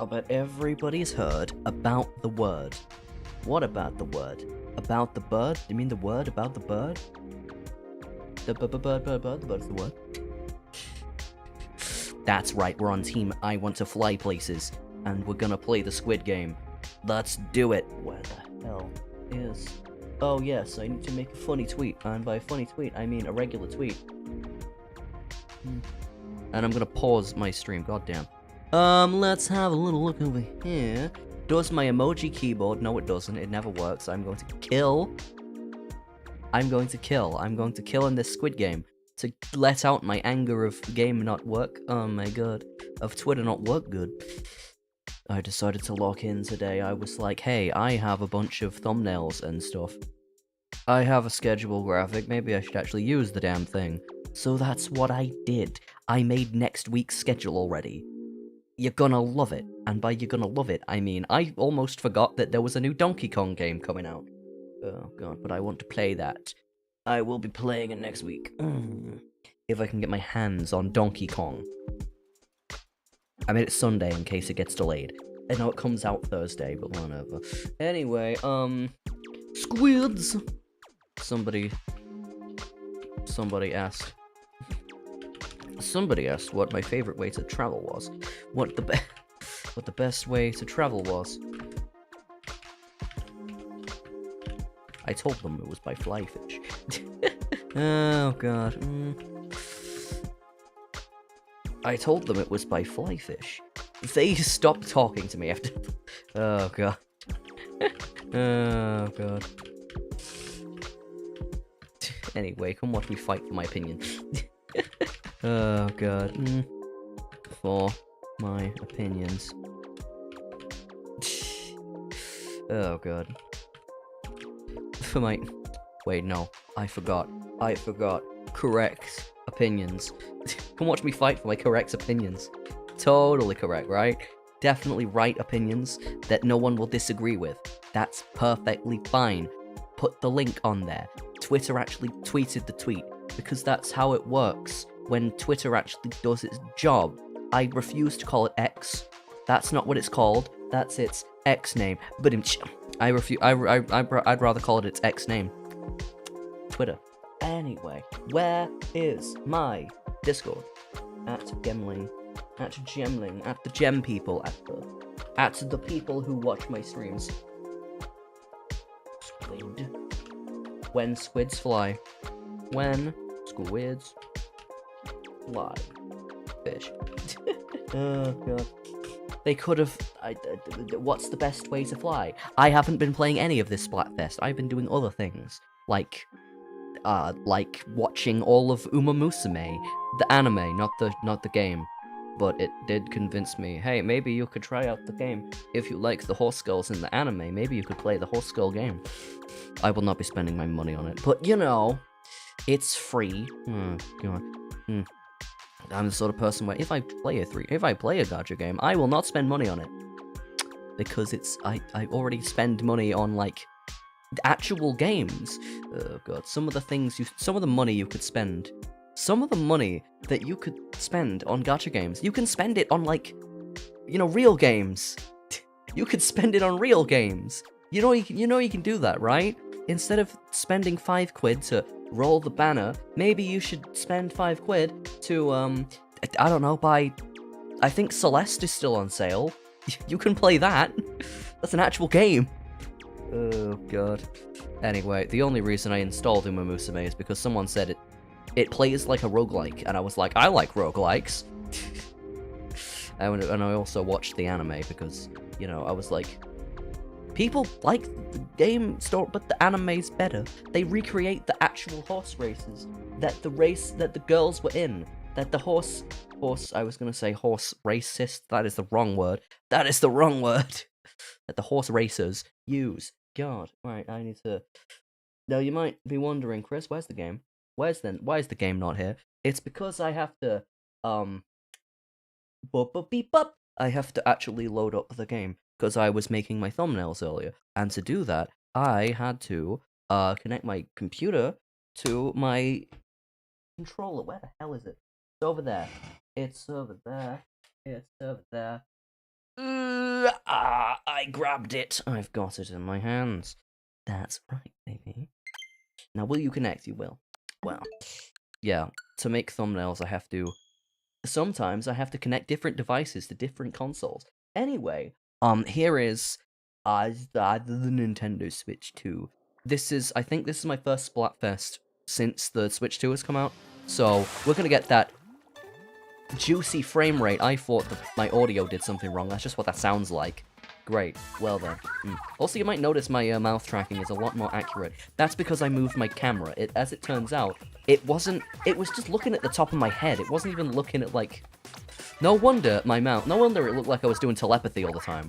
I bet everybody's heard about the word. What about the word? About the bird? You mean the word about the bird? The bird, the bird's the word. That's right, we're on team I want to fly places, and we're gonna play the Squid Game. Let's do it. Where the hell is... Oh yes, I need to make a funny tweet, and by a funny tweet, I mean a regular tweet. And I'm gonna pause my stream, goddamn. Let's have a little look over here. Does my emoji keyboard? No, it doesn't. It never works. I'm going to kill. I'm going to kill in this Squid Game to let out my anger of game not work. Oh my god. Of Twitter not work good. I decided to lock in today. I was like, hey, I have a bunch of thumbnails and stuff. I have a schedule graphic. Maybe I should actually use the damn thing. So that's what I did. I made next week's schedule already. You're gonna love it. And by you're gonna love it, I mean, I almost forgot that there was a new Donkey Kong game coming out. Oh god, but I want to play that. I will be playing it next week. If I can get my hands on Donkey Kong. I made it Sunday in case it gets delayed. I know it comes out Thursday, but whatever. Anyway, squids! Somebody asked what my favorite way to travel was. What the best way to travel was. I told them it was by flyfish. Oh god. I told them it was by flyfish. They stopped talking to me after. Oh god. Oh god. Anyway, come watch me fight for my opinion. Oh god. For my opinions. Oh god. For my... Wait, no. I forgot. Correct opinions. Come watch me fight for my correct opinions. Totally correct, right? Definitely right opinions that no one will disagree with. That's perfectly fine. Put the link on there. Twitter actually tweeted the tweet, because that's how it works when Twitter actually does its job. I refuse to call it X. That's not what it's called. That's its X name. But I refuse. I'd rather call it its X name. Twitter. Anyway, where is my Discord? At Gemling. At Gemling. At the Gem people. At the people who watch my streams. Squid. When squids fly. When squids fly. Fish. Oh god. They could have... what's the best way to fly? I haven't been playing any of this Splatfest. I've been doing other things. Like watching all of Uma Musume. The anime, not the game. But it did convince me, hey, maybe you could try out the game. If you like the horse girls in the anime, maybe you could play the horse girl game. I will not be spending my money on it. But, you know, it's free. Oh, god. I'm the sort of person where if I play a gacha game, I will not spend money on it. Because I already spend money on, like, actual games. Oh god, some of the money you could spend, some of the money that you could spend on gacha games, you can spend it on, like, you know, real games. You could spend it on real games. You know you can do that, right? Instead of spending £5 to roll the banner, maybe you should spend £5 to, I don't know, buy... I think Celeste is still on sale. You can play that. That's an actual game. Oh god. Anyway, the only reason I installed Uma Musume is because someone said it plays like a roguelike, and I was like, I like roguelikes. And I also watched the anime because, you know, I was like, people like the game story, but the anime's better. They recreate the actual horse races that the girls were in. That the horse, I was gonna say horse racist. That is the wrong word. That the horse racers use. God, right, I need to... Now, you might be wondering, Chris, where's the game? Why is the game not here? It's because I have to, I have to actually load up the game, because I was making my thumbnails earlier, and to do that, I had to, connect my computer to my controller. Where the hell is it? It's over there. It's over there. I grabbed it. I've got it in my hands. That's right, baby. Now, will you connect? You will. Well, yeah. To make thumbnails, sometimes I have to connect different devices to different consoles. Anyway, here is the Nintendo Switch 2. I think this is my first Splatfest since the Switch 2 has come out. So, we're gonna get that juicy frame rate. I thought that my audio did something wrong. That's just what that sounds like. Great. Well then. Also, you might notice my mouth tracking is a lot more accurate. That's because I moved my camera. As it turns out, it was just looking at the top of my head. It wasn't even looking at, like... No wonder it looked like I was doing telepathy all the time.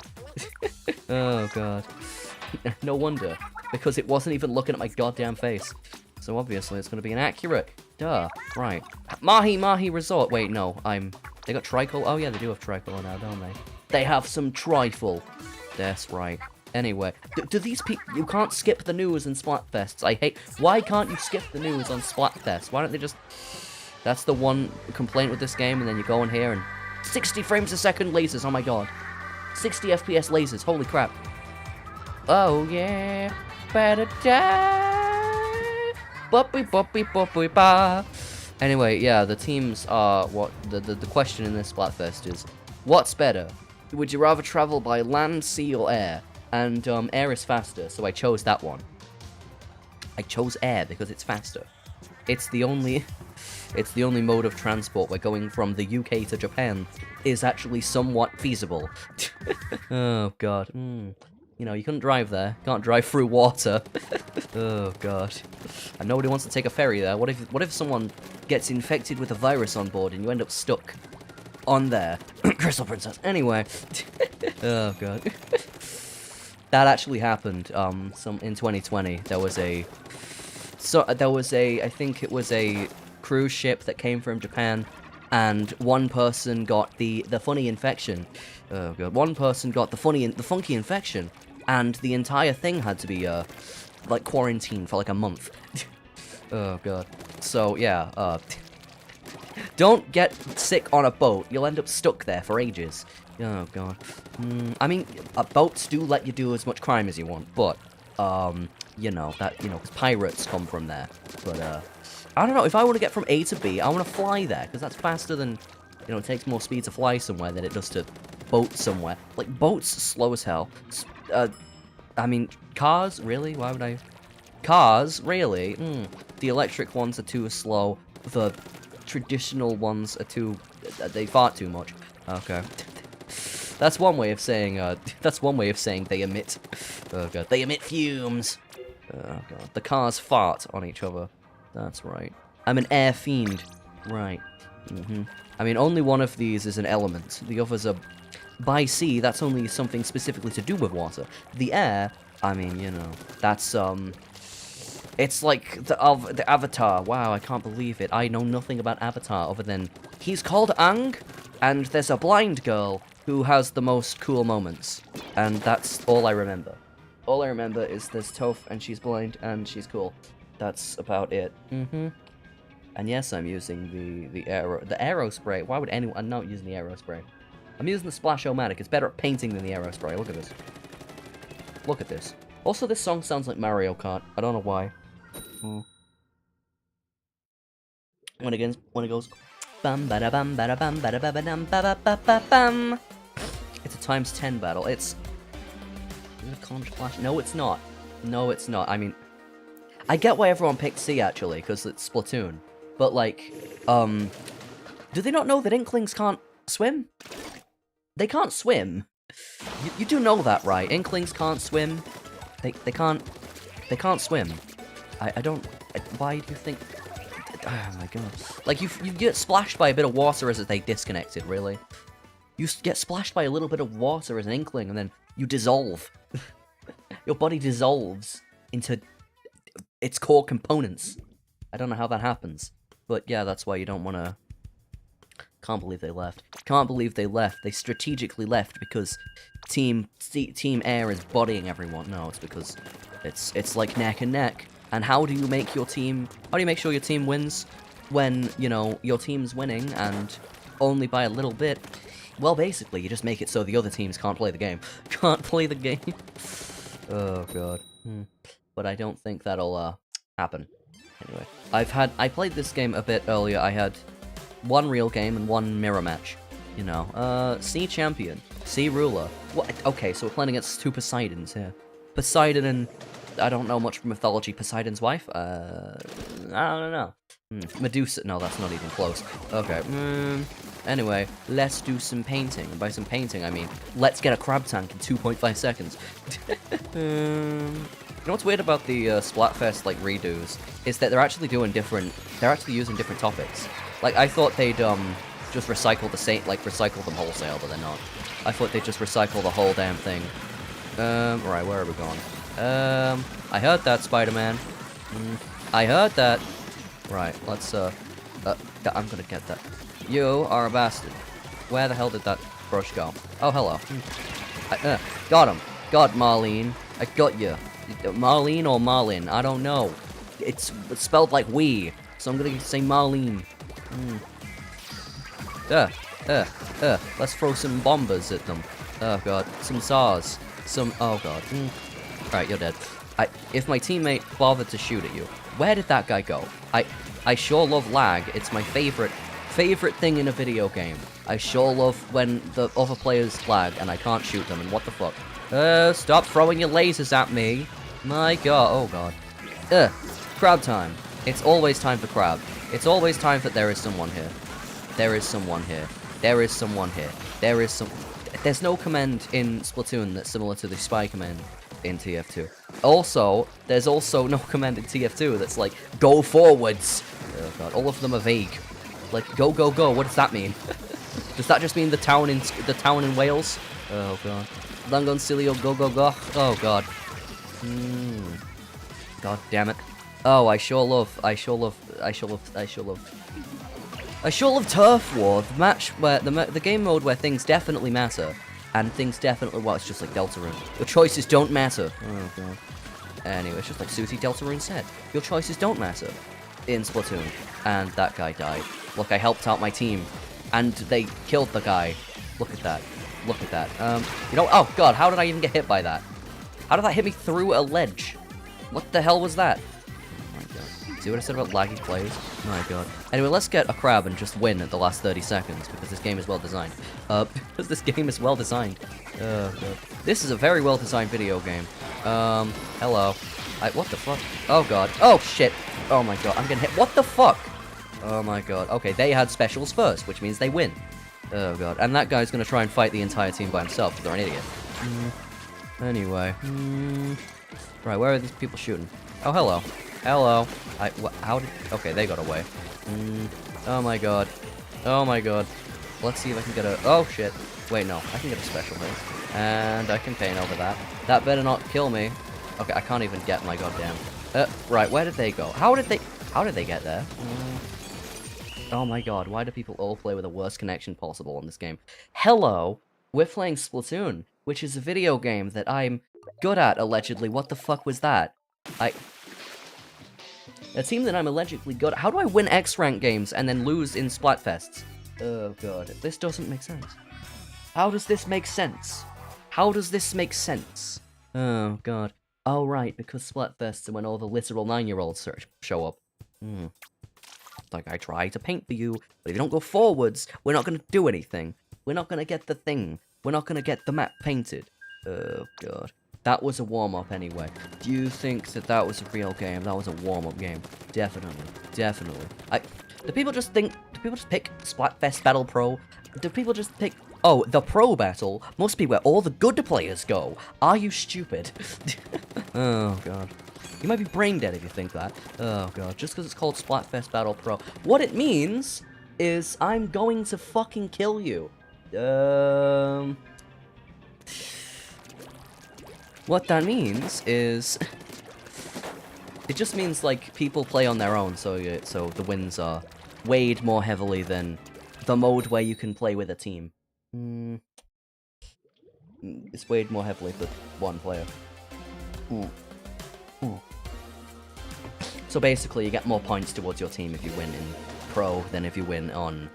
Oh, God. No wonder. Because it wasn't even looking at my goddamn face. So obviously it's gonna be inaccurate. Duh. Right. Mahi Resort. Wait, no. They got Tricolor? Oh yeah, they do have Tricolor now, don't they? They have some trifle. That's right. Anyway, do these people... You can't skip the news in Splatfests. Why can't you skip the news on Splatfest? Why don't they just... That's the one complaint with this game, and then you go in here and... 60 frames a second lasers, oh my god. 60 FPS lasers, holy crap. Oh yeah, better die. Boppy ba. Anyway, yeah, the teams are... The question in this Splatfest is... What's better? Would you rather travel by land, sea, or air? And, air is faster, so I chose that one. I chose air because it's faster. It's the only mode of transport where going from the UK to Japan is actually somewhat feasible. Oh, God. You know, you couldn't drive there. Can't drive through water. Oh, God. And nobody wants to take a ferry there. What if someone gets infected with a virus on board and you end up stuck on there? Crystal Princess. Anyway. Oh, God. That actually happened. In 2020, there was a, I think it was a cruise ship that came from Japan, and one person got the funny infection. Oh god, one person got the funky infection, and the entire thing had to be like quarantined for like a month. Oh god. So yeah, don't get sick on a boat. You'll end up stuck there for ages. Oh god. I mean, boats do let you do as much crime as you want, but you know, because pirates come from there. But I don't know, if I want to get from A to B, I want to fly there, because that's faster than, you know, it takes more speed to fly somewhere than it does to boat somewhere. Like, boats slow as hell. I mean, cars, really? Why would I? Cars, really? The electric ones are too slow. The traditional ones are they fart too much. Okay. That's one way of saying, they emit. Oh god, they emit fumes. Oh god, the cars fart on each other. That's right. I'm an air fiend. Right. I mean, only one of these is an element. The others are... By sea, that's only something specifically to do with water. The air, I mean, you know, that's, it's like the Avatar. Wow, I can't believe it. I know nothing about Avatar other than he's called Aang, and there's a blind girl who has the most cool moments. And that's all I remember. All I remember is there's Toph, and she's blind, and she's cool. That's about it. And yes, I'm using the aero spray. Why would anyone... I'm not using the aero spray. I'm using the Splash-O-Matic. It's better at painting than the aero spray. Look at this. Look at this. Also, this song sounds like Mario Kart. I don't know why. When it goes... Bum bada bum bada bum bada ba ba dum ba ba ba ba bum. It's a times 10 battle. Is it a Conch Flash? No, it's not. No, it's not. I mean... I get why everyone picked C, actually, because it's Splatoon. But, like, do they not know that Inklings can't swim? They can't swim. You do know that, right? Inklings can't swim. They can't swim. I don't... Why do you think... Oh, my god. Like, you get splashed by a bit of water as they disconnected, really. You get splashed by a little bit of water as an Inkling, and then you dissolve. Your body dissolves into... its core components. I don't know how that happens. But yeah, that's why you don't want to... Can't believe they left. Can't believe they left. They strategically left because Team Air is bodying everyone. No, it's because it's like neck and neck. And how do you make your team... How do you make sure your team wins when, you know, your team's winning and only by a little bit? Well, basically, you just make it so the other teams can't play the game. Can't play the game. Oh, God. But I don't think that'll, happen. Anyway, I played this game a bit earlier. I had one real game and one mirror match. You know, C champion, C ruler. What? Okay, so we're playing against two Poseidons here. Poseidon and... I don't know much from mythology. Poseidon's wife? I don't know. Medusa. No, that's not even close. Okay. Anyway, let's do some painting. And by some painting, I mean, let's get a crab tank in 2.5 seconds. You know what's weird about the Splatfest, like, redos? Is that they're actually doing different... They're actually using different topics. Like, I thought they'd, just recycle the same... Like, recycle them wholesale, but they're not. I thought they'd just recycle the whole damn thing. Right, where are we going? I heard that, Spider-Man. I heard that. Right, let's, I'm gonna get that. You are a bastard. Where the hell did that brush go? Oh, hello. Got him. God, Marlene. I got you. Marlene or Marlin? I don't know. It's spelled like we, so I'm gonna say Marlene. Let's throw some bombers at them. Oh, God. Some SARS. Oh, God. Right, you're dead. If my teammate bothered to shoot at you, where did that guy go? I sure love lag. It's my favorite thing in a video game. I sure love when the other players lag and I can't shoot them, and what the fuck? Stop throwing your lasers at me. My God. Oh, God. Crab time. It's always time for crab. It's always time that there is someone here. There is someone here. There is someone here. There is some... There's no command in Splatoon that's similar to the spy command in TF2. Also, there's also no command in TF2 that's like, go forwards. Oh, God. All of them are vague. Like, go, go, go. What does that mean? Does that just mean the town in Wales? Oh, God. Langoncilio, go, go, go. Oh, God. God damn it. Oh, I sure love Turf War, the match where the game mode where things definitely matter, and things definitely, well, it's just like Deltarune. Your choices don't matter. Oh, God. Anyway, it's just like Susie Deltarune said. Your choices don't matter in Splatoon. And that guy died. Look, I helped out my team, and they killed the guy. Look at that. Look at that. You know, oh, God, how did I even get hit by that? How did that hit me through a ledge? What the hell was that? See what I said about laggy plays? Oh my God. Anyway, let's get a crab and just win at the last 30 seconds, because this game is well designed. Because this game is well designed. Oh, God. This is a very well designed video game. Hello. What the fuck? Oh, God. Oh, shit. Oh, my God. I'm getting hit. What the fuck? Oh, my God. Okay, they had specials first, which means they win. Oh, God. And that guy's gonna try and fight the entire team by himself, because they're an idiot. Anyway. Right, where are these people shooting? Oh, hello. Hello. How did... Okay, they got away. Oh my God. Oh my God. Let's see if I can get a... Oh, shit. Wait, no. I can get a special hit. And I can paint over that. That better not kill me. Okay, I can't even get my goddamn... right, where did they go? How did they get there? Oh my God, why do people all play with the worst connection possible in this game? Hello! We're playing Splatoon, which is a video game that I'm good at, allegedly. What the fuck was that? A team that I'm allegedly good at. How do I win X-rank games and then lose in Splatfests? Oh, God. This doesn't make sense. How does this make sense? How does this make sense? Oh, God. Oh, right, because Splatfests are when all the literal 9-year-olds show up. Like, I try to paint for you, but if you don't go forwards, we're not gonna do anything. We're not gonna get the thing. We're not gonna get the map painted. Oh, God. That was a warm-up anyway. Do you think that that was a real game? That was a warm-up game. Definitely. Definitely. Do people just pick Splatfest Battle Pro? Do people just pick... Oh, the Pro Battle must be where all the good players go. Are you stupid? Oh, God. You might be brain dead if you think that. Oh, God. Just because it's called Splatfest Battle Pro. What it means is I'm going to fucking kill you. What that means is... It just means, like, people play on their own, so the wins are weighed more heavily than the mode where you can play with a team. It's weighed more heavily for one player. So basically, you get more points towards your team if you win in Pro than if you win on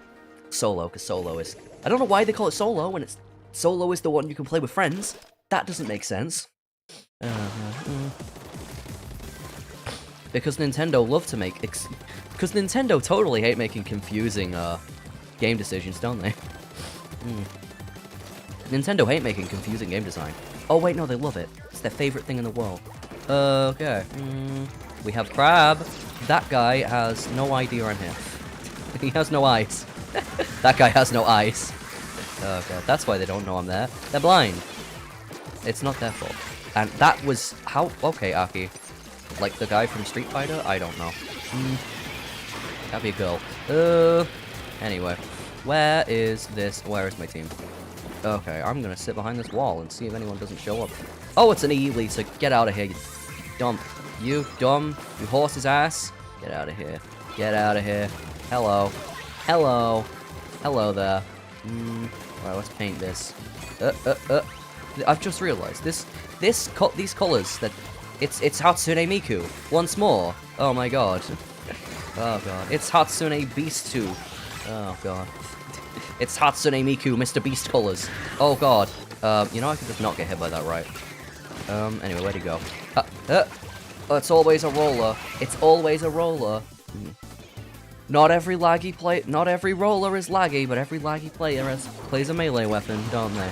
solo, because solo is... I don't know why they call it solo when it's... Solo is the one you can play with friends. That doesn't make sense. Because Nintendo love to make... Because Nintendo totally hate making confusing, game decisions, don't they? Nintendo hate making confusing game design. Oh wait, no, they love it. It's their favorite thing in the world. Okay. We have Crab. That guy has no ID around here. He has no eyes. That guy has no eyes. Oh god, that's why they don't know I'm there. They're blind. It's not their fault. And that was how... Okay, Aki. Like the guy from Street Fighter? I don't know. That'd be a girl. Anyway. Where is this? Where is my team? Okay, I'm gonna sit behind this wall and see if anyone doesn't show up. Oh, it's an E-Lisa. Get out of here, you dumb. You dumb. You horse's ass. Get out of here. Get out of here. Hello. Hello. Hello there. Alright, let's paint this. I've just realized these colors that it's Hatsune Miku once more. Oh my god. Oh god. It's Hatsune Beast 2. Oh god. It's Hatsune Miku, Mr. Beast colors. Oh god. You know I could just not get hit by that, right? Anyway, where'd he go? Oh, it's always a roller. It's always a roller. Not every roller is laggy, but every laggy player plays a melee weapon, don't they?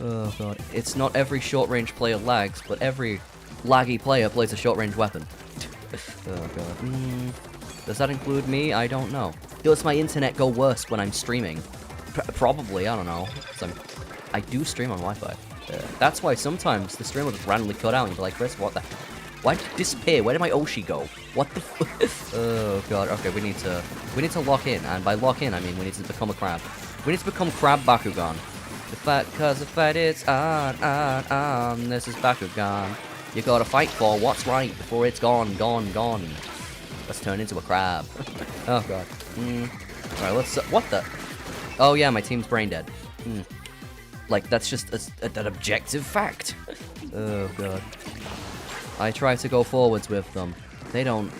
Oh god. It's not every short-range player lags, but every laggy player plays a short-range weapon. Oh god. Does that include me? I don't know. Does my internet go worse when I'm streaming? Probably, I don't know. I do stream on Wi-Fi. That's why sometimes the stream will just randomly cut out and you'll be like, Chris, what the... Why did it disappear? Where did my Oshi go? What the Oh god, okay, we need to lock in, and by lock in I mean we need to become a crab. We need to become Crab Bakugan. Cause the fight is on, this is Bakugan. You gotta fight for what's right before it's gone. Let's turn into a crab. Oh god. Alright, let's, what the? Oh yeah, my team's brain dead. Like, that's just an objective fact. Oh god. I try to go forwards with them. I don't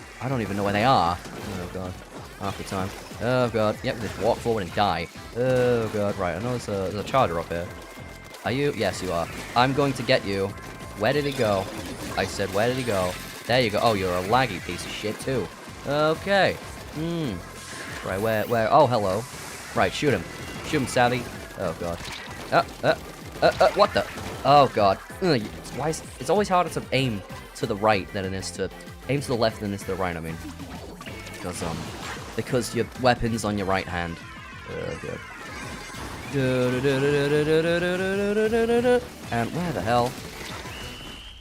even know where they are. Oh god. Half the time. Oh god. Yep, just walk forward and die. Oh god, right, I know there's a charger up here. Are you? Yes, you are. I'm going to get you. Where did he go? I said, where did he go? There you go. Oh, you're a laggy piece of shit, too. Okay. Right, where? Oh, hello. Right, shoot him. Shoot him, Savvy. Oh god. What the? Oh god. Why is it's always harder to aim to the right than it is to aim to the left than it is to the right, I mean. Because your weapon's on your right hand. Oh god. And where the hell?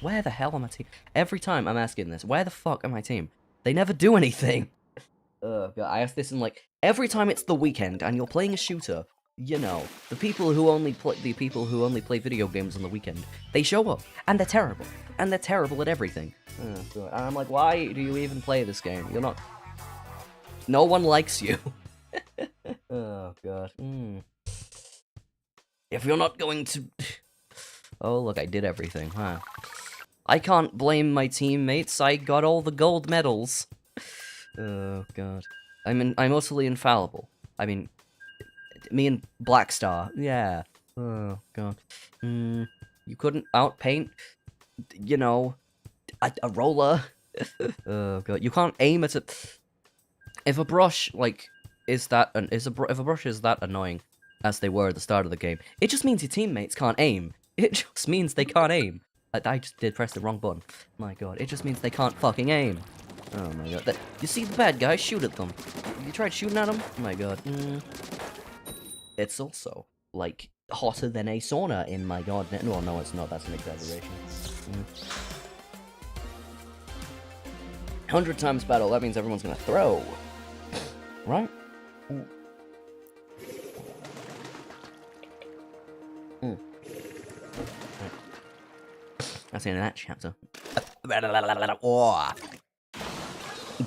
Where the hell are my team? Every time I'm asking this, where the fuck are my team? They never do anything. Oh god, I ask this in like every time it's the weekend and you're playing a shooter. You know, the people who only play video games on the weekend, they show up and they're terrible at everything. Oh, God. And I'm like, why do you even play this game? You're not. No one likes you. Oh god. If you're not going to. Oh look, I did everything, huh? I can't blame my teammates. I got all the gold medals. Oh god. I'm utterly infallible. I mean. Me and Black Star, yeah. Oh god. You couldn't outpaint, you know, a roller. Oh god. You can't aim at it. If a brush like if a brush is that annoying as they were at the start of the game, it just means your teammates can't aim. It just means they can't aim. I just did press the wrong button. My god. It just means they can't fucking aim. Oh my god. You see the bad guys? Shoot at them. You tried shooting at them? Oh my god. It's also, like, hotter than a sauna in my god. Well, no, it's not. That's an exaggeration. 100 times battle. That means everyone's gonna throw. Right? That's the end of that chapter.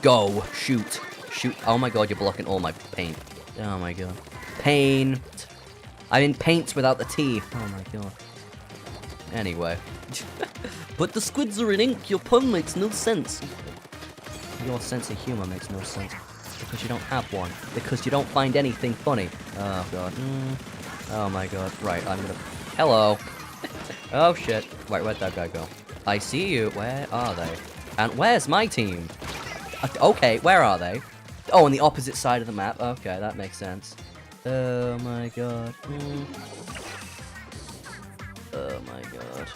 Go. Shoot. Shoot. Oh my god, you're blocking all my paint. Oh my god. Paint. I mean paint without the T. Oh my god. Anyway. But the squids are in ink. Your pun makes no sense. Your sense of humor makes no sense. Because you don't have one. Because you don't find anything funny. Oh, God. Oh, my God. Right, I'm gonna... Hello. Oh, shit. Wait, where'd that guy go? I see you. Where are they? And where's my team? Okay, where are they? Oh, on the opposite side of the map. Okay, that makes sense. Oh, my God. Oh, my God.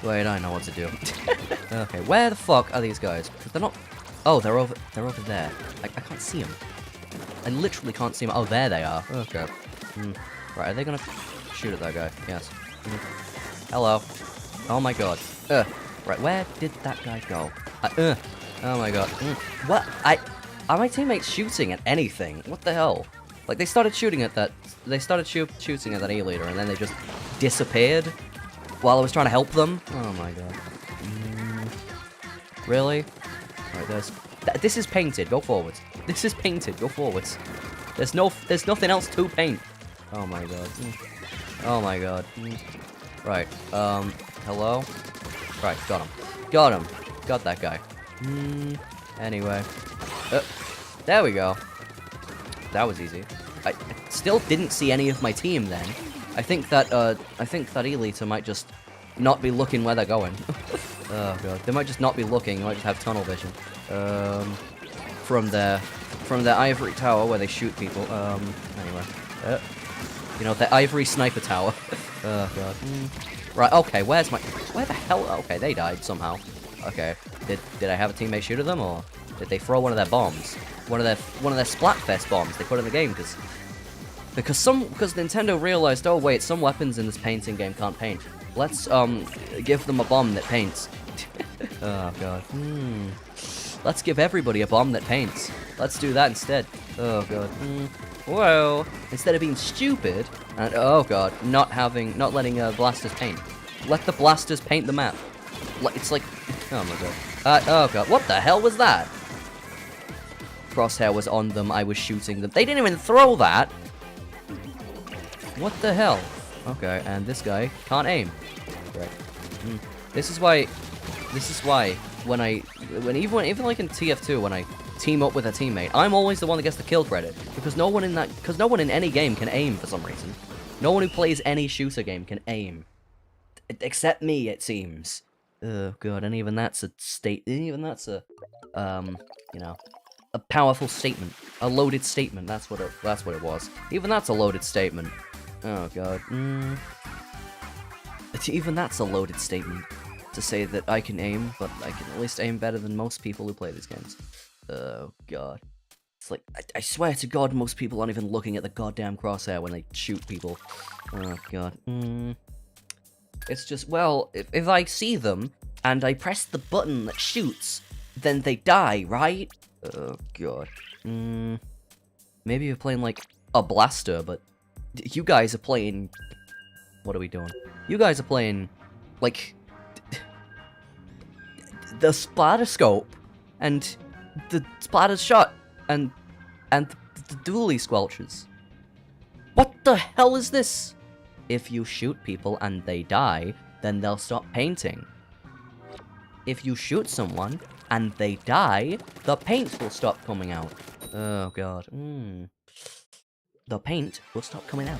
Wait, I know what to do. Okay, where the fuck are these guys? They're not... Oh, they're over there. I can't see them. I literally can't see them. Oh, there they are. Okay. Right, are they gonna shoot at that guy? Yes. Hello. Oh my god. Right, where did that guy go? Oh my god. What? Are my teammates shooting at anything? What the hell? Like, they started shooting at that... They started shooting at that E-leader, and then they just disappeared while I was trying to help them. Oh my god. Really? Right, there's... This is painted. Go forwards. This is painted. Go forwards. There's nothing else to paint. Oh my god. Oh my god. Right. Hello? Right, got him. Got him. Got that guy. Anyway. There we go. That was easy. I still didn't see any of my team then. I think that Elita might just not be looking where they're going. Oh god. They might just not be looking, they might just have tunnel vision. From their ivory tower where they shoot people. Anyway. You know, the ivory sniper tower. Oh god. Right, okay, where the hell? Okay, they died somehow. Okay. Did I have a teammate shoot at them, or did they throw one of their bombs? One of their Splatfest bombs they put in the game, because Nintendo realized, oh wait, some weapons in this painting game can't paint. Let's give them a bomb that paints. Oh god. Let's give everybody a bomb that paints. Let's do that instead. Oh god. Whoa. Instead of being stupid and oh god, not letting blasters paint. Let the blasters paint the map. It's like, oh my god. Oh god, what the hell was that? Crosshair was on them, I was shooting them. They didn't even throw that! What the hell? Okay, and this guy can't aim. Right. This is why even like in TF2 when I team up with a teammate, I'm always the one that gets the kill credit. Because no one in any game can aim for some reason. No one who plays any shooter game can aim. Except me, it seems. Oh god, and even that's a you know, a powerful statement. A loaded statement, that's what it was. Even that's a loaded statement. Oh god. Even that's a loaded statement. To say that I can aim, but I can at least aim better than most people who play these games. Oh god. It's like, I swear to god, most people aren't even looking at the goddamn crosshair when they shoot people. Oh god. It's just, well, if I see them, and I press the button that shoots, then they die, right? Oh god. Maybe you're playing like a blaster, but you guys are playing... What are we doing? You guys are playing like the splatter scope and the splatter shot and the dually squelches. What the hell is this? If you shoot people and they die, then they'll stop painting. If you shoot someone and they die, the paint will stop coming out. Oh god. The paint will stop coming out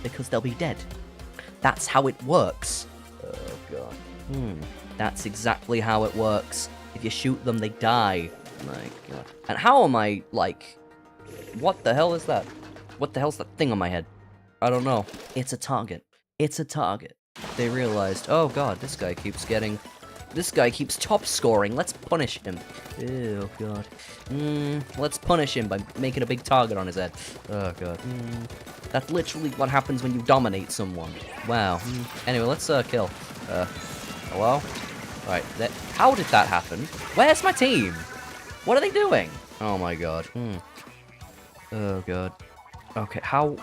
because they'll be dead. That's how it works. Oh god. That's exactly how it works. If you shoot them, they die. My god. And how am I, like... What the hell is that? What the hell's that thing on my head? I don't know. It's a target. It's a target. They realized, oh god, this guy keeps top scoring. Let's punish him. Oh god. Let's punish him by making a big target on his head. Oh god. That's literally what happens when you dominate someone. Wow. Anyway, let's kill. Hello? Right, how did that happen? Where's my team? What are they doing? Oh my god. Oh god. Okay, how...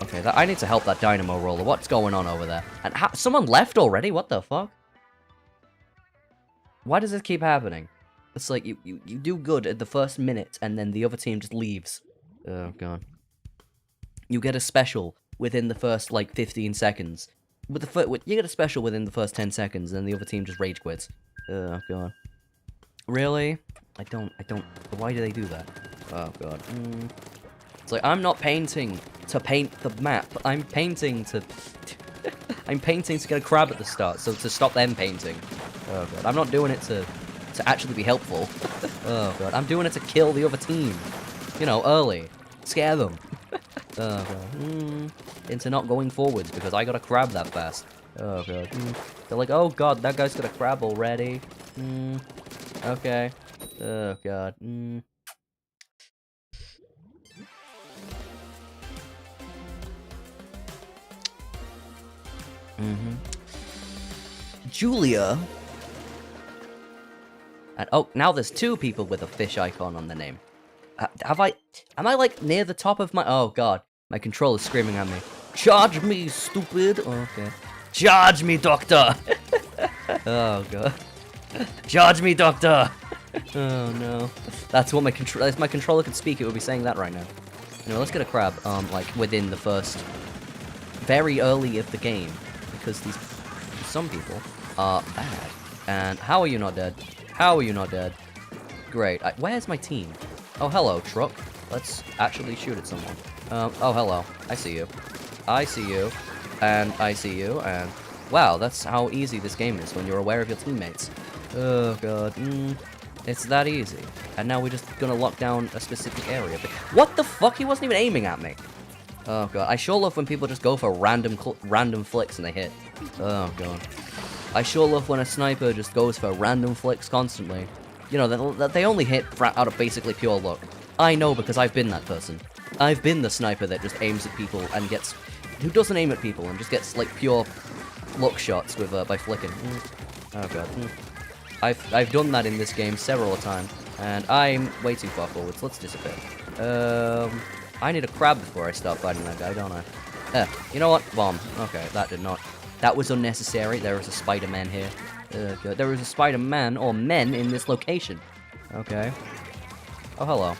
Okay, I need to help that dynamo roller. What's going on over there? And someone left already? What the fuck? Why does this keep happening? It's like, you do good at the first minute, and then the other team just leaves. Oh god. You get a special within the first, like, 15 seconds. You get a special within the first 10 seconds, and the other team just rage quits. Oh god. Really? I don't. Why do they do that? Oh god. It's like, I'm not painting to paint the map. I'm painting to... I'm painting to get a crab at the start, so to stop them painting. Oh god. I'm not doing it to actually be helpful. Oh god. I'm doing it to kill the other team. You know, early. Scare them. Oh god. Into not going forwards because I got a crab that fast. Oh god. They're like, oh god, that guy's got a crab already. Okay. Oh god. Julia. And oh, now there's 2 people with a fish icon on their name. Am I like near the top of my? Oh god, my controller's screaming at me. Charge me, stupid. Oh, okay. Charge me, doctor. Oh god. Charge me, doctor. Oh no. That's what my controller. If my controller could speak, it would be saying that right now. Anyway, let's get a crab. Like within the first, very early of the game, because some people are bad. And how are you not dead? How are you not dead? Great. Where's my team? Oh, hello, truck. Let's actually shoot at someone. Oh, hello. I see you. I see you. And I see you. And wow, that's how easy this game is when you're aware of your teammates. Oh, God. It's that easy. And now we're just gonna lock down a specific area. What the fuck? He wasn't even aiming at me. Oh, God. I sure love when people just go for random flicks and they hit. Oh, God. I sure love when a sniper just goes for random flicks constantly. You know, they only hit out of basically pure luck. I know because I've been that person. I've been the sniper that just aims at people and gets... Who doesn't aim at people and just gets, like, pure luck shots with by flicking. Oh, God. I've done that in this game several times. And I'm way too far forwards. Let's disappear. I need a crab before I start fighting that guy, don't I? You know what? Bomb. Okay, that did not... That was unnecessary. There is a Spider-Man here. Good. There is a Spider-Man or men in this location. Okay. Oh, hello.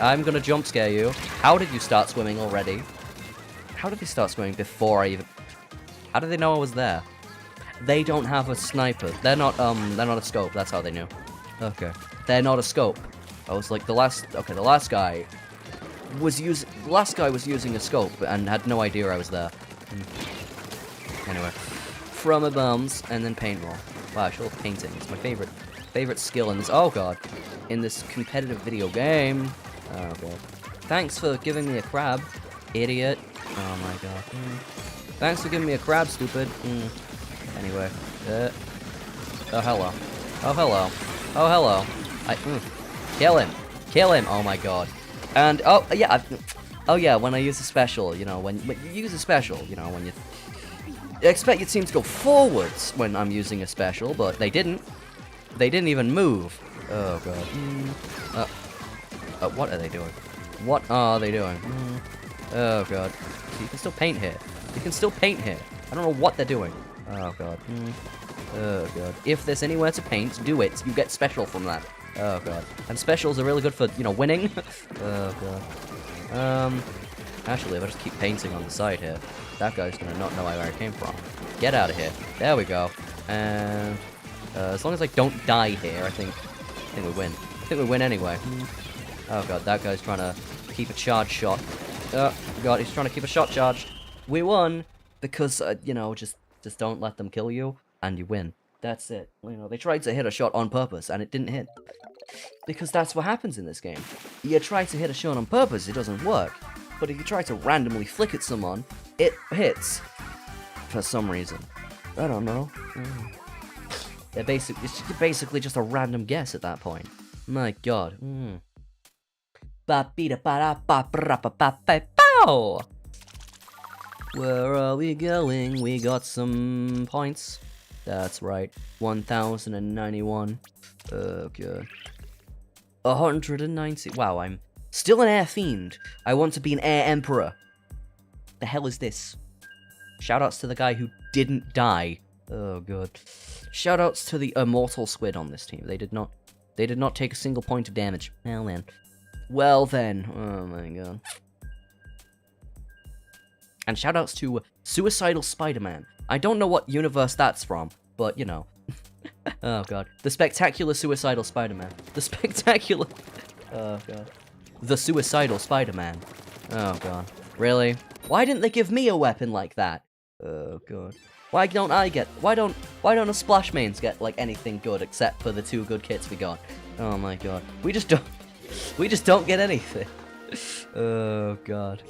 I'm gonna jump scare you. How did you start swimming already? How did they start swimming before I even... How did they know I was there? They don't have a sniper. They're not a scope. That's how they knew. Okay. They're not a scope. I was like, the last guy was using a scope and had no idea I was there. Anyway, from a bombs and then paintball. Wow, I should love painting. It's my favorite skill in this. Oh god, in this competitive video game. Oh god. Thanks for giving me a crab, idiot. Oh my god. Thanks for giving me a crab, stupid. Anyway. Oh hello. Oh hello. Oh hello. Kill him. Kill him. Oh my god. And oh yeah. Oh yeah. When I use a special, you know, when you use a special, you know, when you. I expect your team to go forwards when I'm using a special, but they didn't. They didn't even move. Oh god. What are they doing? What are they doing? Oh god. You can still paint here. You can still paint here. I don't know what they're doing. Oh god. Oh god. If there's anywhere to paint, do it. You get special from that. Oh god. And specials are really good for, you know, winning. Oh god. Actually, if I just keep painting on the side here, that guy's gonna not know where I came from. Get out of here. There we go. And as long as I don't die here, I think we win. I think we win anyway. Oh god, that guy's trying to keep a charge shot. Oh god, he's trying to keep a shot charged. We won because you know, just don't let them kill you, and you win. That's it. You know, they tried to hit a shot on purpose, and it didn't hit. Because that's what happens in this game. You try to hit a shot on purpose, it doesn't work. But if you try to randomly flick at someone, it hits. For some reason. I don't know. It's basically just a random guess at that point. My god. Where are we going? We got some points. That's right. 1,091. Okay. 190. Wow, I'm still an air fiend. I want to be an air emperor. The hell is this? Shoutouts to the guy who didn't die. Oh god. Shoutouts to the immortal squid on this team. They did not take a single point of damage. Well then. Well then. Oh my god. And shoutouts to Suicidal Spider-Man. I don't know what universe that's from, but you know. Oh god. The spectacular suicidal Spider-Man. The spectacular... Oh god. The suicidal Spider-Man. Oh god. Really? Why didn't they give me a weapon like that? Oh god. Why don't the splash mains get like anything good except for the 2 good kits we got? Oh my god. We just don't get anything. Oh god.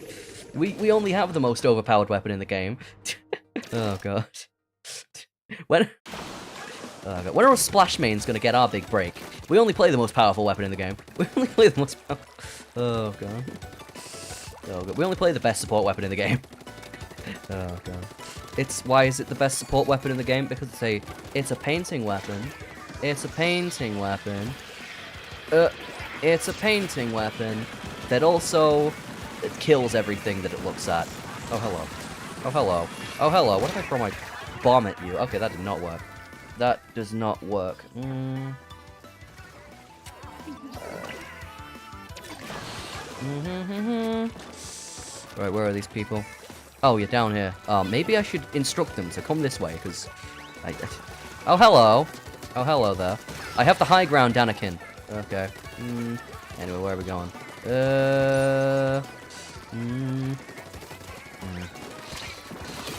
We only have the most overpowered weapon in the game. Oh god. When are splash mains gonna get our big break? We only play the most powerful weapon in the game. We only play the most powerful... Oh god. Oh god. We only play the best support weapon in the game. Oh god. Why is it the best support weapon in the game? Because it's a painting weapon. It's a painting weapon. It's a painting weapon that also kills everything that it looks at. Oh hello. Oh hello. Oh hello. What if I throw my bomb at you? Okay, that did not work. That does not work. Right, where are these people? Oh, you're down here. Maybe I should instruct them to come this way, because... Oh, hello! Oh, hello there. I have the high ground, Anakin. Okay. Anyway, where are we going?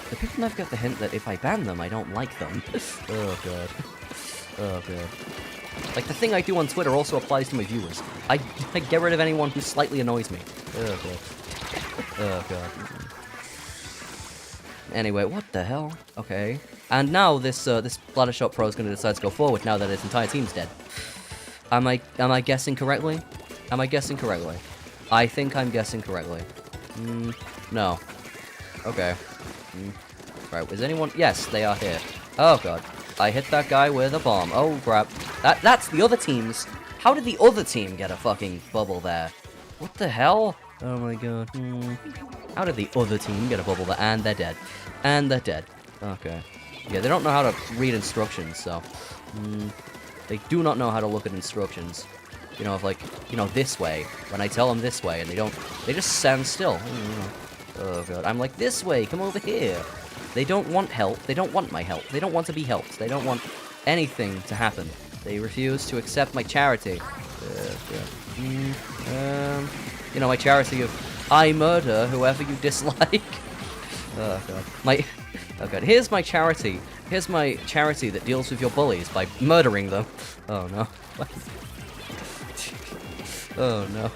The people never get the hint that if I ban them, I don't like them. Oh, god. Oh, god. Like, the thing I do on Twitter also applies to my viewers. I get rid of anyone who slightly annoys me. Oh, god. Oh, god. Anyway, what the hell? Okay. And now this Splattershot Pro is going to decide to go forward now that its entire team's dead. Am I guessing correctly? Am I guessing correctly? I think I'm guessing correctly. No. Okay. Right, is anyone... Yes, they are here. Oh, god. I hit that guy with a bomb. Oh, crap. That's the other team's... How did the other team get a fucking bubble there? What the hell? Oh my god. How did the other team get a bubble there? And they're dead. And they're dead. Okay. Yeah, they don't know how to read instructions, so... They do not know how to look at instructions. You know, if like, you know, this way. When I tell them this way, and they don't... They just stand still. Oh god. I'm like, this way, come over here. They don't want help. They don't want my help. They don't want to be helped. They don't want anything to happen. They refuse to accept my charity. You know, my charity of I murder whoever you dislike. Oh god. Oh god. Here's my charity. Here's my charity that deals with your bullies by murdering them. Oh no. Oh no.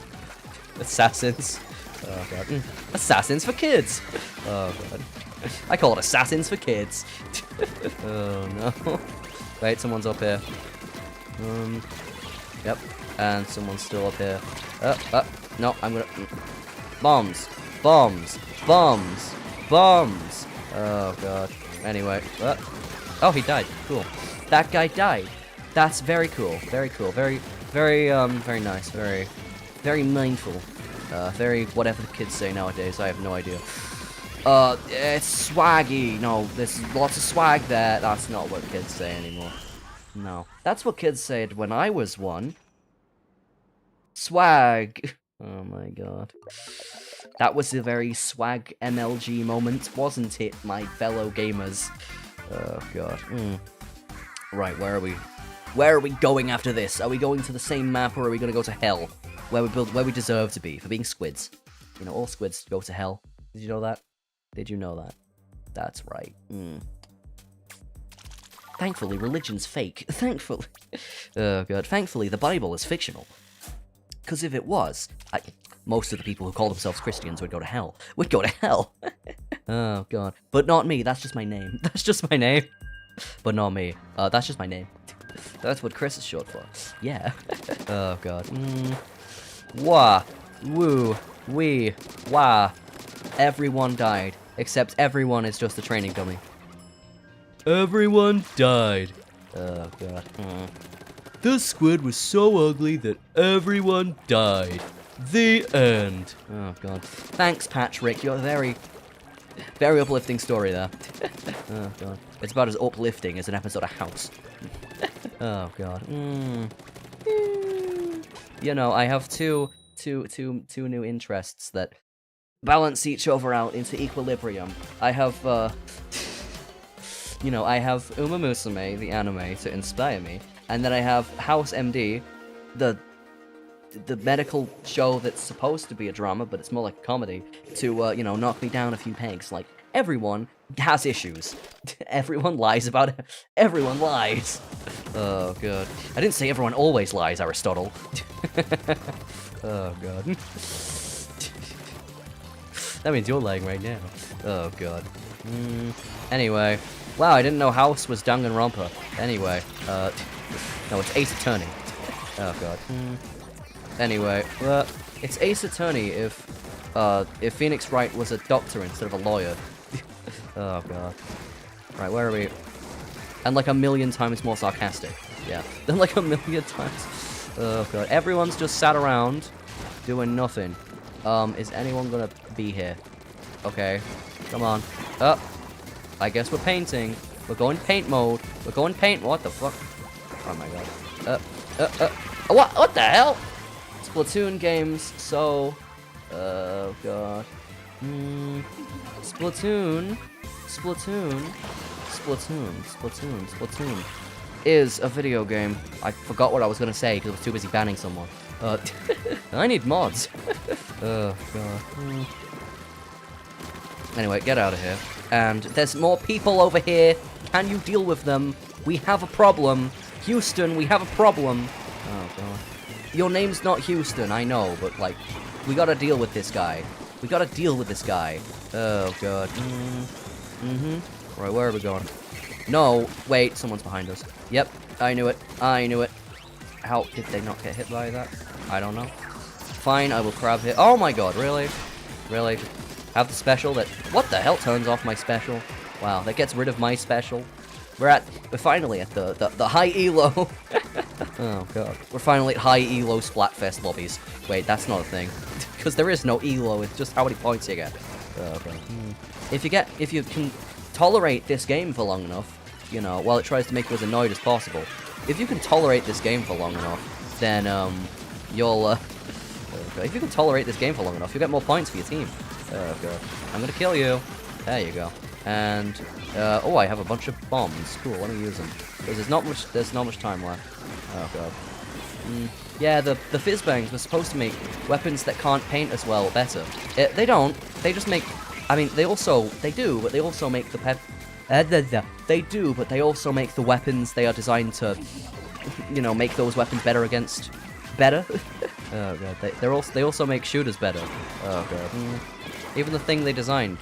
Assassins. Oh god. Assassins for kids. Oh god. I call it assassins for kids. Oh no. Wait, someone's up here. Yep. And someone's still up here. No, I'm gonna... Bombs. Bombs. Bombs. Bombs. Oh god. Anyway. Oh, he died. Cool. That guy died. That's very cool. Very cool. Very nice. Very mindful. Very whatever the kids say nowadays. I have no idea. It's swaggy. No, there's lots of swag there. That's not what kids say anymore. No. That's what kids said when I was one. Swag. Oh my god. That was a very swag MLG moment, wasn't it, my fellow gamers? Oh god. Right, where are we? Where are we going after this? Are we going to the same map, or are we going to go to hell? Where we deserve to be, for being squids. You know, all squids go to hell. Did you know that? Did you know that? That's right. Thankfully, religion's fake. Thankfully. Oh god. Thankfully, the Bible is fictional. Because if it was, most of the people who call themselves Christians would go to hell. Would go to hell. Oh god. But not me. That's just my name. That's just my name. But not me. That's just my name. That's what Chris is short for. Yeah. Oh god. Wah. Woo. Wee. Wah. Everyone died. Except everyone is just a training dummy. Everyone died. Oh god. The squid was so ugly that everyone died. The end. Oh god. Thanks, Patrick. You're a very uplifting story there. Oh god. It's about as uplifting as an episode of House. Oh god. You know, I have two new interests that balance each other out into equilibrium. I have You know, I have Uma Musume, the anime, to inspire me, and then I have House MD, the medical show that's supposed to be a drama, but it's more like a comedy, to, you know, knock me down a few pegs. Like, everyone has issues. Everyone lies about it. Everyone lies. Oh, God. I didn't say everyone always lies, Aristotle. Oh, God. That means you're lying right now. Oh, God. Anyway. Wow, I didn't know House was Danganronpa. Anyway. No, it's Ace Attorney. Oh, God. Anyway, it's Ace Attorney if Phoenix Wright was a doctor instead of a lawyer. Oh, God. Right, where are we? And like a million times more sarcastic. Yeah, then like a million times. Oh, God. Everyone's just sat around doing nothing. Is anyone gonna be here? Okay, come on. Up. I guess we're painting. We're going paint mode. We're going paint. What the fuck? Oh my God. What the hell? Splatoon games. So, oh God. Splatoon is a video game. I forgot what I was gonna say because I was too busy banning someone. I need mods. Oh God. Anyway, get out of here. And there's more people over here. Can you deal with them? We have a problem. Houston, we have a problem. Oh God. Your name's not Houston, I know, but like, we gotta deal with this guy. We gotta deal with this guy. Oh God. Right, where are we going? No, wait, someone's behind us. Yep, I knew it. I knew it. How did they not get hit by that? I don't know. Fine, I will crab hit. Oh my God, really? Really? Have the special that... What the hell turns off my special? Wow, that gets rid of my special. We're finally at the high elo. Oh God. We're finally at high elo Splatfest lobbies. Wait, that's not a thing. Because there is no elo, it's just how many points you get. Oh, okay. If you can tolerate this game for long enough, you know, while it tries to make you as annoyed as possible, if you can tolerate this game for long enough, then, you'll, if you can tolerate this game for long enough, you'll get more points for your team. Oh God. I'm gonna kill you. There you go. And, oh, I have a bunch of bombs. Cool, let me use them. Because there's not much time left. Oh God. Yeah, the Fizzbangs were supposed to make weapons that can't paint as well better. They don't. They just make... I mean, they do, but they also make the they do, but they also make the weapons they are designed to, you know, make those weapons better. Oh God, they also make shooters better. Oh God. Even the thing they designed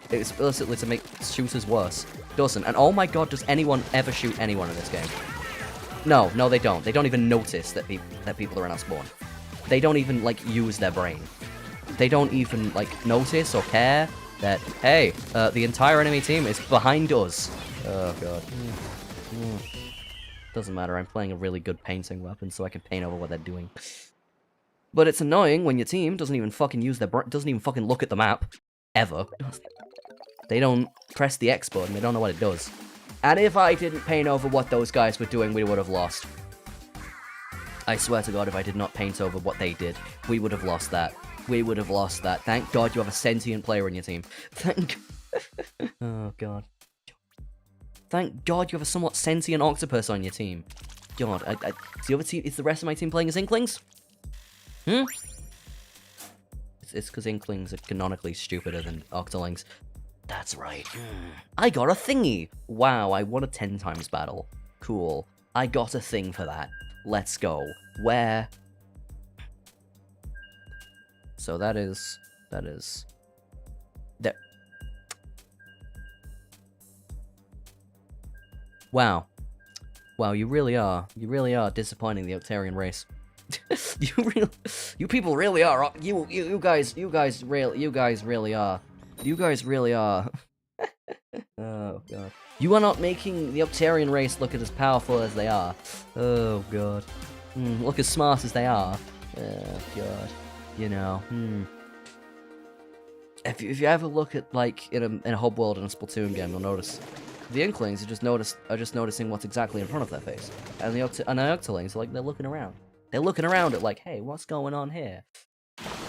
explicitly to make shooters worse doesn't. And oh my God, does anyone ever shoot anyone in this game? No, they don't. They don't even notice that people are in our spawn. They don't even like use their brain. They don't even like notice or care that, hey, the entire enemy team is behind us. Oh God. Doesn't matter, I'm playing a really good painting weapon, so I can paint over what they're doing. But it's annoying when your team doesn't even fucking use their doesn't even fucking look at the map. Ever. They don't press the X button, they don't know what it does. And if I didn't paint over what those guys were doing, we would have lost. I swear to God, if I did not paint over what they did, we would have lost that. We would have lost that. Thank God you have a sentient player in your team. Oh God. Thank God you have a somewhat sentient octopus on your team. God, is the rest of my team playing as Inklings? It's because Inklings are canonically stupider than Octolings. That's right. I got a thingy! Wow, I won a 10 times battle. Cool. I got a thing for that. Let's go. Where? So that is... There. Wow. Wow, you really are disappointing the Octarian race. You people really are. You guys really are. You guys really are. Oh God. You are not making the Octarian race look as powerful as they are. Oh God. Look as smart as they are. Oh God. You know. If you ever look at like in a hub world in a Splatoon game, you'll notice the Inklings are just noticing what's exactly in front of their face, and the Octolings are like they're looking around. They're looking around at like, hey, what's going on here?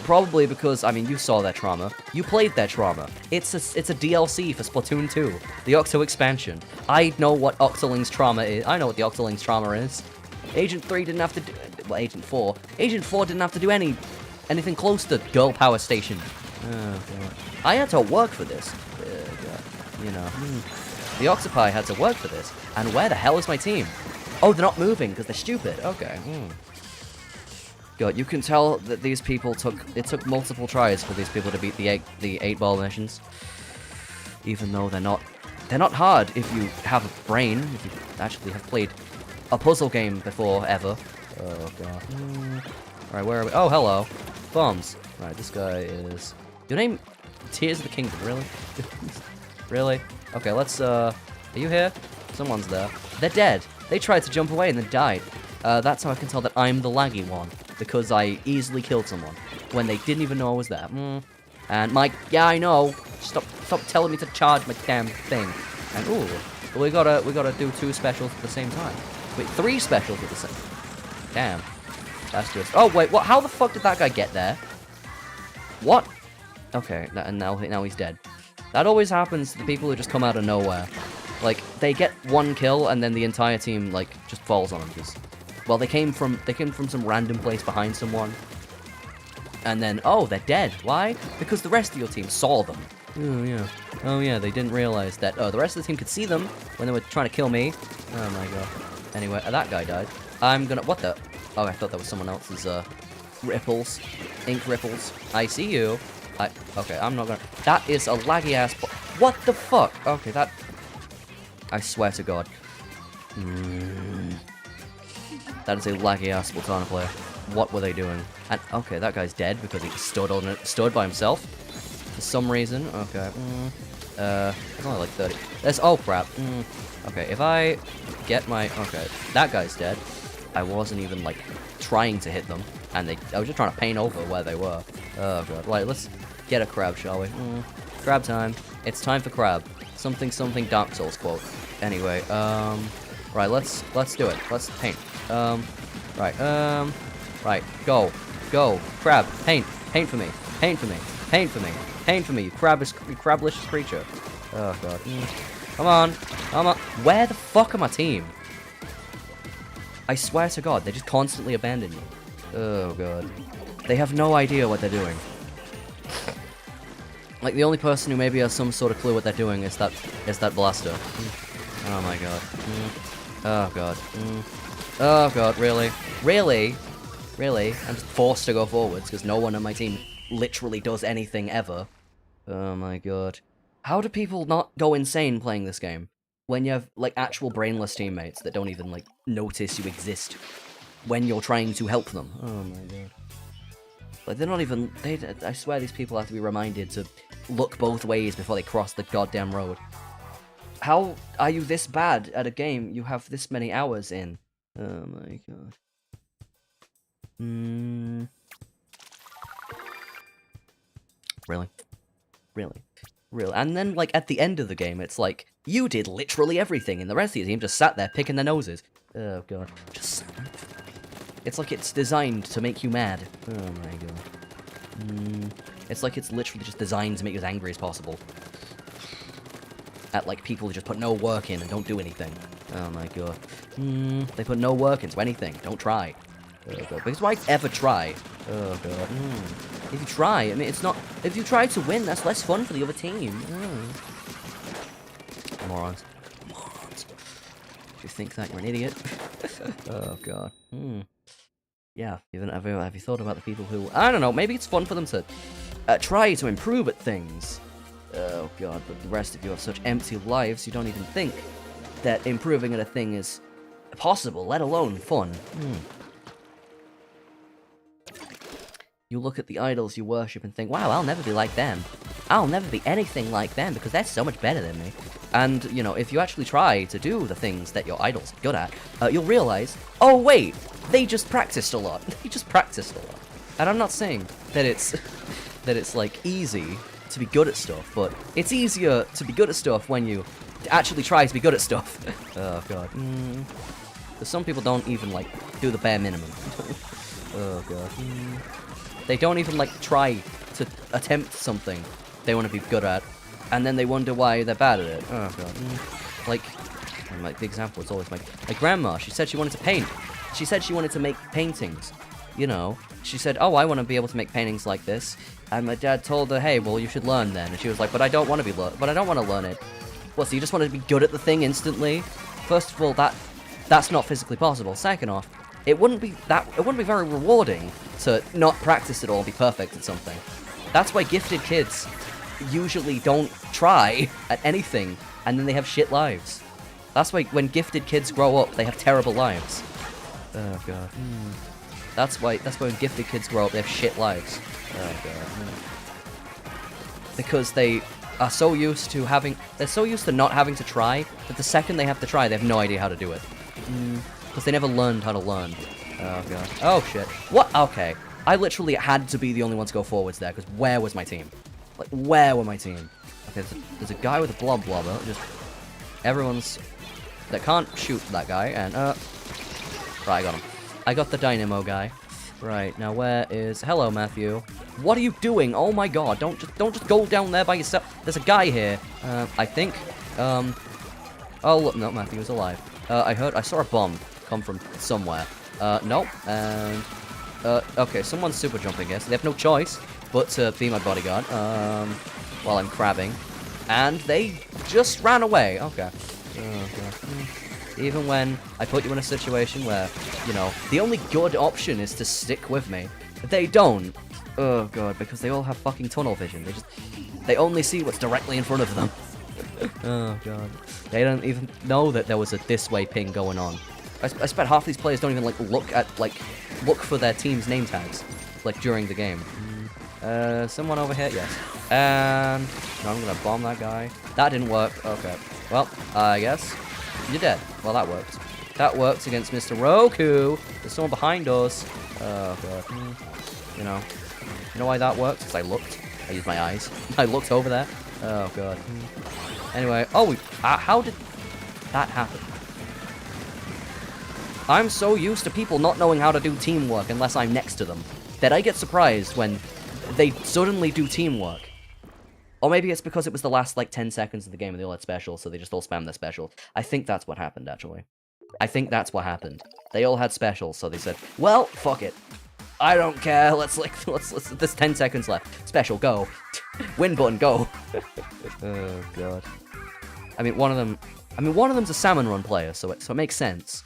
Probably because, I mean, you saw their trauma. You played their trauma. It's a DLC for Splatoon 2, the Octo expansion. I know what Octoling's trauma is. I know what the Octoling's trauma is. Agent 3 didn't have to do... Well, Agent 4. Agent 4 didn't have to do anything close to Girl Power Station. Oh, God. I had to work for this. You know. The Octopi had to work for this. And where the hell is my team? Oh, they're not moving because they're stupid. Okay. God, you can tell that these people it took multiple tries for these people to beat the 8-ball missions. Even though they're not hard if you have a brain, if you actually have played a puzzle game before, ever. Oh, God. Alright, where are we? Oh, hello. Bombs. Right, this guy is... Your name? Tears of the Kingdom, really? Really? Okay, let's, Are you here? Someone's there. They're dead. They tried to jump away and then died. That's how I can tell that I'm the laggy one. Because I easily killed someone when they didn't even know I was there. And yeah, I know. Stop telling me to charge my damn thing. And ooh, we gotta do 2 specials at the same time. Wait, 3 specials at the same. Damn, that's just. Oh wait, what? How the fuck did that guy get there? What? Okay, and now he's dead. That always happens to the people who just come out of nowhere. Like they get 1 kill and then the entire team like just falls on them because. Well, they came from some random place behind someone, and then they're dead. Why? Because the rest of your team saw them. Oh yeah, they didn't realize that. Oh, the rest of the team could see them when they were trying to kill me. Oh my God. Anyway, that guy died. I'm gonna what the? Oh, I thought that was someone else's ripples, ink ripples. I see you. Okay, I'm not gonna. That is a laggy ass. What the fuck? Okay, that. I swear to God. That is a laggy-ass Splatoon player. What were they doing? And okay, that guy's dead because he stood by himself for some reason. Okay. There's only like 30. Oh crap. Okay, if I get my that guy's dead. I wasn't even like trying to hit them, and I was just trying to paint over where they were. Oh God. Right, let's get a crab, shall we? Crab time. It's time for crab. Something Dark Souls quote. Anyway, right, let's do it. Let's paint. Right, go, crab, paint for me, paint for me, you crablicious creature. Oh God, come on, where the fuck are my team? I swear to God, they just constantly abandon me. Oh God, they have no idea what they're doing. Like the only person who maybe has some sort of clue what they're doing is that blaster. Oh my God. Oh God. Oh God, really? Really? I'm just forced to go forwards because no one on my team literally does anything ever. Oh my God. How do people not go insane playing this game? When you have, like, actual brainless teammates that don't even, like, notice you exist when you're trying to help them. Oh my God. Like, they're not even... I swear these people have to be reminded to look both ways before they cross the goddamn road. How are you this bad at a game you have this many hours in? Oh my God. Really? And then, like, at the end of the game, it's like, you did literally everything, and the rest of your team just sat there picking their noses. Oh God. It's like it's designed to make you mad. Oh my God. It's like it's literally just designed to make you as angry as possible. At, like, people who just put no work in and don't do anything. Oh my God. They put no work into anything. Don't try. Oh God. Because why ever try? Oh God. If you try, I mean, it's not... If you try to win, that's less fun for the other team. Morons. If you think that, you're an idiot. Oh God. Yeah, have you thought about the people who... I don't know, maybe it's fun for them to try to improve at things. Oh God, but the rest of you have such empty lives, you don't even think that improving at a thing is possible, let alone fun. You look at the idols you worship and think, wow, I'll never be like them. I'll never be anything like them because they're so much better than me. And, you know, if you actually try to do the things that your idol's good at, you'll realize, oh wait, they just practiced a lot. They just practiced a lot. And I'm not saying that it's, like, easy to be good at stuff, but it's easier to be good at stuff when you actually try to be good at stuff. Oh God. Because some people don't even, like, do the bare minimum. Oh God. They don't even, like, try to attempt something they want to be good at, and then they wonder why they're bad at it. Oh, God. Like, the example is always my grandma. She said she wanted to paint. She said she wanted to make paintings. You know, she said, oh, I want to be able to make paintings like this. And my dad told her, hey, well, you should learn then. And she was like, but I don't want to learn it. What, so you just want to be good at the thing instantly? First of all, that's not physically possible. Second off, it wouldn't be very rewarding to not practice at all, be perfect at something. That's why gifted kids usually don't try at anything, and then they have shit lives. That's why when gifted kids grow up, they have terrible lives. Oh, God. That's why when gifted kids grow up, they have shit lives. Oh, God. Because they are so used to not having to try, that the second they have to try, they have no idea how to do it. Because they never learned how to learn. Oh, God. Oh, shit. What? Okay. I literally had to be the only one to go forwards there, because where was my team? Like, where were my team? Okay, there's a guy with a blob blobber. Just, everyone's... That can't shoot that guy, and, right, I got him. I got the dynamo guy. Right, now where is... Hello, Matthew. What are you doing? Oh my God, don't just go down there by yourself. There's a guy here. I think, oh, look, no, Matthew's alive. I saw a bomb come from somewhere. Nope, and, okay, someone's super jumping here, so they have no choice but to be my bodyguard, while I'm crabbing. And they just ran away. Okay. Oh, God. Even when I put you in a situation where, you know, the only good option is to stick with me, they don't. Oh, God, because they all have fucking tunnel vision. They only see what's directly in front of them. Oh, God. They don't even know that there was a this-way ping going on. I bet half these players don't even, like, look for their team's name tags, like, during the game. Someone over here? Yes. And... No, I'm gonna bomb that guy. That didn't work. Okay. Well, I guess you're dead. Well, that worked. That works against Mr. Roku. There's someone behind us. Oh, God. You know why that works? Because I looked. I used my eyes. I looked over there. Oh, God. Anyway. Oh, how did that happen? I'm so used to people not knowing how to do teamwork unless I'm next to them, that I get surprised when they suddenly do teamwork. Or maybe it's because it was the last, like, 10 seconds of the game and they all had specials, so they just all spammed their special. I think that's what happened, actually. I think that's what happened. They all had specials, so they said, well, fuck it. I don't care, let's, there's 10 seconds left. Special, go. Win button, go. Oh, God. I mean, one of them's a salmon run player, so it makes sense.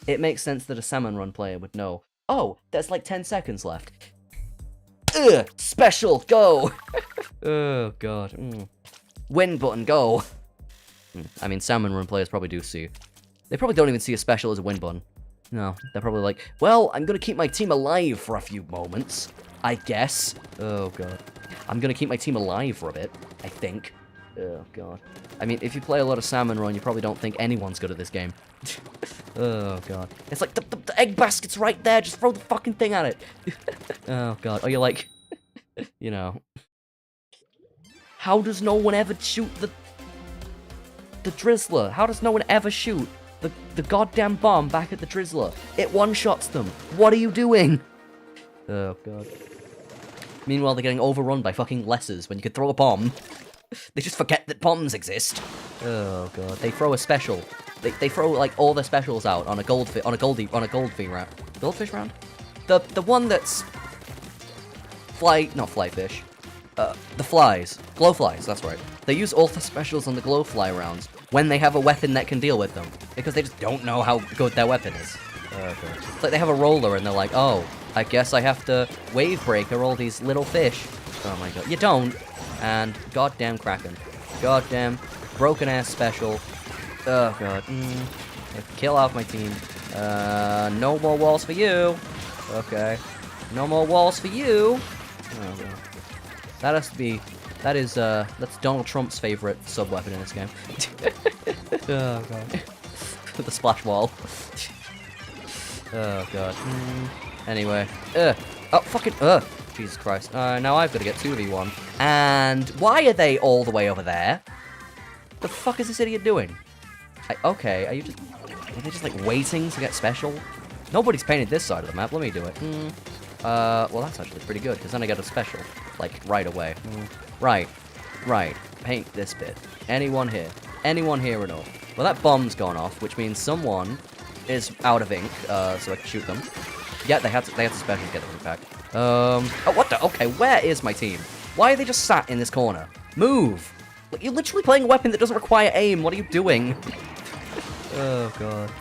It makes sense that a salmon run player would know, oh, there's, like, 10 seconds left. Ugh, special, go! Oh, God. Win button, go! I mean, salmon run players probably do see. They probably don't even see a special as a win button. No, they're probably like, well, I'm gonna keep my team alive for a few moments, I guess. Oh, God. I'm gonna keep my team alive for a bit, I think. Oh, God. I mean, if you play a lot of salmon run, you probably don't think anyone's good at this game. Oh, God. It's like, the egg basket's right there, just throw the fucking thing at it. Oh, God. Oh, you're like, you know. How does no one ever shoot the Drizzler? How does no one ever shoot the goddamn bomb back at the Drizzler? It one-shots them. What are you doing? Oh, God. Meanwhile, they're getting overrun by fucking lessers when you could throw a bomb. They just forget that bombs exist. Oh, God. They throw a special. They throw, like, all their specials out on a goldfish round. Goldfish round? The one that's... Not flyfish. The flies. Glowflies, that's right. They use all the specials on the glowfly rounds when they have a weapon that can deal with them. Because they just don't know how good their weapon is. Okay. It's like they have a roller and they're like, oh, I guess I have to wave breaker all these little fish. Oh my God. You don't. And goddamn Kraken. Goddamn broken-ass special. Oh, God. Kill off my team. No more walls for you. Okay. No more walls for you. Oh, God. That has to be... that's Donald Trump's favorite sub-weapon in this game. Oh, God. The splash wall. Oh, God. Anyway. Oh, fucking... Jesus Christ. Now I've got to get 2v1. And why are they all the way over there? The fuck is this idiot doing? Okay, are they just, like, waiting to get special? Nobody's painted this side of the map. Let me do it. Well, that's actually pretty good, because then I get a special, like, right away. Right. Paint this bit. Anyone here? Anyone here at all? Well, that bomb's gone off, which means someone is out of ink, so I can shoot them. Yeah, they had to special to get the ink back. Oh, what the? Okay, where is my team? Why are they just sat in this corner? Move! Like, you're literally playing a weapon that doesn't require aim. What are you doing? Oh, God.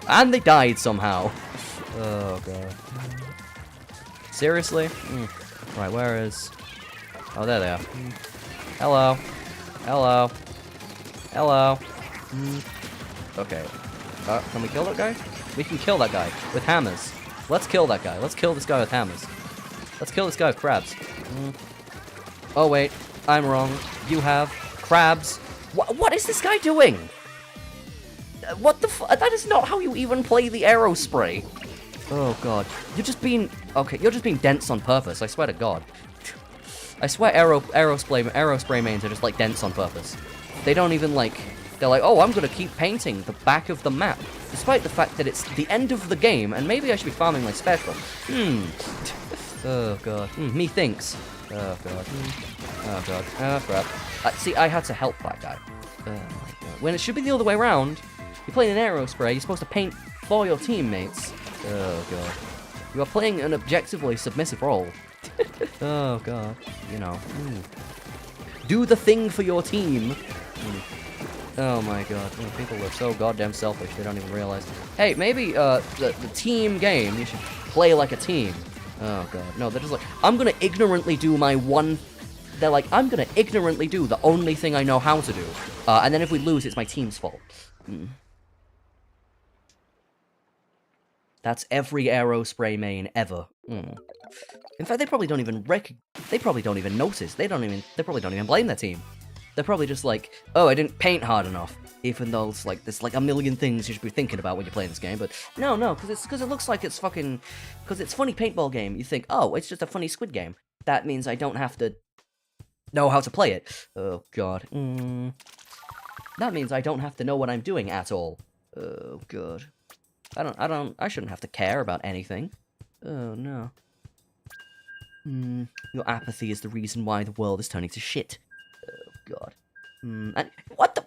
And they died somehow. Oh, God. Seriously? Right, where is... Oh, there they are. Hello. Hello. Hello. Okay. Can we kill that guy? We can kill that guy with hammers. Let's kill that guy. Let's kill this guy with hammers. Let's kill this guy with crabs. Oh, wait. I'm wrong. You have crabs. What is this guy doing? What the f- That is not how you even play the arrow spray. Oh, God. You're just being... Okay, you're just being dense on purpose. I swear to God. I swear arrow spray mains are just, like, dense on purpose. They don't even, like... They're like, oh, I'm gonna keep painting the back of the map. Despite the fact that it's the end of the game, and maybe I should be farming my special. Oh, God. Me thinks. Oh, God. Oh, God. Oh, crap. See, I had to help that guy. Oh, my God. When it should be the other way around. You're playing an arrow spray, you're supposed to paint for your teammates. Oh, God. You are playing an objectively submissive role. Oh, God. You know. Do the thing for your team. Oh, my God. People are so goddamn selfish, they don't even realize. Hey, maybe, the team game, you should play like a team. Oh, God. No, they're just like, I'm gonna ignorantly do my one... They're like, I'm gonna ignorantly do the only thing I know how to do. And then if we lose, it's my team's fault. That's every arrow spray main ever. In fact, they probably don't even they probably don't even notice. They probably don't even blame their team. They're probably just like, oh, I didn't paint hard enough. Even though it's like, there's like a million things you should be thinking about when you're playing this game. But no, because it looks like it's fucking, because it's funny paintball game. You think, oh, it's just a funny squid game. That means I don't have to know how to play it. Oh, God. That means I don't have to know what I'm doing at all. Oh, God. I shouldn't have to care about anything. Oh, no. Your apathy is the reason why the world is turning to shit. Oh, God. And what the...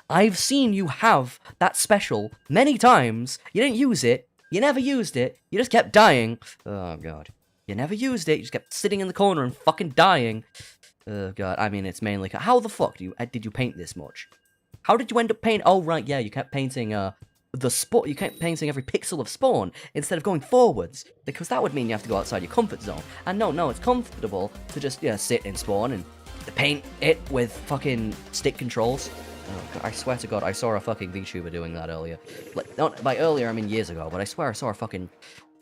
I've seen you have that special many times. You didn't use it. You never used it. You just kept dying. Oh, God. You never used it. You just kept sitting in the corner and fucking dying. Oh, God. I mean, it's mainly... How the fuck did you paint this much? How did you end up painting... Oh, right, yeah, you kept painting, you kept painting every pixel of spawn instead of going forwards, because that would mean you have to go outside your comfort zone. And no, it's comfortable to just, sit in spawn and paint it with fucking stick controls. Oh, God, I swear to God, I saw a fucking VTuber doing that earlier. Like, not by earlier, I mean years ago, but I swear I saw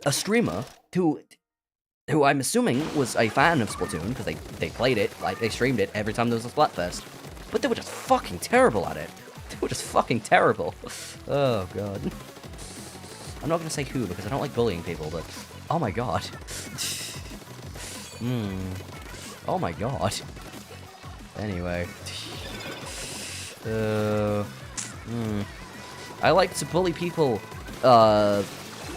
a streamer who I'm assuming was a fan of Splatoon, because they played it, like, they streamed it every time there was a Splatfest. But they were just fucking terrible at it. They were just fucking terrible. Oh, God. I'm not gonna say who, because I don't like bullying people, but... Oh, my God. Oh, my God. Anyway. I like to bully people,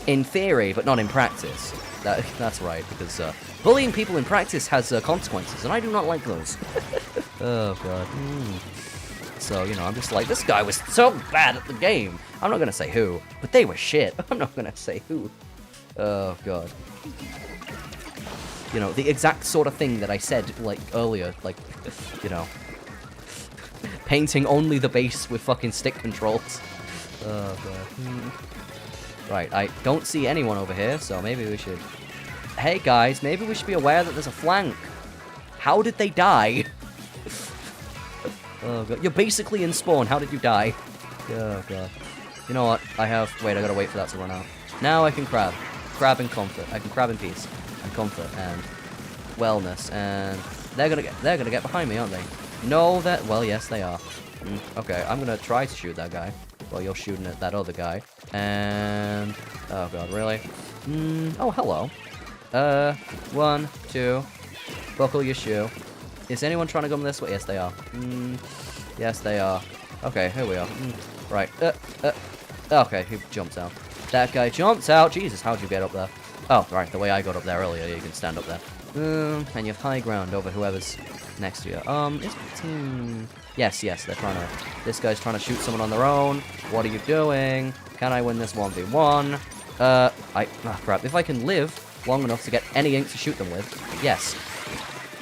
in theory, but not in practice. That's right, because, bullying people in practice has, consequences, and I do not like those. Oh, God. So, I'm just like, this guy was so bad at the game. I'm not gonna say who, but they were shit. I'm not gonna say who. Oh, God. The exact sort of thing that I said, like, earlier, like, painting only the base with fucking stick controls. Oh, God. Right, I don't see anyone over here, so maybe we should... Hey, guys, maybe we should be aware that there's a flank. How did they die? Oh, God. You're basically in spawn. How did you die? Oh, God. You know what? Wait, I gotta wait for that to run out. Now I can crab. Crab and comfort. I can crab in peace. And comfort. And wellness. And they're gonna get behind me, aren't they? No, well, yes, they are. Okay, I'm gonna try to shoot that guy. Well, you're shooting at that other guy. And... Oh, God, really? Oh, hello. 1, 2. Buckle your shoe. Is anyone trying to come this way? Yes, they are. Yes, they are. Okay, here we are. Right. Okay, he jumps out. That guy jumps out. Jesus, how'd you get up there? Oh, right, the way I got up there earlier, you can stand up there. And you have high ground over whoever's next to you. Is my team... Yes, they're trying to... This guy's trying to shoot someone on their own. What are you doing? Can I win this 1v1? Crap. If I can live long enough to get any ink to shoot them with. Yes.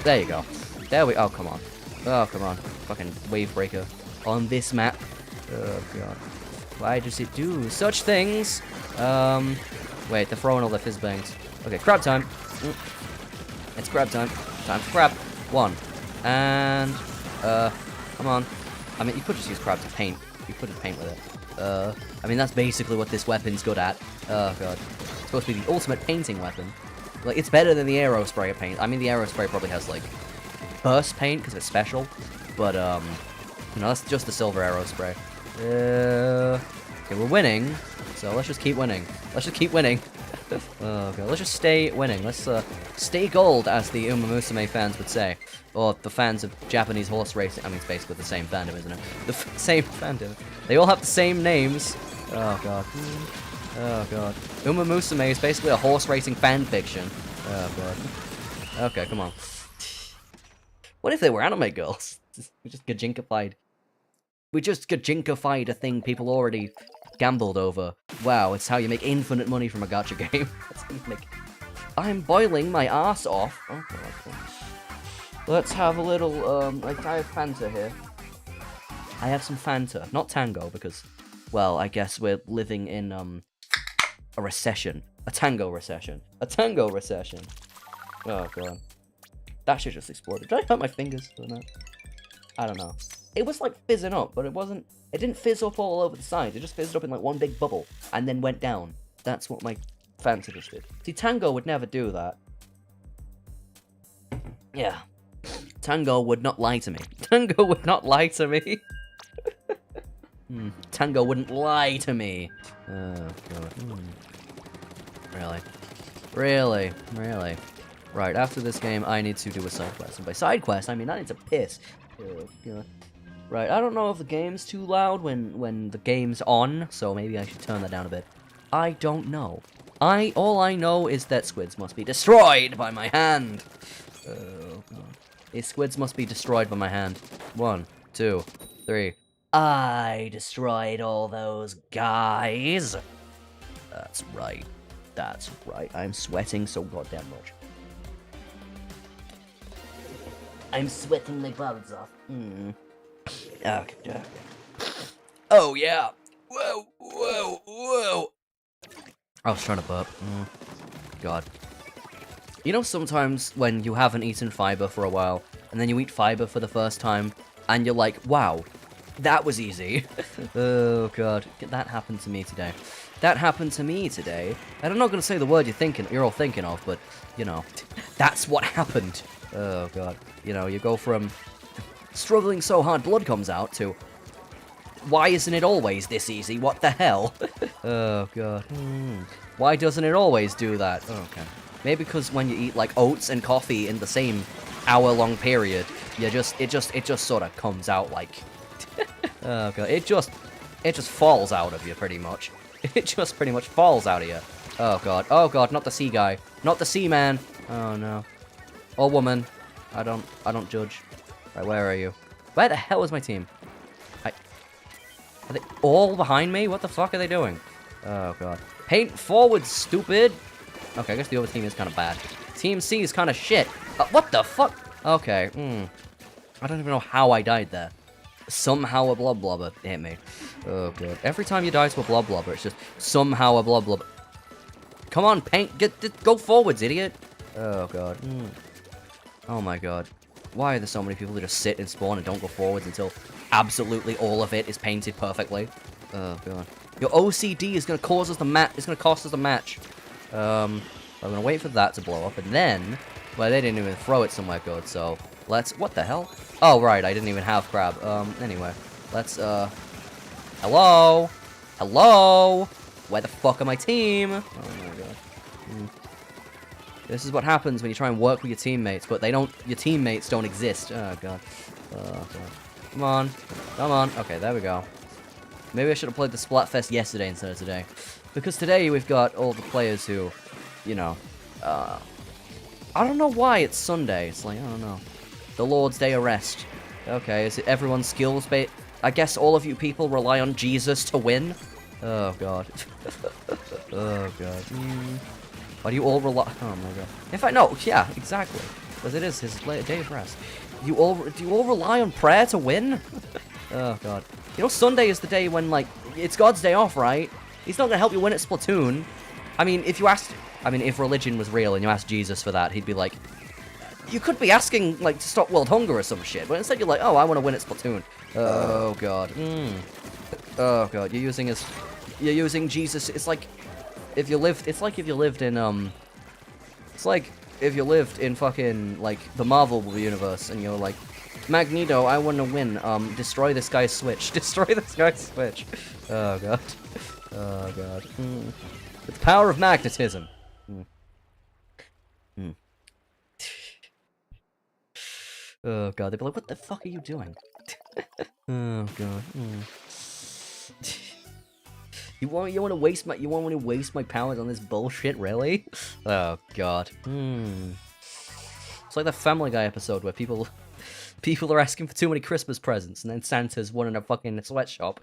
There you go. Oh, come on. Oh, come on. Fucking wave breaker on this map. Oh, God. Why does it do such things? Wait, they're throwing all their fizz bangs. Okay, crab time. It's crab time. Time for crab. 1. And, come on. I mean, you could just use crab to paint. You could just paint with it. I mean, that's basically what this weapon's good at. Oh, God. It's supposed to be the ultimate painting weapon. Like, it's better than the arrow spray paint. I mean, the arrow spray probably has, like, burst paint, because it's special. But, you know, that's just the silver arrow spray. Okay, we're winning, so let's just keep winning. Let's just keep winning. Okay, let's just stay winning. Let's, stay gold, as the Musume fans would say. Or the fans of Japanese horse racing. I mean, it's basically the same fandom, isn't it? The same fandom. They all have the same names. Oh, God. Oh, God. Musume is basically a horse racing fan fiction. Oh, God. Okay, come on. What if they were anime girls? We just gajinkified. We just gajinkified a thing people already gambled over. Wow, it's how you make infinite money from a gacha game. That's how you make... I'm boiling my ass off. Okay. Let's have a little, like, I have Fanta here. I have some Fanta. Not Tango, because, well, I guess we're living in, a recession. A Tango recession. A Tango recession. Oh, God. That shit just exploded. Did I hurt my fingers or not? I don't know. It was, like, fizzing up, but it wasn't... It didn't fizz up all over the side. It just fizzed up in, like, one big bubble, and then went down. That's what my Fanta just did. See, Tango would never do that. Yeah. Tango would not lie to me. Tango would not lie to me. Tango wouldn't lie to me. Oh, God. Really? Really? Really? Right, after this game, I need to do a side quest. And by side quest, I mean I need to piss. Right, I don't know if the game's too loud when the game's on, so maybe I should turn that down a bit. I don't know. All I know is that squids must be destroyed by my hand. Oh, God. These squids must be destroyed by my hand. 1, 2, 3. I destroyed all those guys. That's right. That's right. I'm sweating so goddamn much. I'm sweating my balls off. Okay. Oh, yeah. Whoa. I was trying to burp. God. You know, sometimes when you haven't eaten fiber for a while, and then you eat fiber for the first time, and you're like, wow, that was easy. Oh, God. That happened to me today. That happened to me today. And I'm not going to say the word you're all thinking of, but, you know, that's what happened. Oh, God. You know, you go from struggling so hard blood comes out to, why isn't it always this easy? What the hell? Oh, God. Why doesn't it always do that? Oh, okay. Maybe because when you eat, like, oats and coffee in the same hour-long period, it just sort of comes out, like... Oh, God. It just falls out of you, pretty much. It just pretty much falls out of you. Oh, God. Oh, God, not the sea guy. Not the sea man. Oh, no. Or woman. I don't judge. Right, where are you? Where the hell is my team? Are they all behind me? What the fuck are they doing? Oh, God. Paint forward, stupid! Okay, I guess the other team is kind of bad. Team C is kind of shit. What the fuck? Okay, I don't even know how I died there. Somehow a blob blobber hit me. Oh, God. Every time you die to a blob blobber, it's just somehow a blob blobber. Come on, paint. Go forwards, idiot. Oh, God. Oh, my God. Why are there so many people who just sit and spawn and don't go forwards until absolutely all of it is painted perfectly? Oh, God. Your OCD is going to cause us the match. It's going to cost us the match. I'm going to wait for that to blow up, and then... Well, they didn't even throw it somewhere good, so... Let's... What the hell? Oh, right, I didn't even have crab. Anyway. Let's, Hello? Hello? Where the fuck are my team? Oh, my God. This is what happens when you try and work with your teammates, but your teammates don't exist. Oh, God. Oh, God. Come on. Come on. Okay, there we go. Maybe I should have played the Splatfest yesterday instead of today. Because today we've got all the players who you know, I don't know why it's Sunday. It's like, I don't know. The Lord's Day of Rest. Okay, is it everyone's skills bait? I guess all of you people rely on Jesus to win? Oh, God. Oh, God. Why do you all rely... Oh, my God. In fact, no, yeah, exactly. Because it is his day of rest. Do you all rely on prayer to win? Oh, God. You know, Sunday is the day when, like, it's God's day off, right? He's not gonna help you win at Splatoon. I mean, if religion was real and you asked Jesus for that, he'd be like, you could be asking, like, to stop world hunger or some shit, but instead you're like, oh, I want to win at Splatoon. Oh, God. Oh, God. You're using Jesus. It's like if you lived in fucking, like, the Marvel universe, and you're like, Magneto, I want to win. Destroy this guy's Switch. Destroy this guy's Switch. Oh, God. Oh, God. The power of magnetism. Oh, God. They'd be like, what the fuck are you doing? Oh, God. You want to waste my powers on this bullshit, really? Oh, God. It's like the Family Guy episode where people are asking for too many Christmas presents, and then Santa's one in a fucking sweatshop.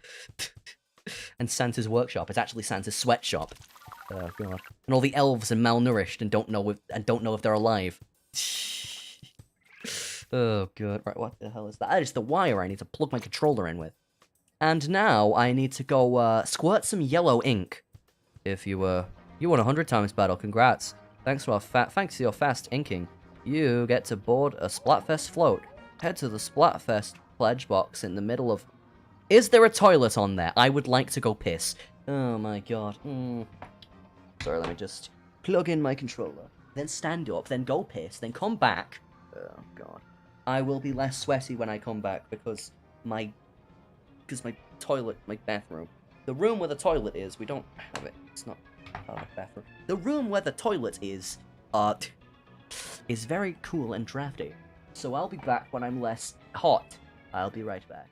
And Santa's workshop is actually Santa's sweatshop. Oh, God. And all the elves are malnourished and don't know if they're alive. Oh, God. Right, what the hell is that? That is the wire I need to plug my controller in with. And now I need to go squirt some yellow ink. If you won 100 times battle, congrats. Thanks to your fast inking, you get to board a Splatfest float. Head to the Splatfest pledge box in the middle of... Is there a toilet on there? I would like to go piss. Oh my God. Sorry, let me just plug in my controller. Then stand up, then go piss, then come back. Oh, God. I will be less sweaty when I come back because my toilet, my bathroom. The room where the toilet is, we don't have it. It's not part of the bathroom. The room where the toilet is very cool and drafty. So I'll be back when I'm less hot. I'll be right back.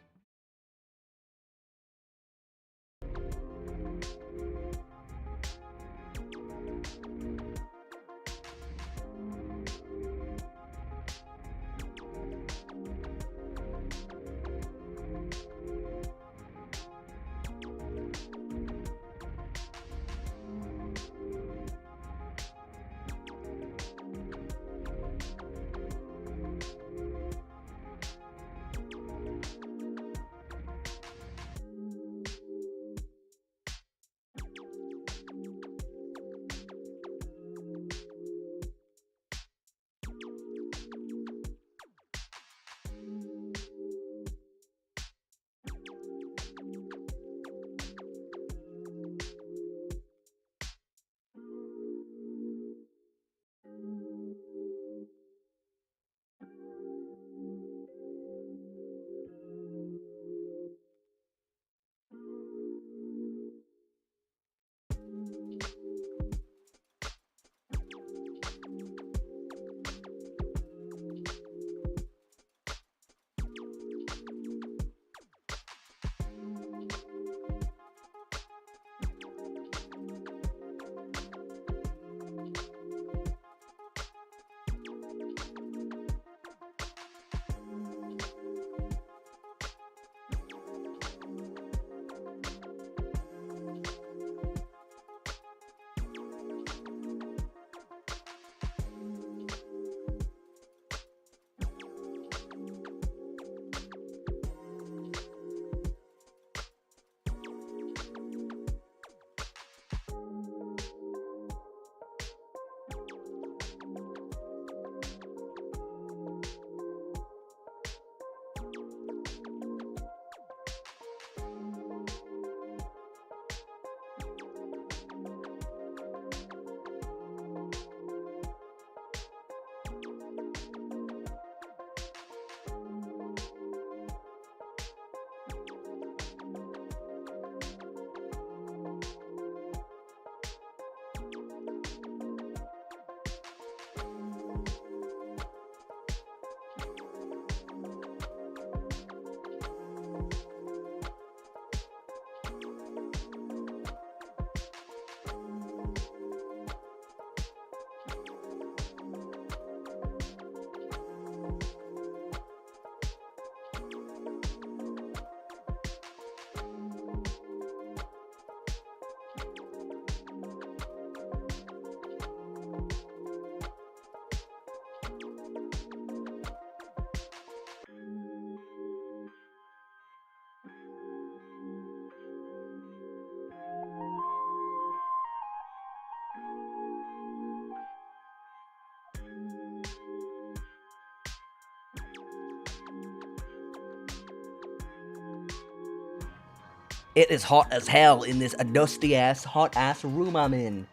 It is hot as hell in this dusty ass, hot ass room I'm in.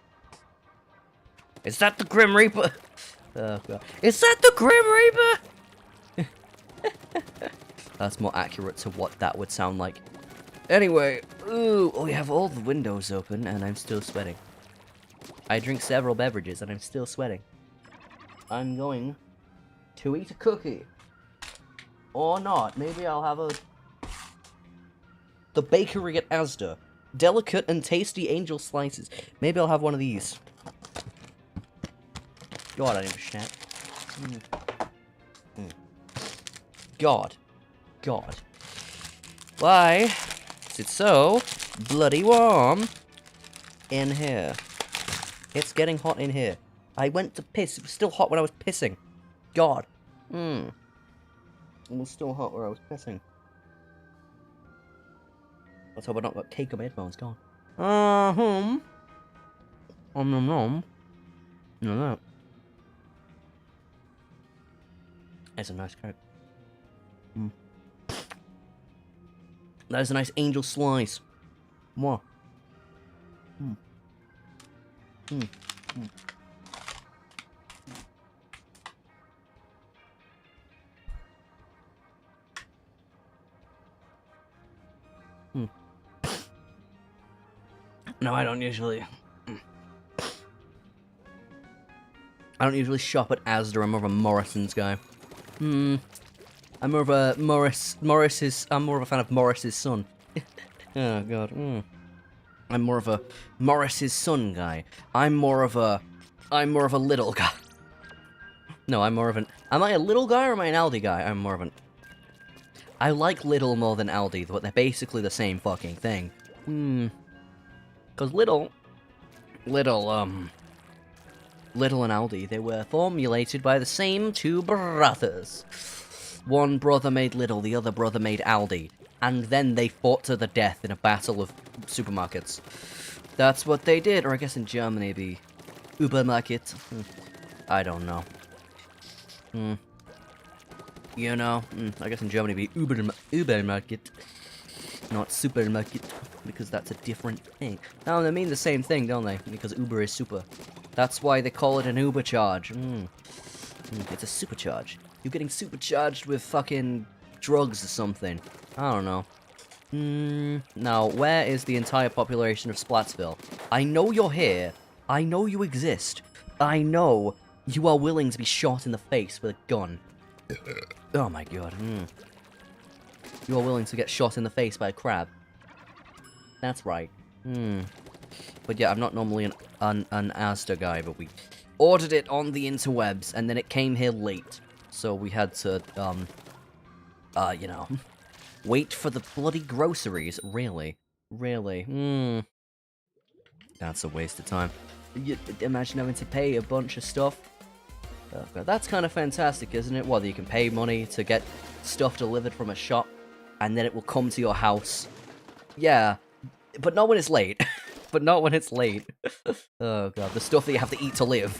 Is that the Grim Reaper? Oh god. Is that the Grim Reaper? That's more accurate to what that would sound like. Anyway, ooh, we have all the windows open and I'm still sweating. I drink several beverages and I'm still sweating. I'm going to eat a cookie. Or not. Maybe I'll have the bakery at Asda. Delicate and tasty angel slices. Maybe I'll have one of these. God, I need a shit. God. God. Why is it so bloody warm in here? It's getting hot in here. I went to piss. It was still hot when I was pissing. God. It was still hot where I was pissing. Let's hope I don't got cake on my headphones. Go on. No. That's a nice cake. That is a nice angel slice. More. No, I don't usually shop at Asda. I'm more of a Morrison's guy. I'm more of a I'm more of a fan of Morris's son. Oh god. I'm more of a Morris's son guy. I'm more of a little guy. No, I'm more of an... Am I a little guy or am I an Aldi guy? I'm more of an... I like Little more than Aldi, but they're basically the same fucking thing. Because Little and Aldi, they were formulated by the same two brothers. One brother made Little, the other brother made Aldi. And then they fought to the death in a battle of supermarkets. That's what they did. Or I guess in Germany it'd be Übermarket. I don't know. You know, I guess in Germany it'd be Übermarket. Not supermarket, because that's a different thing. No, they mean the same thing, don't they? Because Uber is super. That's why they call it an Uber charge. It's a supercharge. You're getting supercharged with fucking drugs or something. I don't know. Now, where is the entire population of Splatsville? I know you're here. I know you exist. I know you are willing to be shot in the face with a gun. Oh my god. You are willing to get shot in the face by a crab. That's right. But yeah, I'm not normally an Asda guy, but we ordered it on the interwebs, and then it came here late. So we had to, you know, wait for the bloody groceries. Really? Really? That's a waste of time. Imagine having to pay a bunch of stuff. Oh god, that's kind of fantastic, isn't it? Well, you can pay money to get stuff delivered from a shop, and then it will come to your house. Yeah, but not when it's late. But not when it's late. Oh god, the stuff that you have to eat to live.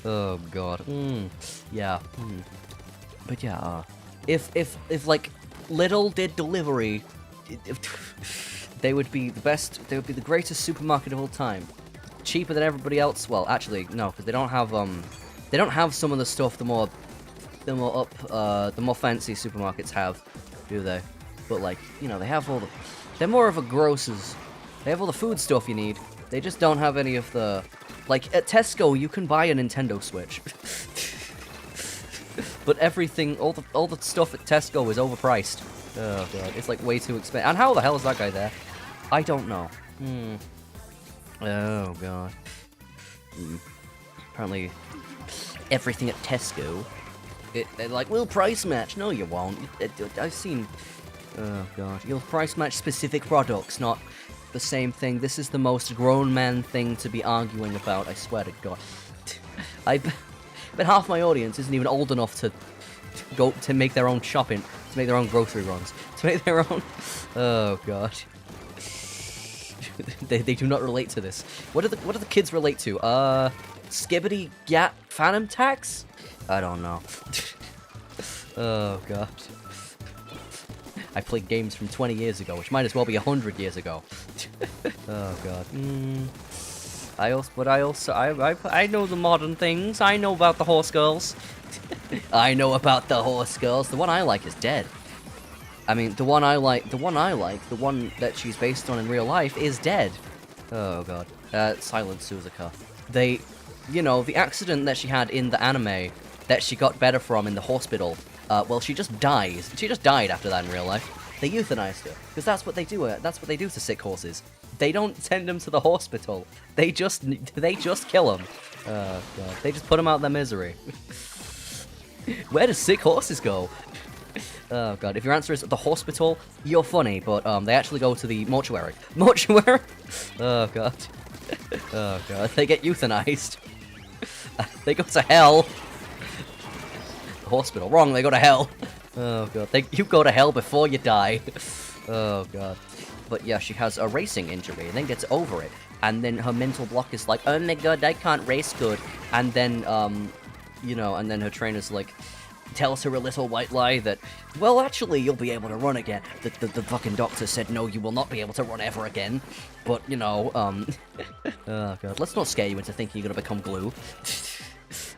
Oh god. Yeah. But yeah, if like Lidl did delivery, they would be the best. They would be the greatest supermarket of all time. Cheaper than everybody else. Well, actually, no, because they don't have some of the stuff the more fancy supermarkets have, do they? But like, you know, they have all the... They're more of a grocer's. They have all the food stuff you need. They just don't have any of the... Like, at Tesco, you can buy a Nintendo Switch. But everything, all the stuff at Tesco is overpriced. Oh god, it's like way too expensive. And how the hell is that guy there? I don't know. Oh god. Apparently, everything at Tesco, they're like, we'll price match. No, you won't. I've seen... Oh god, you'll price match specific products, not the same thing. This is the most grown man thing to be arguing about, I swear to god. But half my audience isn't even old enough to go to make their own shopping, to make their own grocery runs, to make their own... Oh god. they do not relate to this. What do the kids relate to? Skibbity Gat Phantom Tax? I don't know. Oh god. I played games from 20 years ago, which might as well be 100 years ago. Oh god. I know the modern things. I know about the horse girls. I know about the horse girls. The one I like is dead. I mean, the one that she's based on in real life is dead. Oh god. Silent Suzuka. The accident that she had in the anime that she got better from in the hospital, well, she just dies. She just died after that in real life. They euthanized her, because that's what they do. That's what they do to sick horses. They don't send them to the hospital. They just kill them. Oh god. They just put them out of their misery. Where do sick horses go? Oh god, if your answer is the hospital, you're funny, but they actually go to the mortuary. Mortuary? Oh god. Oh god, they get euthanized. They go to hell. The hospital, wrong, they go to hell. Oh god, you go to hell before you die. Oh god. But yeah, she has a racing injury, and then gets over it. And then her mental block is like, oh my god, I can't race good. And then, and then her trainer's like, tells her a little white lie that, well, actually, you'll be able to run again. The fucking doctor said, no, you will not be able to run ever again. But, oh god, let's not scare you into thinking you're gonna become glue.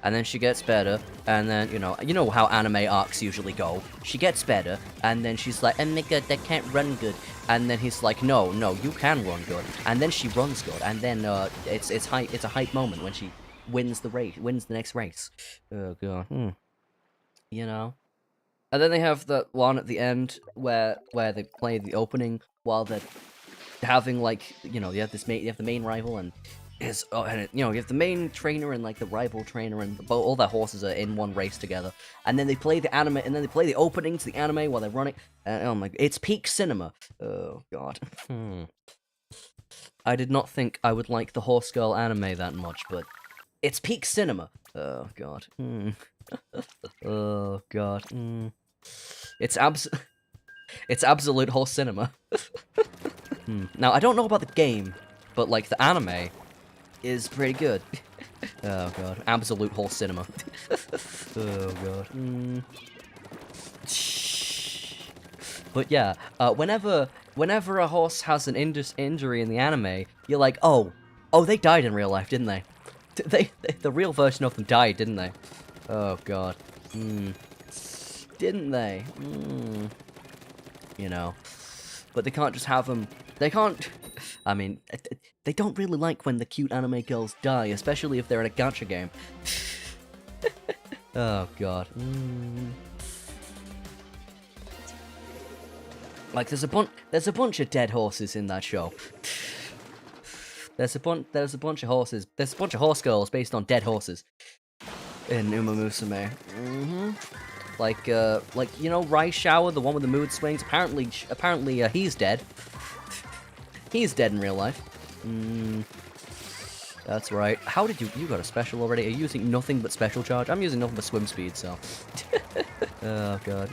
And then she gets better, and then, you know how anime arcs usually go. She gets better, and then she's like, oh my god, I can't run good. And then he's like, no, you can run good. And then she runs good, and then, it's a hype moment when she wins the next race. Oh god, And then they have that one at the end where they play the opening while they're having, like, you have the main rival and you have the main trainer and like the rival trainer, and all their horses are in one race together. And then they play the anime, and then they play the opening to the anime while they're running. And oh my, it's peak cinema. Oh god. I did not think I would like the Horse Girl anime that much, but it's peak cinema. Oh god. Oh god. It's absolute horse cinema. Now I don't know about the game, but like the anime is pretty good. Oh god, absolute horse cinema. Oh god. But yeah, whenever a horse has an injury in the anime, you're like, oh, they died in real life, didn't they? The real version of them died, didn't they? Oh god. Didn't they? But they can't just have them. They can't. I mean, they don't really like when the cute anime girls die, especially if they're in a gacha game. Oh god. Like there's a bunch of dead horses in that show. There's a bunch of horses. There's a bunch of horse girls based on dead horses in Uma Musume. Like Rai Shower, the one with the mood swings. Apparently, he's dead. He's dead in real life. That's right. How did you got a special already? Are you using nothing but special charge? I'm using nothing but swim speed, so. Oh god.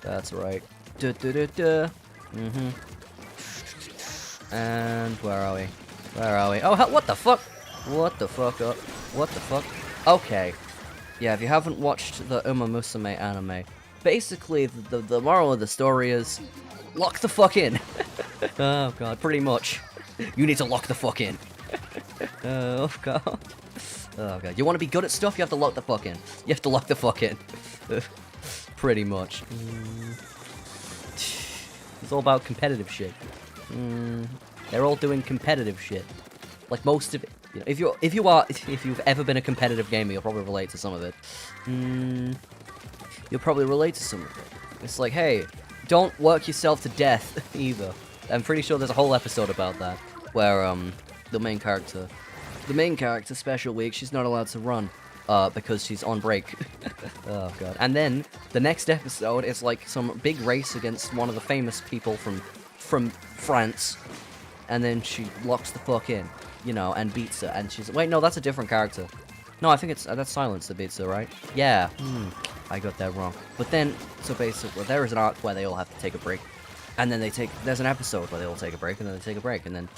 That's right. And where are we? Oh, what the fuck? What the fuck up? What the fuck? Okay. Yeah, if you haven't watched the Uma Musume anime, basically the moral of the story is lock the fuck in. Oh god, pretty much. You need to lock the fuck in. Oh god. Oh god. You want to be good at stuff, you have to lock the fuck in. You have to lock the fuck in. Pretty much. It's all about competitive shit. They're all doing competitive shit. Like most of it. If you've ever been a competitive gamer, you'll probably relate to some of it. You'll probably relate to some of it. It's like, hey, don't work yourself to death either. I'm pretty sure there's a whole episode about that, where the main character, Special Week, she's not allowed to run because she's on break. Oh god. And then the next episode is like some big race against one of the famous people from France, and then she locks the fuck in. And beats her, and she's... Wait, no, that's a different character. No, I think that's Silence that beats her, right? Yeah. I got that wrong. But then, so basically, there is an arc where they all have to take a break. And then there's an episode where they all take a break, and then they take a break, and then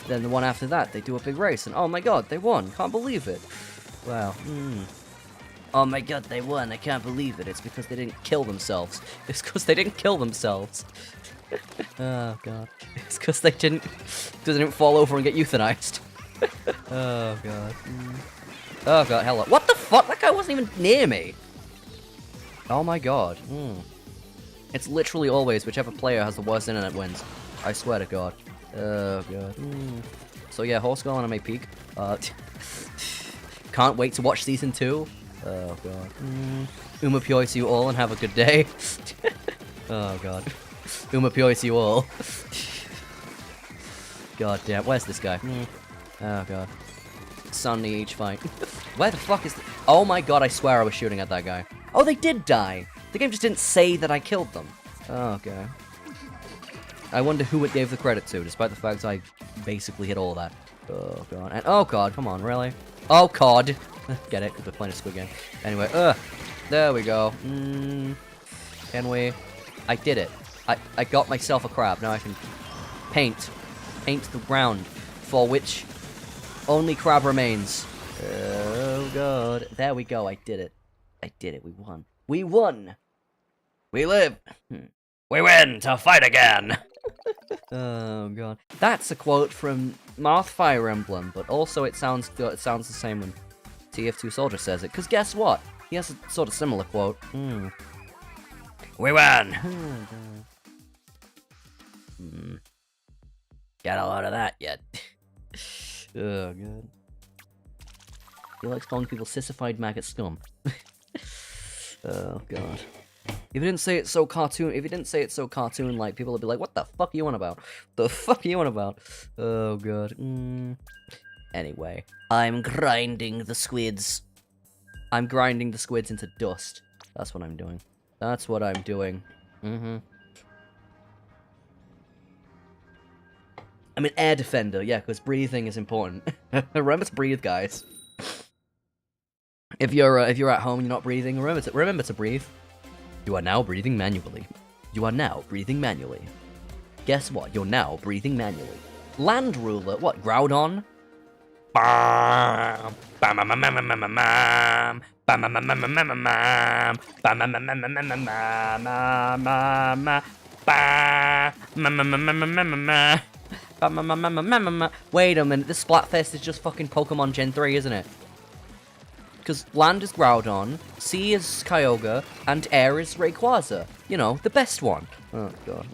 the one after that, they do a big race, and oh my god, they won! Can't believe it! Wow. Oh my god, they won. I can't believe it. It's because they didn't kill themselves. It's because they didn't kill themselves. Oh god. It's because they didn't fall over and get euthanized. Oh god. Oh god, hello. What the fuck? That guy wasn't even near me. Oh my god. It's literally always whichever player has the worst internet wins. I swear to god. Oh god. So yeah, Horse Girl Anime Peak. Can't wait to watch season 2. Oh god. Umapyoi to you all and have a good day. Oh god. Umapyoi to you all. God damn, where's this guy? Oh god. Sunny each fight. Where the fuck is oh my god, I swear I was shooting at that guy. Oh, they did die. The game just didn't say that I killed them. Oh, okay. I wonder who it gave the credit to, despite the fact I basically hit all that. Oh god. And oh god, come on, really? Oh god. Get it? Because we're playing a Squid Game. Anyway, there we go. Can we? I did it. I got myself a crab. Now I can paint the ground for which only crab remains. Oh god. There we go. I did it. I did it. We won. We won. We live. We win to fight again. Oh god. That's a quote from Marth Fire Emblem, but also it sounds the same when TF2 Soldier says it. Cause guess what? He has a sort of similar quote. We won. Got a lot of that yet. Oh god. He likes calling people sissified maggot scum. Oh god. If you didn't say it so cartoon-like, people would be like, what the fuck are you on about? The fuck are you on about? Oh god. Anyway. I'm grinding the squids. I'm grinding the squids into dust. That's what I'm doing. That's what I'm doing. I'm an air defender, yeah, because breathing is important. Remember to breathe, guys. If you're at home and you're not breathing, remember to breathe. You are now breathing manually. You are now breathing manually. Guess what? You're now breathing manually. Land ruler, what? Groudon? Wait a minute, this Splatfest is just fucking Pokemon Gen 3, isn't it? Because land is Groudon, sea is Kyogre, and air is Rayquaza. You know, the best one. Oh, God.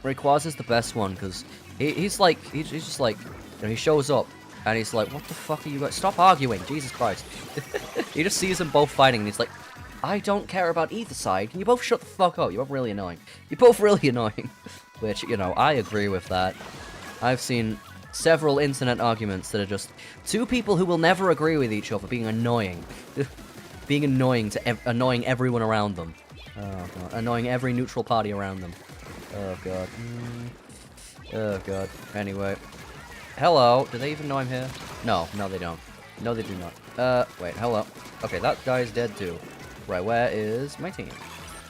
Rayquaza's the best one, because he's just like, you know, he shows up, and he's like, what the fuck are you guys? Stop arguing, Jesus Christ. He just sees them both fighting, and he's like, I don't care about either side. Can you both shut the fuck up? You're both really annoying. You're both really annoying. Which, you know, I agree with that. I've seen several internet arguments that are just two people who will never agree with each other being annoying. Being annoying to annoying everyone around them. Oh god. Annoying every neutral party around them. Oh god. Oh god. Anyway. Hello. Do they even know I'm here? No, they don't. No, they do not. Wait, hello. Okay, that guy's dead too. Right, where is my team?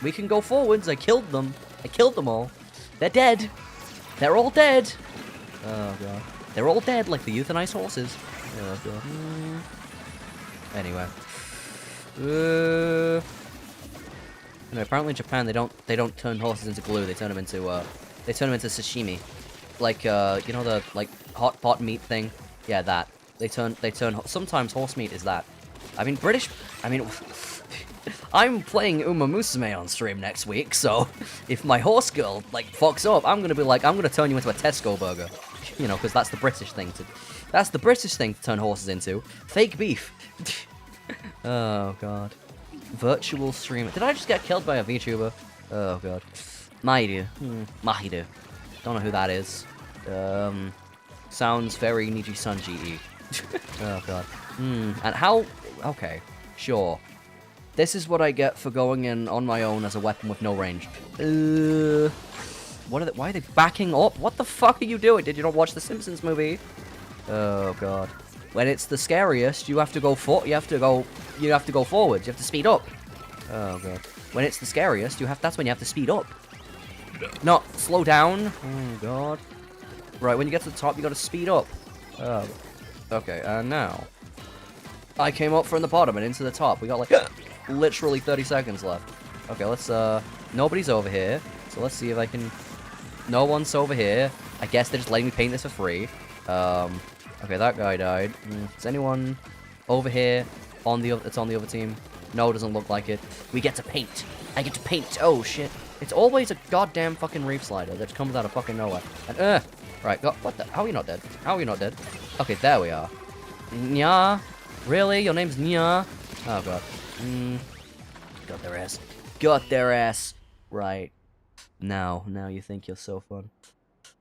We can go forwards. I killed them. I killed them all. They're dead. They're all dead. Oh god. They're all dead like the euthanized horses. Oh god. Anyway. No, apparently in Japan they don't turn horses into glue. They turn them into sashimi. Like you know the like hot pot meat thing? Yeah, that. They turn sometimes horse meat is that. I mean I'm playing Uma Musume on stream next week, so if my horse girl like fucks up, I'm gonna turn you into a Tesco burger. You know, because that's the British thing to turn horses into. Fake beef. Oh god. Virtual streamer. Did I just get killed by a VTuber? Oh god. Mairu. Mahiru. Don't know who that is. Sounds very Niji-san GE. Oh god. And how... Okay. Sure. This is what I get for going in on my own as a weapon with no range. Why are they backing up? What the fuck are you doing? Did you not watch the Simpsons movie? Oh god. When it's the scariest, you have to go forwards. You have to speed up. Oh god. When it's the scariest, that's when you have to speed up. Not slow down. Oh god. Right, when you get to the top, you gotta speed up. Oh. Okay, now. I came up from the bottom and into the top. We got like literally 30 seconds left. Okay, let's nobody's over here. So let's see if I can. No one's over here. I guess they're just letting me paint this for free. Okay, that guy died. Is anyone over here on the it's on the other team? No, it doesn't look like it. We get to paint. I get to paint. Oh shit. It's always a goddamn fucking reef slider that comes out of fucking nowhere. And right, what the? How are you not dead? How are you not dead? Okay, there we are. Nya? Really? Your name's Nya? Oh god. Got their ass. Got their ass. Right. Now you think you're so fun.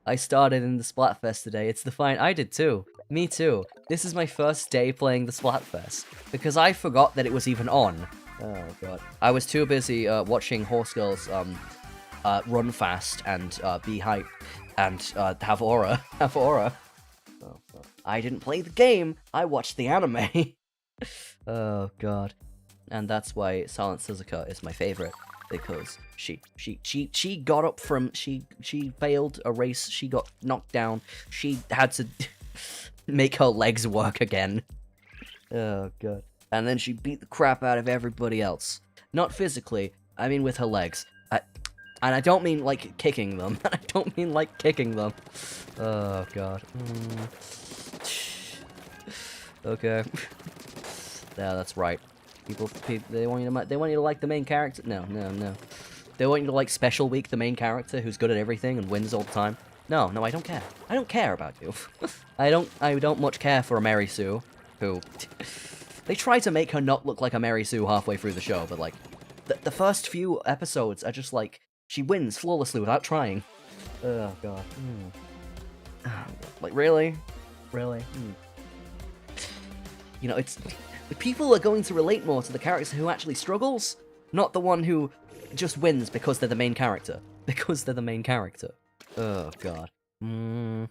I started in the Splatfest today. It's the fine. I did too. Me too. This is my first day playing the Splatfest because I forgot that it was even on. Oh god. I was too busy watching horse girls run fast and be hype and have aura. Have aura. Oh god. I didn't play the game. I watched the anime. Oh god. And that's why Silent Suzuka is my favorite. Because she got up from she failed a race, she got knocked down, she had to make her legs work again. Oh god. And then she beat the crap out of everybody else. Not physically, I mean with her legs. And I don't mean like kicking them. I don't mean like kicking them. Oh god. Okay. Yeah, that's right. People, they want you to like the main character. No. They want you to like Special Week, the main character who's good at everything and wins all the time. No, I don't care. I don't care about you. I don't much care for a Mary Sue, who they try to make her not look like a Mary Sue halfway through the show, but like the first few episodes are just like she wins flawlessly without trying. Oh god. Like really? You know, it's. People are going to relate more to the character who actually struggles, not the one who just wins because they're the main character. Because they're the main character. Oh god. Oh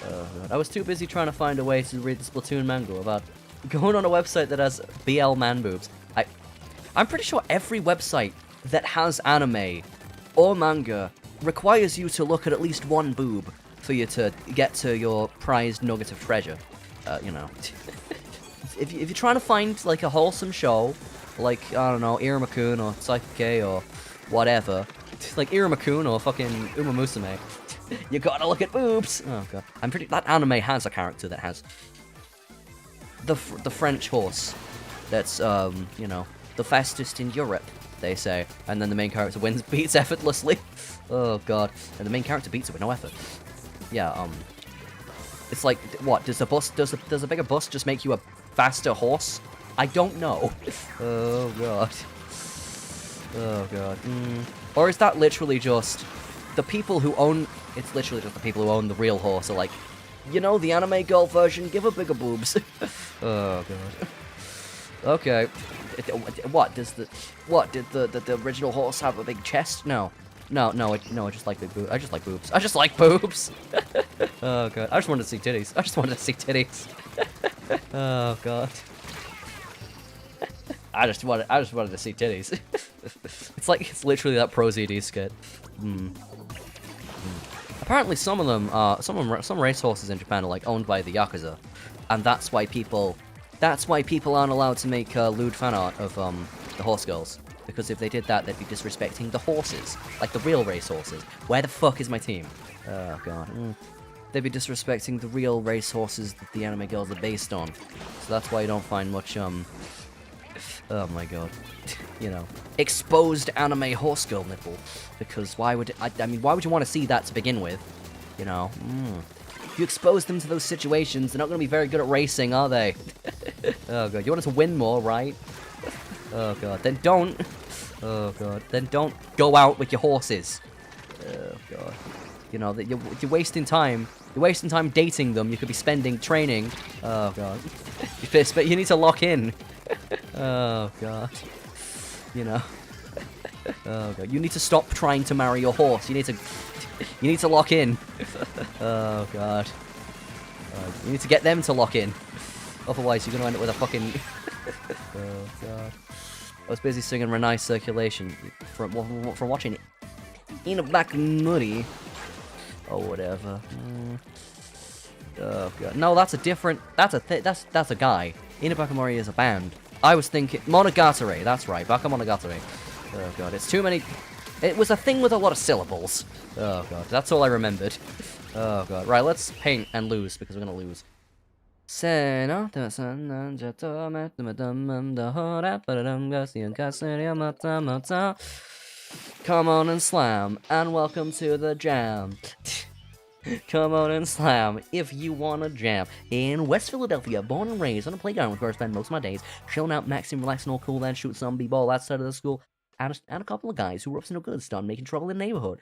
god. I was too busy trying to find a way to read the Splatoon manga about going on a website that has BL man boobs. I'm pretty sure every website that has anime or manga requires you to look at least one boob for you to get to your prized nugget of treasure. You know. If you're trying to find, like, a wholesome show, like, I don't know, Iruma-kun or Saikake or whatever, like Iruma-kun or fucking Uma Musume, you gotta look at boobs! Oh, god. That anime has a character that has the French horse that's, you know, the fastest in Europe, they say, and then the main character beats effortlessly. Oh, god. And the main character beats it with no effort. Yeah, it's like, what, does a bigger bus just make you a faster horse? I don't know. Oh god. Oh god. Or is that literally just the people who own? It's literally just the people who own the real horse are like, you know, the anime girl version, give her bigger boobs. Oh god. Okay. What did the original horse have a big chest? No. I just like big boobs. I just like boobs. I just like boobs. Oh god. I just wanted to see titties. Oh god. I just wanted to see titties. It's literally that Pro ZD skit. Apparently some of them some racehorses in Japan are like owned by the Yakuza. And that's why people aren't allowed to make lewd fan art of the horse girls. Because if they did that, they'd be disrespecting the horses. Like the real racehorses. Where the fuck is my team? Oh god. They'd be disrespecting the real racehorses that the anime girls are based on. So that's why you don't find much, oh my god. You know, exposed anime horse girl nipple. Because why would you want to see that to begin with? You know, If you expose them to those situations, they're not going to be very good at racing, are they? Oh god, you want them to win more, right? Oh god, then don't. Oh god, then don't go out with your horses. Oh god. You know, that you're wasting time. You're wasting time dating them. You could be spending training. Oh god. You need to lock in. Oh god. You know. Oh god. You need to stop trying to marry your horse. You need to lock in. Oh god. You need to get them to lock in. Otherwise, you're gonna end up with a fucking. Oh god. I was busy singing Renai Circulation from watching it in a black nutty. Or whatever. Oh god. No, that's a different. That's a guy. Bakamori is a band. I was thinking Monogatari. That's right, Bakemonogatari. Oh god, it's too many. It was a thing with a lot of syllables. Oh god, that's all I remembered. Oh god, right, let's paint and lose because we're gonna lose. Come on and slam, and welcome to the jam. Come on and slam if you wanna jam. In West Philadelphia, born and raised on a playground where I spend most of my days, chilling out, maxing, relaxing, all cool, then shoot some b-ball outside of the school, and a couple of guys who were up to no good started making trouble in the neighborhood.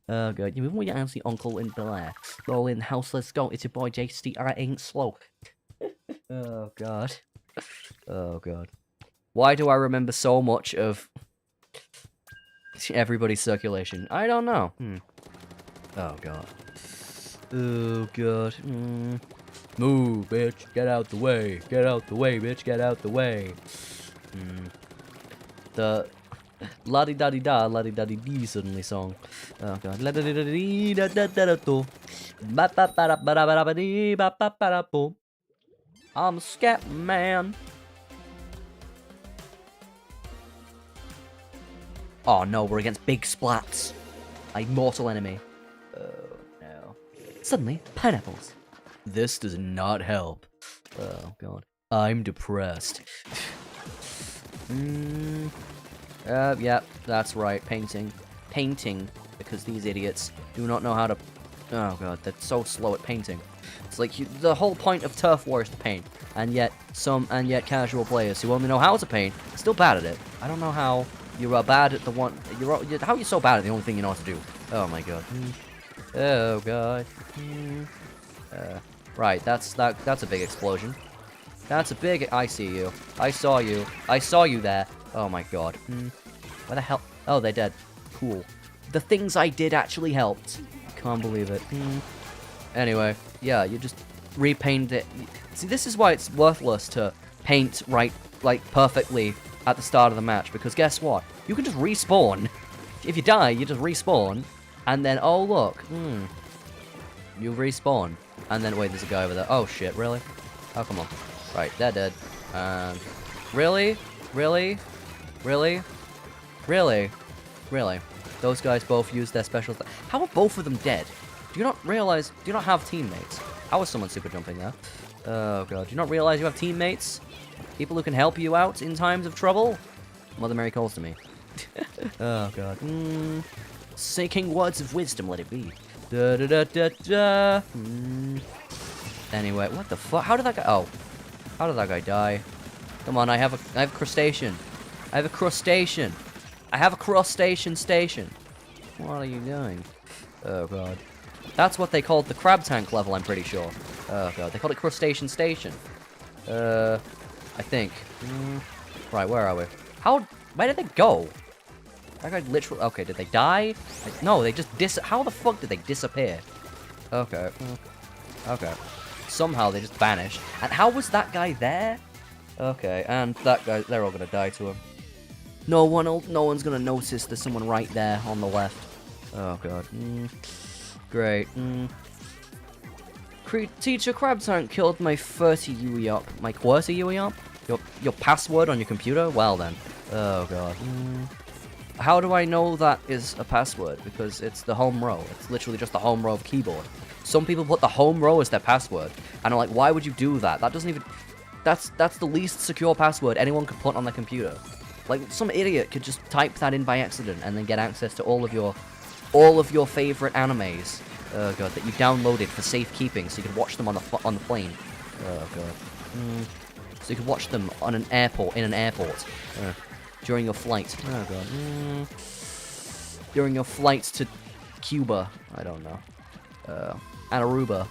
Oh god, you move with your auntie, uncle, and Bel-Air. Roll in the house, let's go. It's your boy JC, I ain't slow. Oh god. Oh god. Why do I remember so much of everybody's circulation? I don't know. Oh god. Oh god. Move, bitch. Get out the way. Get out the way, bitch. Get out the way. The la-di-da-di-da, la-di-da-di-dee suddenly song. Oh god. La-da-di-da-di-da-da-da-da-do. Ba-ba-ba-da-ba-da-ba-da-ba-dee-ba-ba-ba-da-bo. I'm a scat man. Oh no, we're against big splats. A mortal enemy. Oh no. Suddenly, pineapples. This does not help. Oh god. I'm depressed. Yeah, that's right. Painting. Painting. Because these idiots do not know how to... Oh god, they're so slow at painting. It's like the whole point of Turf War is to paint. And yet, casual players who only know how to paint, still bad at it. I don't know how you are bad at the one... how are you so bad at the only thing you know how to do? Oh my god. Oh god. Right, that's a big explosion. That's a big... I see you. I saw you. I saw you there. Oh my god. Where the hell... Oh, they're dead. Cool. The things I did actually helped. Can't believe it. Anyway, yeah, you just repaint it. See, this is why it's worthless to paint right, like, perfectly at the start of the match, because guess what? You can just respawn. If you die, you just respawn, and then, oh look, you respawn. And then, wait, there's a guy over there. Oh shit, really? Oh, come on. Right, they're dead. Really? Really? Really? Really? Really? Those guys both used their special... How are both of them dead? Do you not realize... Do you not have teammates? How was someone super jumping there? Oh god. Do you not realize you have teammates? People who can help you out in times of trouble? Mother Mary calls to me. Oh god. Seeking words of wisdom, let it be. Da da da da da. Anyway, what the fuck? How did that guy... Oh. How did that guy die? Come on, I have a crustacean. I have a crustacean. I have a crustacean station. What are you doing? Oh god. That's what they called the crab tank level, I'm pretty sure. Oh god, they called it crustacean station. I think. Right, where are we? Where did they go? That guy literally... Okay, did they die? No, they just how the fuck did they disappear? Okay. Okay. Somehow they just vanished. And how was that guy there? Okay, and that guy, they're all gonna die to him. No one's gonna notice there's someone right there on the left. Oh god. Great. Teacher Crab Tank killed my 30 UE up. My QWERTY UE up? Your password on your computer? Well then. Oh god. How do I know that is a password? Because it's the home row. It's literally just the home row of keyboard. Some people put the home row as their password. And I'm like, why would you do that? That doesn't even... That's the least secure password anyone could put on their computer. Like, some idiot could just type that in by accident and then get access to all of your favorite animes. Oh god, that you downloaded for safekeeping so you could watch them on the plane. Oh god. So you could watch them on an airport, during your flight. Oh god. During your flight to Cuba. I don't know. And Aruba.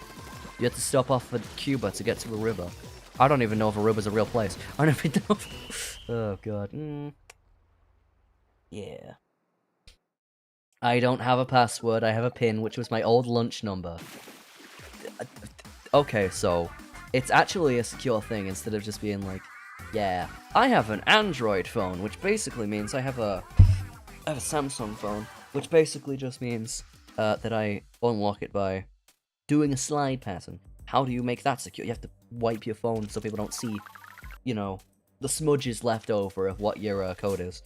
You had to stop off at Cuba to get to Aruba. I don't even know if Aruba's a real place. I don't even know. Oh god. Yeah. I don't have a password. I have a PIN, which was my old lunch number. Okay, so it's actually a secure thing instead of just being like, yeah, I have an Android phone, which basically means I have a Samsung phone, which basically just means that I unlock it by doing a slide pattern. How do you make that secure? You have to wipe your phone so people don't see, you know, the smudges left over of what your code is.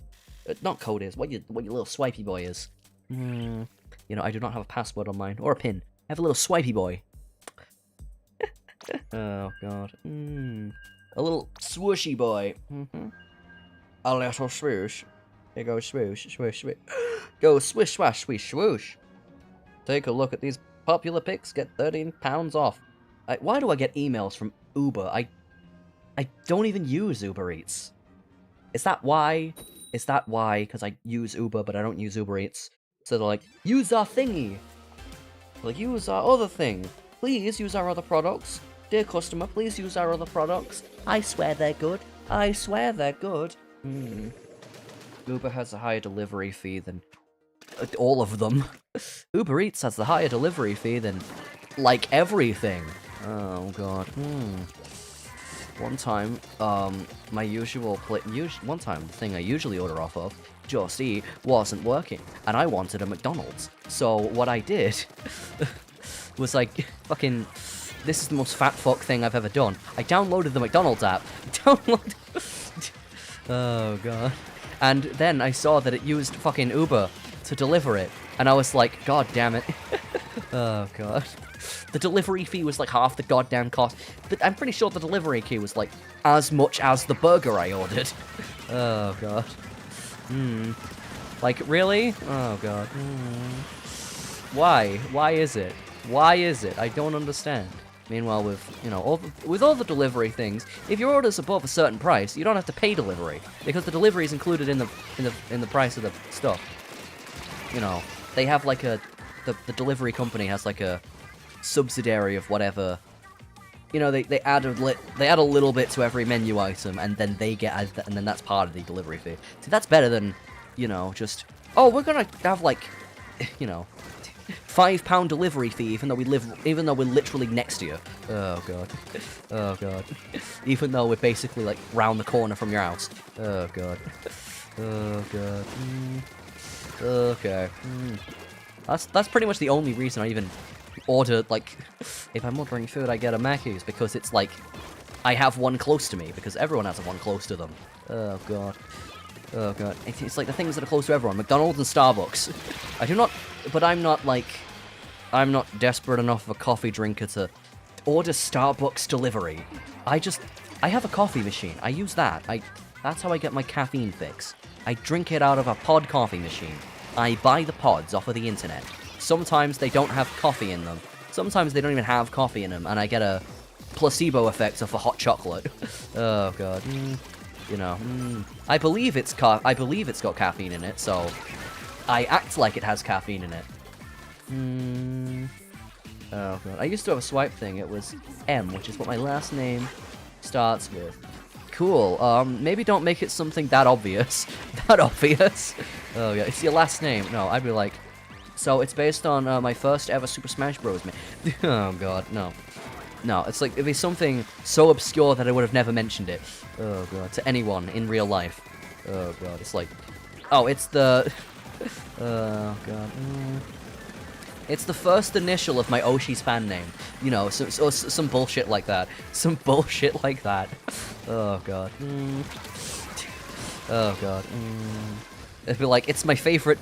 Not code is, what your little swipey boy is. You know, I do not have a password on mine, or a pin. I have a little swipey boy. Oh, God. A little swooshy boy. A little swoosh. Here goes swoosh, swoosh, swoosh. Go swish, swash, swish, swoosh. Take a look at these popular pics. Get £13 off. Why do I get emails from Uber? I don't even use Uber Eats. Is that why? Is that why? Because I use Uber, but I don't use Uber Eats. So they're like, use our thingy. Like, use our other thing. Please use our other products. Dear customer, please use our other products. I swear they're good. I swear they're good. Uber has a higher delivery fee than all of them. Uber Eats has the higher delivery fee than, like, everything. Oh, God. One time, my usual one time, the thing I usually order off of, Just Eat, wasn't working, and I wanted a McDonald's. So what I did was like, fucking, this is the most fat fuck thing I've ever done. I downloaded the McDonald's app. Oh, God. And then I saw that it used fucking Uber to deliver it, and I was like, God damn it. Oh, God. The delivery fee was like half the goddamn cost. But I'm pretty sure the delivery fee was like as much as the burger I ordered. Oh, God. Like, really? Oh, God. Why? Why is it? Why is it? I don't understand. Meanwhile, with, you know, with all the delivery things, if your order's above a certain price, you don't have to pay delivery, because the delivery is included in the price of the stuff. You know, they have like the delivery company has like a subsidiary of whatever. You know, they add a little bit to every menu item, and then they get and then that's part of the delivery fee. So that's better than, you know, just, oh, we're gonna have like, you know, £5 delivery fee even though we're literally next to you. Oh, God. Oh, God. Even though we're basically like round the corner from your house. Oh, God. Oh, God. Okay. That's pretty much the only reason I even order, like, if I'm ordering food, I get a Mackey's, because it's like, I have one close to me, because everyone has one close to them. Oh, God. Oh, God. It's like the things that are close to everyone. McDonald's and Starbucks. I do not, but I'm not, like, I'm not desperate enough of a coffee drinker to order Starbucks delivery. I have a coffee machine. I use that. That's how I get my caffeine fix. I drink it out of a pod coffee machine. I buy the pods off of the internet. Sometimes they don't have coffee in them. Sometimes they don't even have coffee in them, and I get a placebo effect of a hot chocolate. Oh, God. You know, I believe it's got caffeine in it, so I act like it has caffeine in it. Oh, God. I used to have a swipe thing. It was M, which is what my last name starts with. Cool. Maybe don't make it something that obvious. That obvious. Oh, yeah. It's your last name. No, I'd be like, so it's based on my first ever Super Smash Bros. Oh, God. No. No, it's like, it'd be something so obscure that I would have never mentioned it. Oh, God. To anyone in real life. Oh, God. It's like, oh, it's the... Oh, God. It's the first initial of my Oshi's fan name. You know, so some bullshit like that. Some bullshit like that. Oh, God. Oh, God. It'd be like, it's my favorite...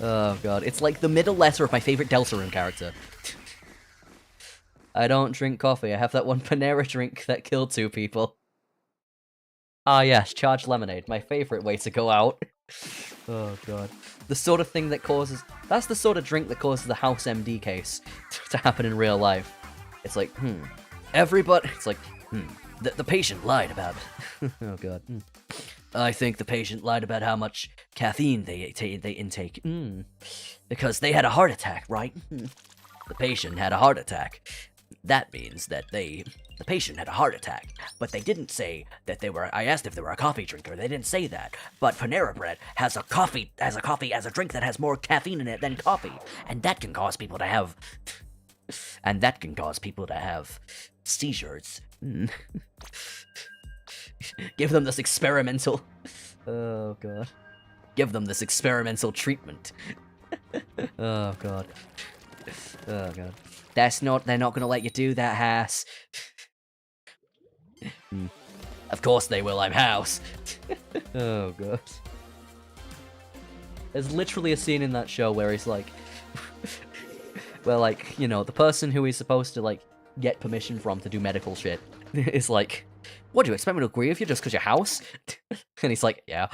Oh, God. It's like the middle letter of my favorite Deltarune character. I don't drink coffee. I have that one Panera drink that killed 2 people. Ah, yes, charged lemonade. My favorite way to go out. Oh, God. The sort of thing that causes... That's the sort of drink that causes the House MD case to happen in real life. It's like, everybody... It's like, the patient lied about it. Oh, God. I think the patient lied about how much caffeine they intake. Because they had a heart attack, right? The patient had a heart attack. That means that the patient had a heart attack, but they didn't say that they were. I asked if they were a coffee drinker. They didn't say that. But Panera Bread has a drink that has more caffeine in it than coffee, and that can cause people to have, seizures. Give them this experimental. Oh, God. Give them this experimental treatment. Oh, God. Oh, God. They're not gonna let you do that, Haas. Of course they will, I'm House. Oh, God. There's literally a scene in that show where he's like... where, like, you know, the person who he's supposed to, like, get permission from to do medical shit is like, what, do you expect me to agree with you just because you're House? And he's like, yeah.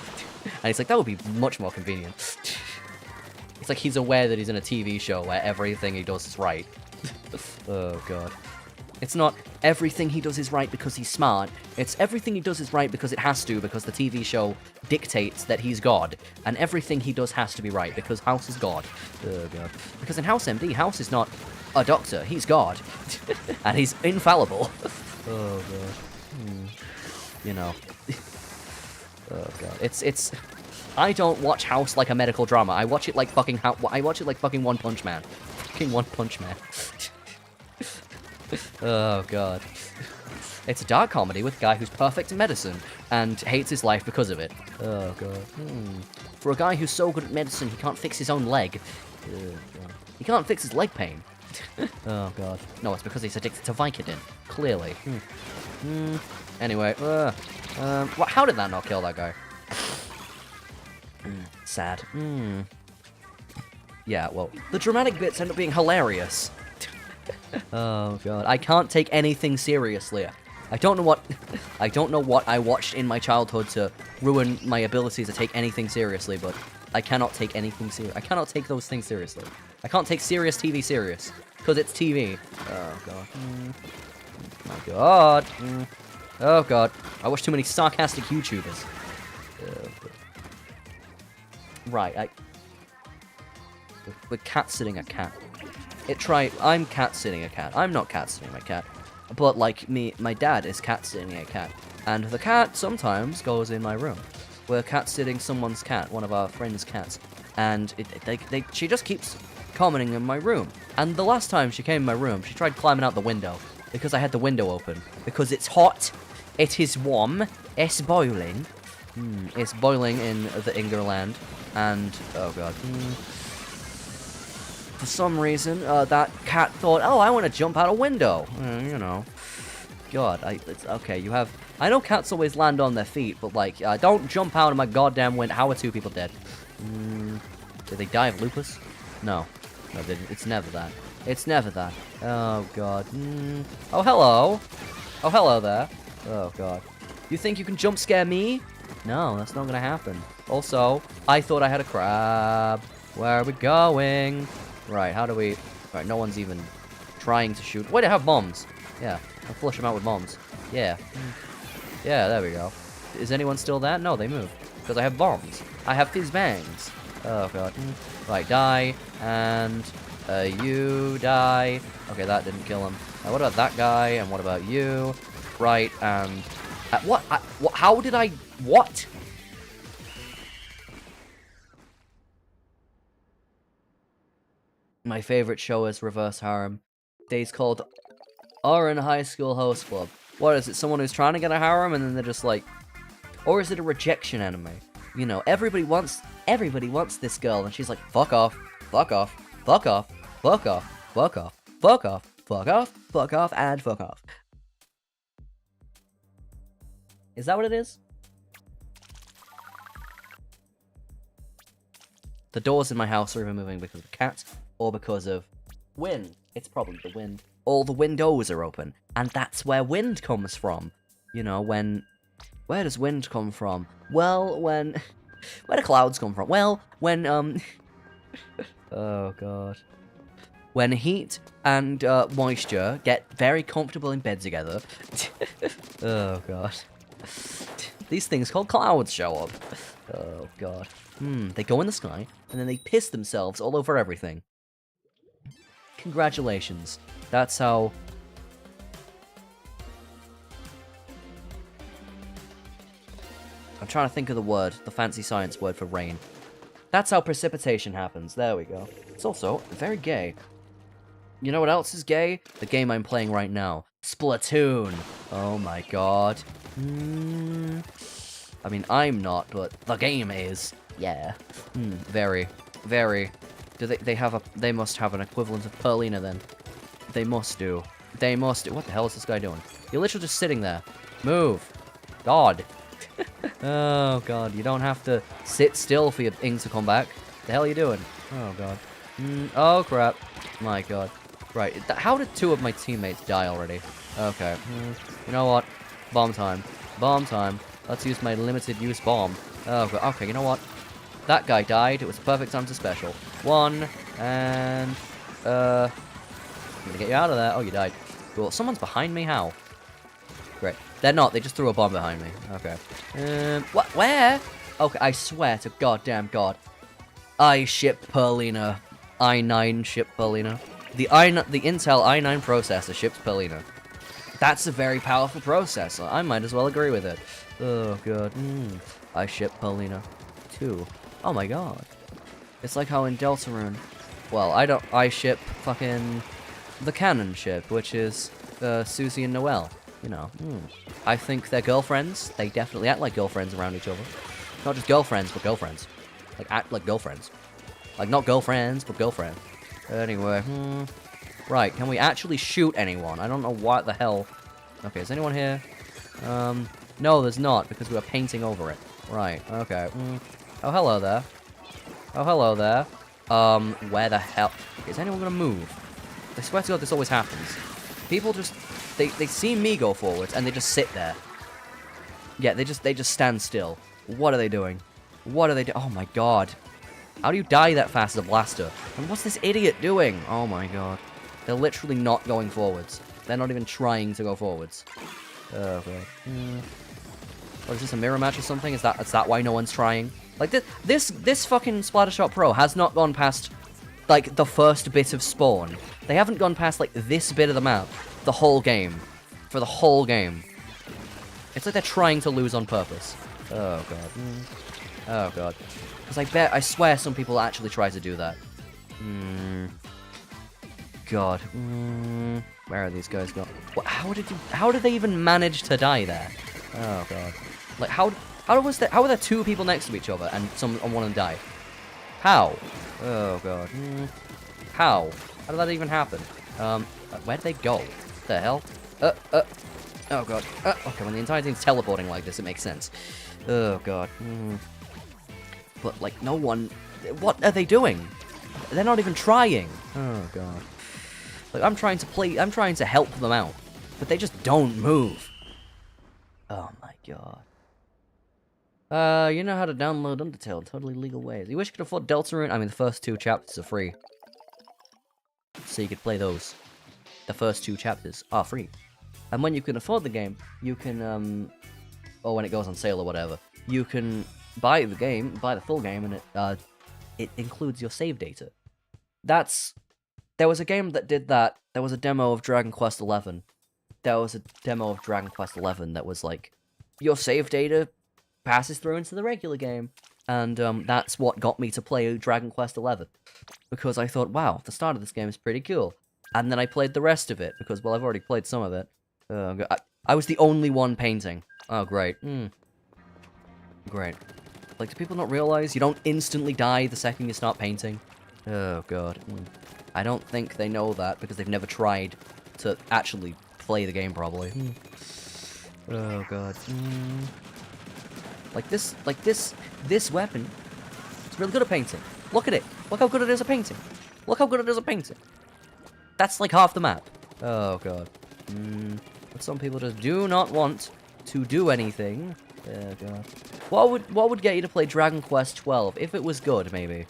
And he's like, that would be much more convenient. It's like he's aware that he's in a TV show where everything he does is right. Oh, God. It's not everything he does is right because he's smart. It's everything he does is right because it has to, because the TV show dictates that he's God. And everything he does has to be right because House is God. Oh, God. Because in House MD, House is not a doctor. He's God. And he's infallible. Oh, God. You know. Oh, God. It's... I don't watch House like a medical drama. I watch it like fucking... I watch it like fucking One Punch Man. Fucking One Punch Man. Oh, God. It's a dark comedy with a guy who's perfect in medicine and hates his life because of it. Oh, God. For a guy who's so good at medicine, he can't fix his own leg. Oh, God. He can't fix his leg pain. Oh, God. No, it's because he's addicted to Vicodin. Clearly. Anyway, how did that not kill that guy? Sad. Yeah, well, the dramatic bits end up being hilarious. Oh, God. I can't take anything seriously. I don't know what I watched in my childhood to ruin my ability to take anything seriously, but I cannot take anything serious. I cannot take those things seriously. I can't take serious TV serious, because it's TV. Oh, God. My God. Oh, God. I watch too many sarcastic YouTubers. Right, we're cat-sitting a cat. I'm cat-sitting a cat. I'm not cat-sitting my cat. But, like, my dad is cat-sitting a cat. And the cat sometimes goes in my room. We're cat-sitting someone's cat, one of our friends' cats. And she just keeps commenting in my room. And the last time she came in my room, she tried climbing out the window. Because I had the window open. Because it's hot. It is warm. It's boiling. It's boiling in the Ingerland. And, oh, God. For some reason, that cat thought, oh, I want to jump out a window. You know. God, it's okay, you have... I know cats always land on their feet, but, like, don't jump out of my goddamn window. How are 2 people dead? Did they die of lupus? No. No, they didn't. It's never that. It's never that. Oh, God. Oh, hello. Oh, hello there. Oh, God. You think you can jump scare me? No, that's not gonna happen. Also, I thought I had a crab. Where are we going? Right, how do we... Right, no one's even trying to shoot. Wait, I have bombs. Yeah, I'll flush them out with bombs. Yeah. Yeah, there we go. Is anyone still there? No, they moved. Because I have bombs. I have fizz bangs. Oh, God. Right, die. And you die. Okay, that didn't kill him. What about that guy? And what about you? Right, and... what? How did I... What? My favorite show is Reverse Harem. It's called Orin High School Host Club. What is it? Someone who's trying to get a harem and then they're just like... Or is it a rejection anime? You know, everybody wants this girl and she's like, fuck off, fuck off, fuck off, fuck off, fuck off, fuck off, fuck off, fuck off, and fuck off. Is that what it is? The doors in my house are either moving because of cats or because of wind. It's probably the wind. All the windows are open, and that's where wind comes from. You know, when... Where does wind come from? Well, when... Where do clouds come from? Well, when, oh, God. When heat and moisture get very comfortable in bed together... Oh, God. These things called clouds show up. Oh, God. They go in the sky, and then they piss themselves all over everything. Congratulations. That's how... I'm trying to think of the word, the fancy science word for rain. That's how precipitation happens. There we go. It's also very gay. You know what else is gay? The game I'm playing right now. Splatoon. Oh my God. I mean, I'm not, but the game is. Yeah. Very. Very. Do they must have an equivalent of Perlina then. They must do. They must do. What the hell is this guy doing? You're literally just sitting there. Move. God. Oh, God. You don't have to sit still for your ink to come back. The hell are you doing? Oh, God. Oh, crap. My God. Right. How did 2 of my teammates die already? Okay. You know what? Bomb time. Bomb time. Let's use my limited use bomb. Oh, God. Okay, you know what? That guy died. It was perfect time to special. 1, and... I'm gonna get you out of there. Oh, you died. Cool. Someone's behind me? How? Great. They're not. They just threw a bomb behind me. Okay. What? Where? Okay, I swear to goddamn God. I ship Perlina. i9 ship Perlina. The Intel i9 processor ships Perlina. That's a very powerful processor. I might as well agree with it. Oh, God. I ship Perlina. 2. Oh, my God. It's like how in Deltarune... Well, I ship fucking... the canon ship, which is Susie and Noelle. You know, I think they're girlfriends. They definitely act like girlfriends around each other. Not just girlfriends, but girlfriends. Like, act like girlfriends. Like, not girlfriends, but girlfriend. Anyway, Right, can we actually shoot anyone? I don't know what the hell... Okay, is anyone here? No, there's not, because we were painting over it. Right, okay. Oh, hello there. Oh, hello there. Where the hell... Is anyone gonna move? I swear to God, this always happens. People just... They see me go forwards, and they just sit there. Yeah, they just stand still. What are they doing? What are they doing? Oh my God. How do you die that fast as a blaster? And what's this idiot doing? Oh my God. They're literally not going forwards. They're not even trying to go forwards. Oh, God. What, is this a mirror match or something? Is that why no one's trying? Like, this fucking Splattershot Pro has not gone past, like, the first bit of spawn. They haven't gone past, like, this bit of the map the whole game. For the whole game. It's like they're trying to lose on purpose. Oh, God. Oh, God. Because I swear some people actually try to do that. God. Where are these guys going? What, how did they even manage to die there? Oh, God. Like, how were there 2 people next to each other and one of them died? How? Oh, God. How? How did that even happen? Where'd they go? The hell? Oh, God. Okay, when the entire thing's teleporting like this, it makes sense. Oh, God. But, like, no one... What are they doing? They're not even trying. Oh, God. Like, I'm trying to help them out. But they just don't move. Oh, my God. You know how to download Undertale in totally legal ways. You wish you could afford Deltarune? I mean, the first 2 chapters are free. So you could play those. The first 2 chapters are free. And when you can afford the game, you can, or when it goes on sale or whatever, you can buy the game, buy the full game, and it includes your save data. There was a game that did that. There was a demo of Dragon Quest XI. There was a demo of Dragon Quest XI that was like, your save data passes through into the regular game. And that's what got me to play Dragon Quest XI. Because I thought, wow, the start of this game is pretty cool. And then I played the rest of it, because, well, I've already played some of it. I was the only one painting. Oh, great. Great. Like, do people not realize you don't instantly die the second you start painting? Oh, God. I don't think they know that, because they've never tried to actually play the game properly. Oh, God. Like this weapon, it's really good at painting. Look at it. Look how good it is at painting. Look how good it is at painting. That's like half the map. Oh, God. But some people just do not want to do anything. Oh, God. What would get you to play Dragon Quest XII? If it was good, maybe.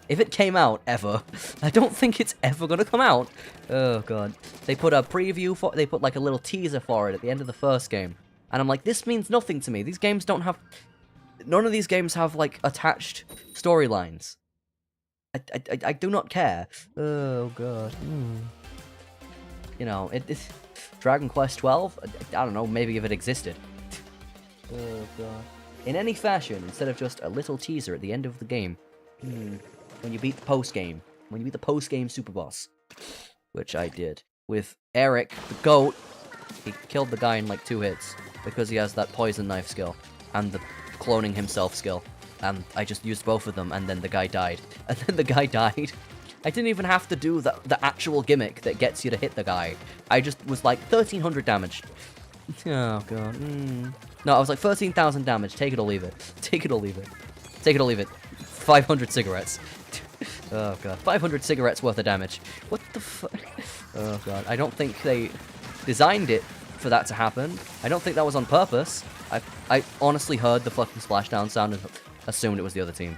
If it came out, ever. I don't think it's ever gonna come out. Oh, God. They put a preview for... They put, like, a little teaser for it at the end of the first game. And I'm like, this means nothing to me. These games don't have... None of these games have, like, attached storylines. I do not care. Oh, God. You know, Dragon Quest XII? I don't know, maybe if it existed. Oh, God. In any fashion, instead of just a little teaser at the end of the game. When you beat the post-game. When you beat the post-game super boss. Which I did. With Eric, the goat. He killed the guy in, like, 2 hits. Because he has that poison knife skill. And the cloning himself skill. And I just used both of them, and then the guy died. And then the guy died. I didn't even have to do the actual gimmick that gets you to hit the guy. I just was like, 1300 damage. Oh god. No, I was like 13,000 damage. Take it or leave it. Take it or leave it. Take it or leave it. 500 cigarettes. Oh god. 500 cigarettes worth of damage. What the fuck? Oh god. I don't think they designed it for that to happen. I don't think that was on purpose. I honestly heard the fucking splashdown sound and assumed it was the other team.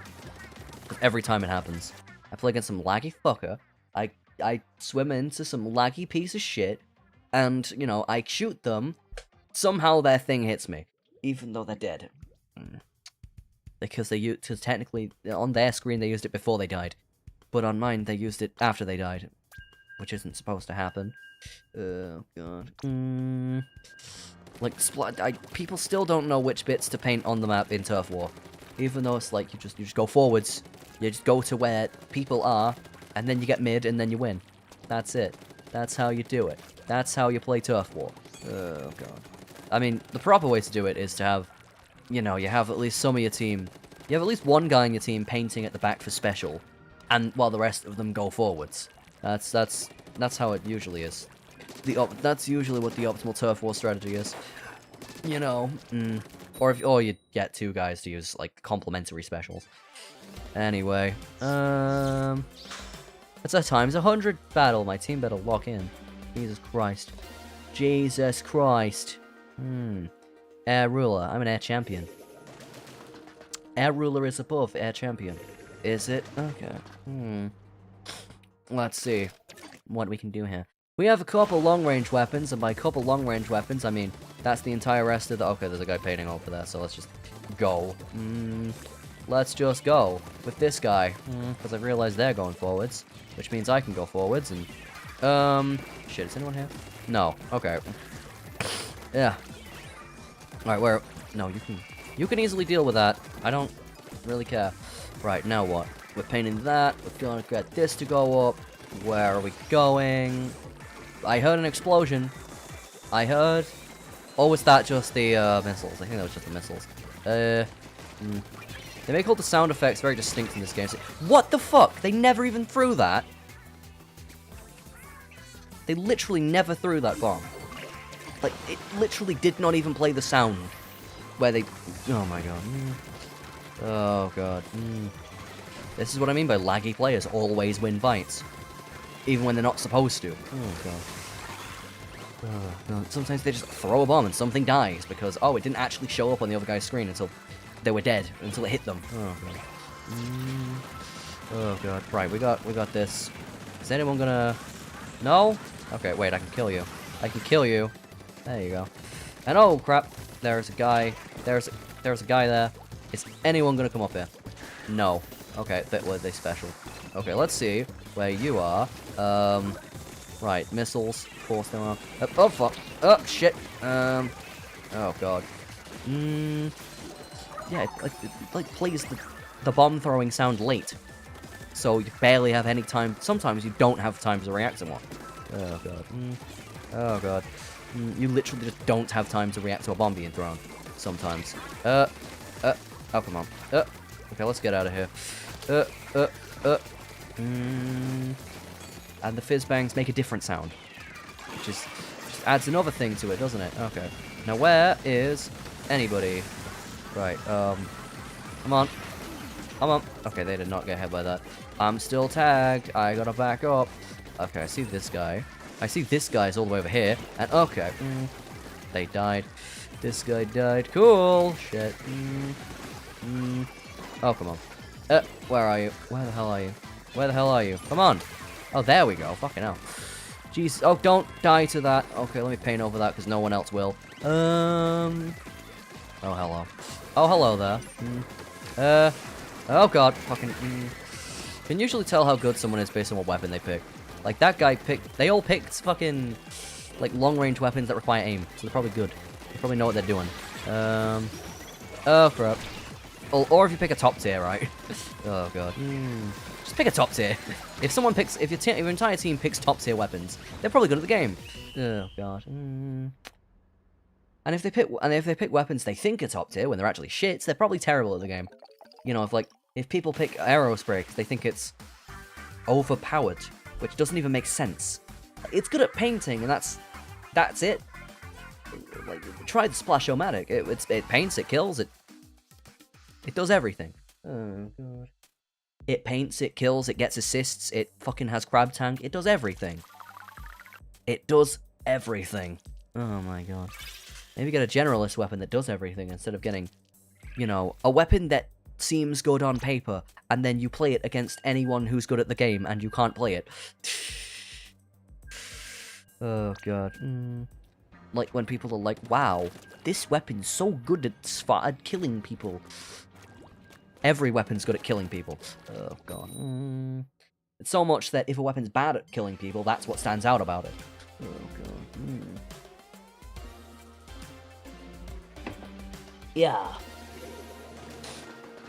Every time it happens. I play against some laggy fucker. I swim into some laggy piece of shit. And, you know, I shoot them. Somehow their thing hits me. Even though they're dead. Because technically, on their screen they used it before they died. But on mine, they used it after they died. Which isn't supposed to happen. Oh, God. Like, people still don't know which bits to paint on the map in Turf War. Even though it's like, you just go forwards. You just go to where people are. And then you get mid, and then you win. That's it. That's how you do it. That's how you play Turf War. Oh, God. I mean, the proper way to do it is to have, you know, you have at least some of your team. You have at least one guy in your team painting at the back for special, and while the rest of them go forwards. That's how it usually is. That's usually what the optimal Turf War strategy is. You know, or you get two guys to use like complementary specials. Anyway, it's a times 100 battle. My team better lock in. Jesus Christ. Jesus Christ. Air Ruler. I'm an Air Champion. Air Ruler is above Air Champion. Is it? Okay. Let's see what we can do here. We have a couple long-range weapons, and by couple long-range weapons, I mean, that's the entire rest of the... Okay, there's a guy painting over there, so let's just go. Let's just go with this guy, because I've realized they're going forwards, which means I can go forwards, and... Shit, is anyone here? No. Okay. Yeah. Alright, where... No, you can easily deal with that. I don't really care. Right, now what? We're painting that. We're gonna get this to go up. Where are we going? I heard an explosion. I heard... Or was that just the, missiles? I think that was just the missiles. They make all the sound effects very distinct in this game. So, what the fuck? They never even threw that. They literally never threw that bomb. Like, it literally did not even play the sound. Where they... Oh my god. Oh god. This is what I mean by laggy players always win fights. Even when they're not supposed to. Oh god. Oh god. Sometimes they just throw a bomb and something dies because, oh, it didn't actually show up on the other guy's screen until they were dead. Until it hit them. Oh god. Oh god. Right, we got this. Is anyone gonna... No? Okay, wait, I can kill you. I can kill you. There you go. And oh crap, there's a guy. There's a guy there. Is anyone gonna come up here? No. Okay, that were they special. Okay, let's see where you are. Right, missiles. Force them up. Oh fuck. Oh shit. Oh god. Yeah, it plays the bomb throwing sound late. So you barely have any time. Sometimes you don't have time to react to one. Oh god. Oh god. You literally just don't have time to react to a bomb being thrown. Sometimes. Oh come on. Okay, let's get out of here. And the fizz bangs make a different sound. Which just adds another thing to it, doesn't it? Okay. Now where is anybody? Right, come on. Come on. Okay, they did not get hit by that. I'm still tagged. I gotta back up. Okay, I see this guy. I see this guy's all the way over here. And okay. They died. This guy died. Cool. Shit. Oh, come on. Where are you? Where the hell are you? Where the hell are you? Come on. Oh, there we go. Fucking hell. Jeez. Oh, don't die to that. Okay, let me paint over that because no one else will. Oh, hello. Oh, hello there. Oh, God. Fucking... Can usually tell how good someone is based on what weapon they pick. Like, that guy picked... They all picked fucking... Like, long-range weapons that require aim. So they're probably good. They probably know what they're doing. Oh, crap. Or if you pick a top tier, right? Oh, God. Just pick a top tier. If someone picks... If your entire team picks top tier weapons, they're probably good at the game. Oh, God. And if they pick weapons they think are top tier when they're actually shits, they're probably terrible at the game. You know, if people pick aerospray because they think it's overpowered, which doesn't even make sense. It's good at painting, and that's it. Like, try the Splash-O-Matic. It paints, it kills, it does everything. Oh, God. It paints, it kills, it gets assists, it fucking has Crab Tank, it does everything. It does everything. Oh my god. Maybe get a generalist weapon that does everything instead of getting, you know, a weapon that seems good on paper, and then you play it against anyone who's good at the game, and you can't play it. Oh god. Like when people are like, wow, this weapon's so good at killing people. Every weapon's good at killing people. Oh, God. It's so much that if a weapon's bad at killing people, that's what stands out about it. Oh, God. Yeah.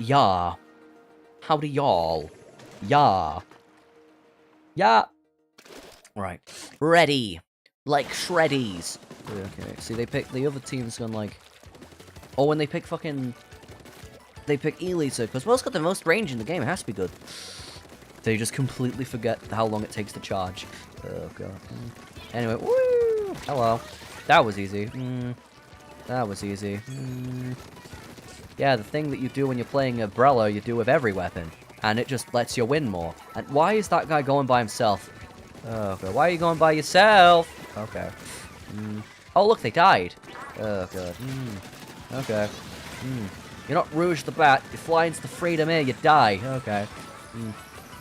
Yeah. Howdy, y'all. Yeah. Yeah. Right. Ready. Like shreddies. Okay. See, they pick the other team's gone like... Oh, when they pick fucking... They pick Elisa, because, well, it's got the most range in the game, it has to be good. They just completely forget how long it takes to charge. Oh, God. Anyway, woo! Hello. That was easy. That was easy. Yeah, the thing that you do when you're playing Umbrella, you do with every weapon. And it just lets you win more. And why is that guy going by himself? Oh, God. Why are you going by yourself? Okay. Oh, look, they died. Oh, God. Okay. You're not Rouge the Bat. You fly into the freedom air, you die. Okay.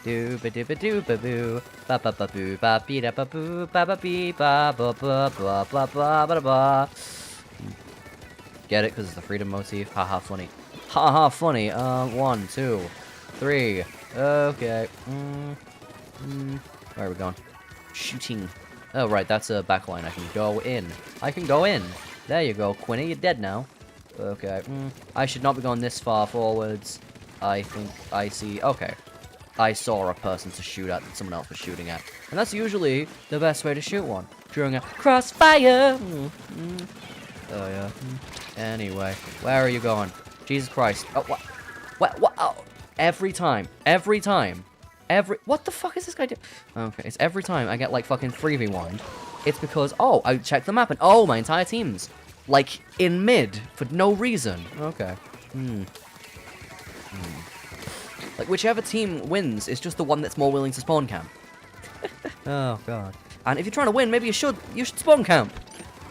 Doo-ba-doo-ba-doo-ba-boo. Ba-ba-ba-boo. Ba-bee-da-ba-boo. Ba-ba-bee. Ba-ba-ba-ba-ba-ba-ba-ba. Get it? Because it's the freedom motif. Haha, funny. Haha, funny. 1, 2, 3. Okay. Where are we going? Shooting. Oh, right. That's a backline. I can go in. I can go in. There you go, Quinny. You're dead now. Okay. I should not be going this far forwards. I think I see... Okay. I saw a person to shoot at that someone else was shooting at. And that's usually the best way to shoot one. During a crossfire! Oh, yeah. Anyway. Where are you going? Jesus Christ. Oh, what? What? Oh. Every time. Every time. What the fuck is this guy doing? Okay, it's every time I get, like, fucking 3v1. It's because, oh, I checked the map and, oh, my entire team's, like, in mid for no reason. Okay. Like, whichever team wins is just the one that's more willing to spawn camp. Oh, God. And if you're trying to win, maybe you should spawn camp.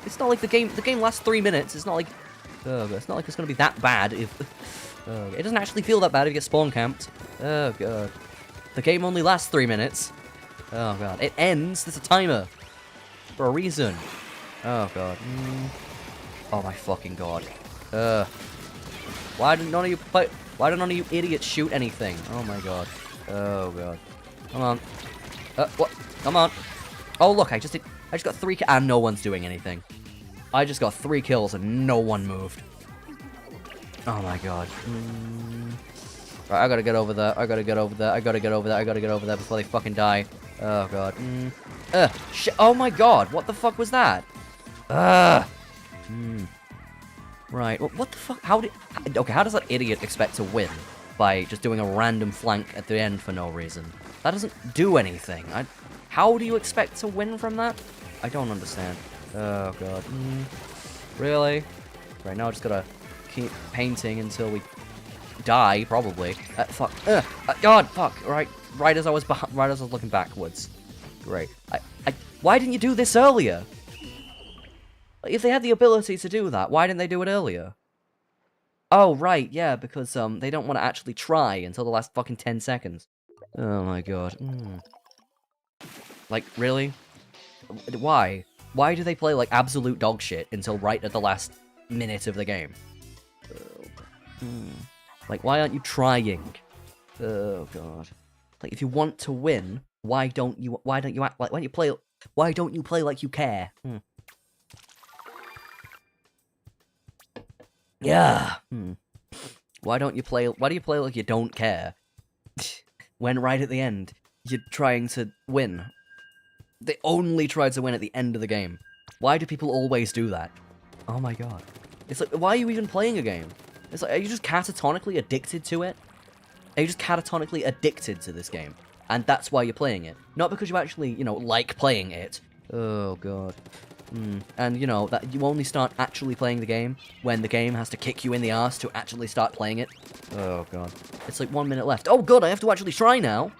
It's not like the game lasts 3 minutes. It's not like, it's not like it's gonna be that bad if, it doesn't actually feel that bad if you get spawn camped. Oh, God. The game only lasts 3 minutes. Oh, God. It ends, there's a timer. For a reason. Oh, God. Oh, my fucking God. Why did none of you idiots shoot anything? Oh, my God. Oh, God. Come on. What? Come on. Oh, look, I just got 3 kills, and no one's doing anything. I just got 3 kills, and no one moved. Oh, my God. Right, I gotta get over there. I gotta get over there. I gotta get over there. I gotta get over there before they fucking die. Oh, God. Shit. Oh, my God. What the fuck was that? Right. Well, what the fuck? Okay, how does that idiot expect to win? By just doing a random flank at the end for no reason? That doesn't do anything. How do you expect to win from that? I don't understand. Oh, God. Really? Right, now I just gotta keep painting until we die, probably. Fuck. God, fuck. Right as I was looking backwards. Great. Why didn't you do this earlier? If they had the ability to do that, why didn't they do it earlier? Oh, right, yeah, because, they don't want to actually try until the last fucking 10 seconds. Oh, my God. Like, really? Why? Why do they play, like, absolute dog shit until right at the last minute of the game? Like, why aren't you trying? Oh, God. Like, if you want to win, why don't you act like, why don't you play like you care? Yeah. Why do you play like you don't care? When right at the end, you're trying to win. They only try to win at the end of the game. Why do people always do that? Oh my God. It's like, why are you even playing a game? It's like, are you just catatonically addicted to it? Are you just catatonically addicted to this game? And that's why you're playing it. Not because you actually, you know, like playing it. Oh, God. And, you know, that you only start actually playing the game when the game has to kick you in the ass to actually start playing it. Oh, God. It's like 1 minute left. Oh, God, I have to actually try now.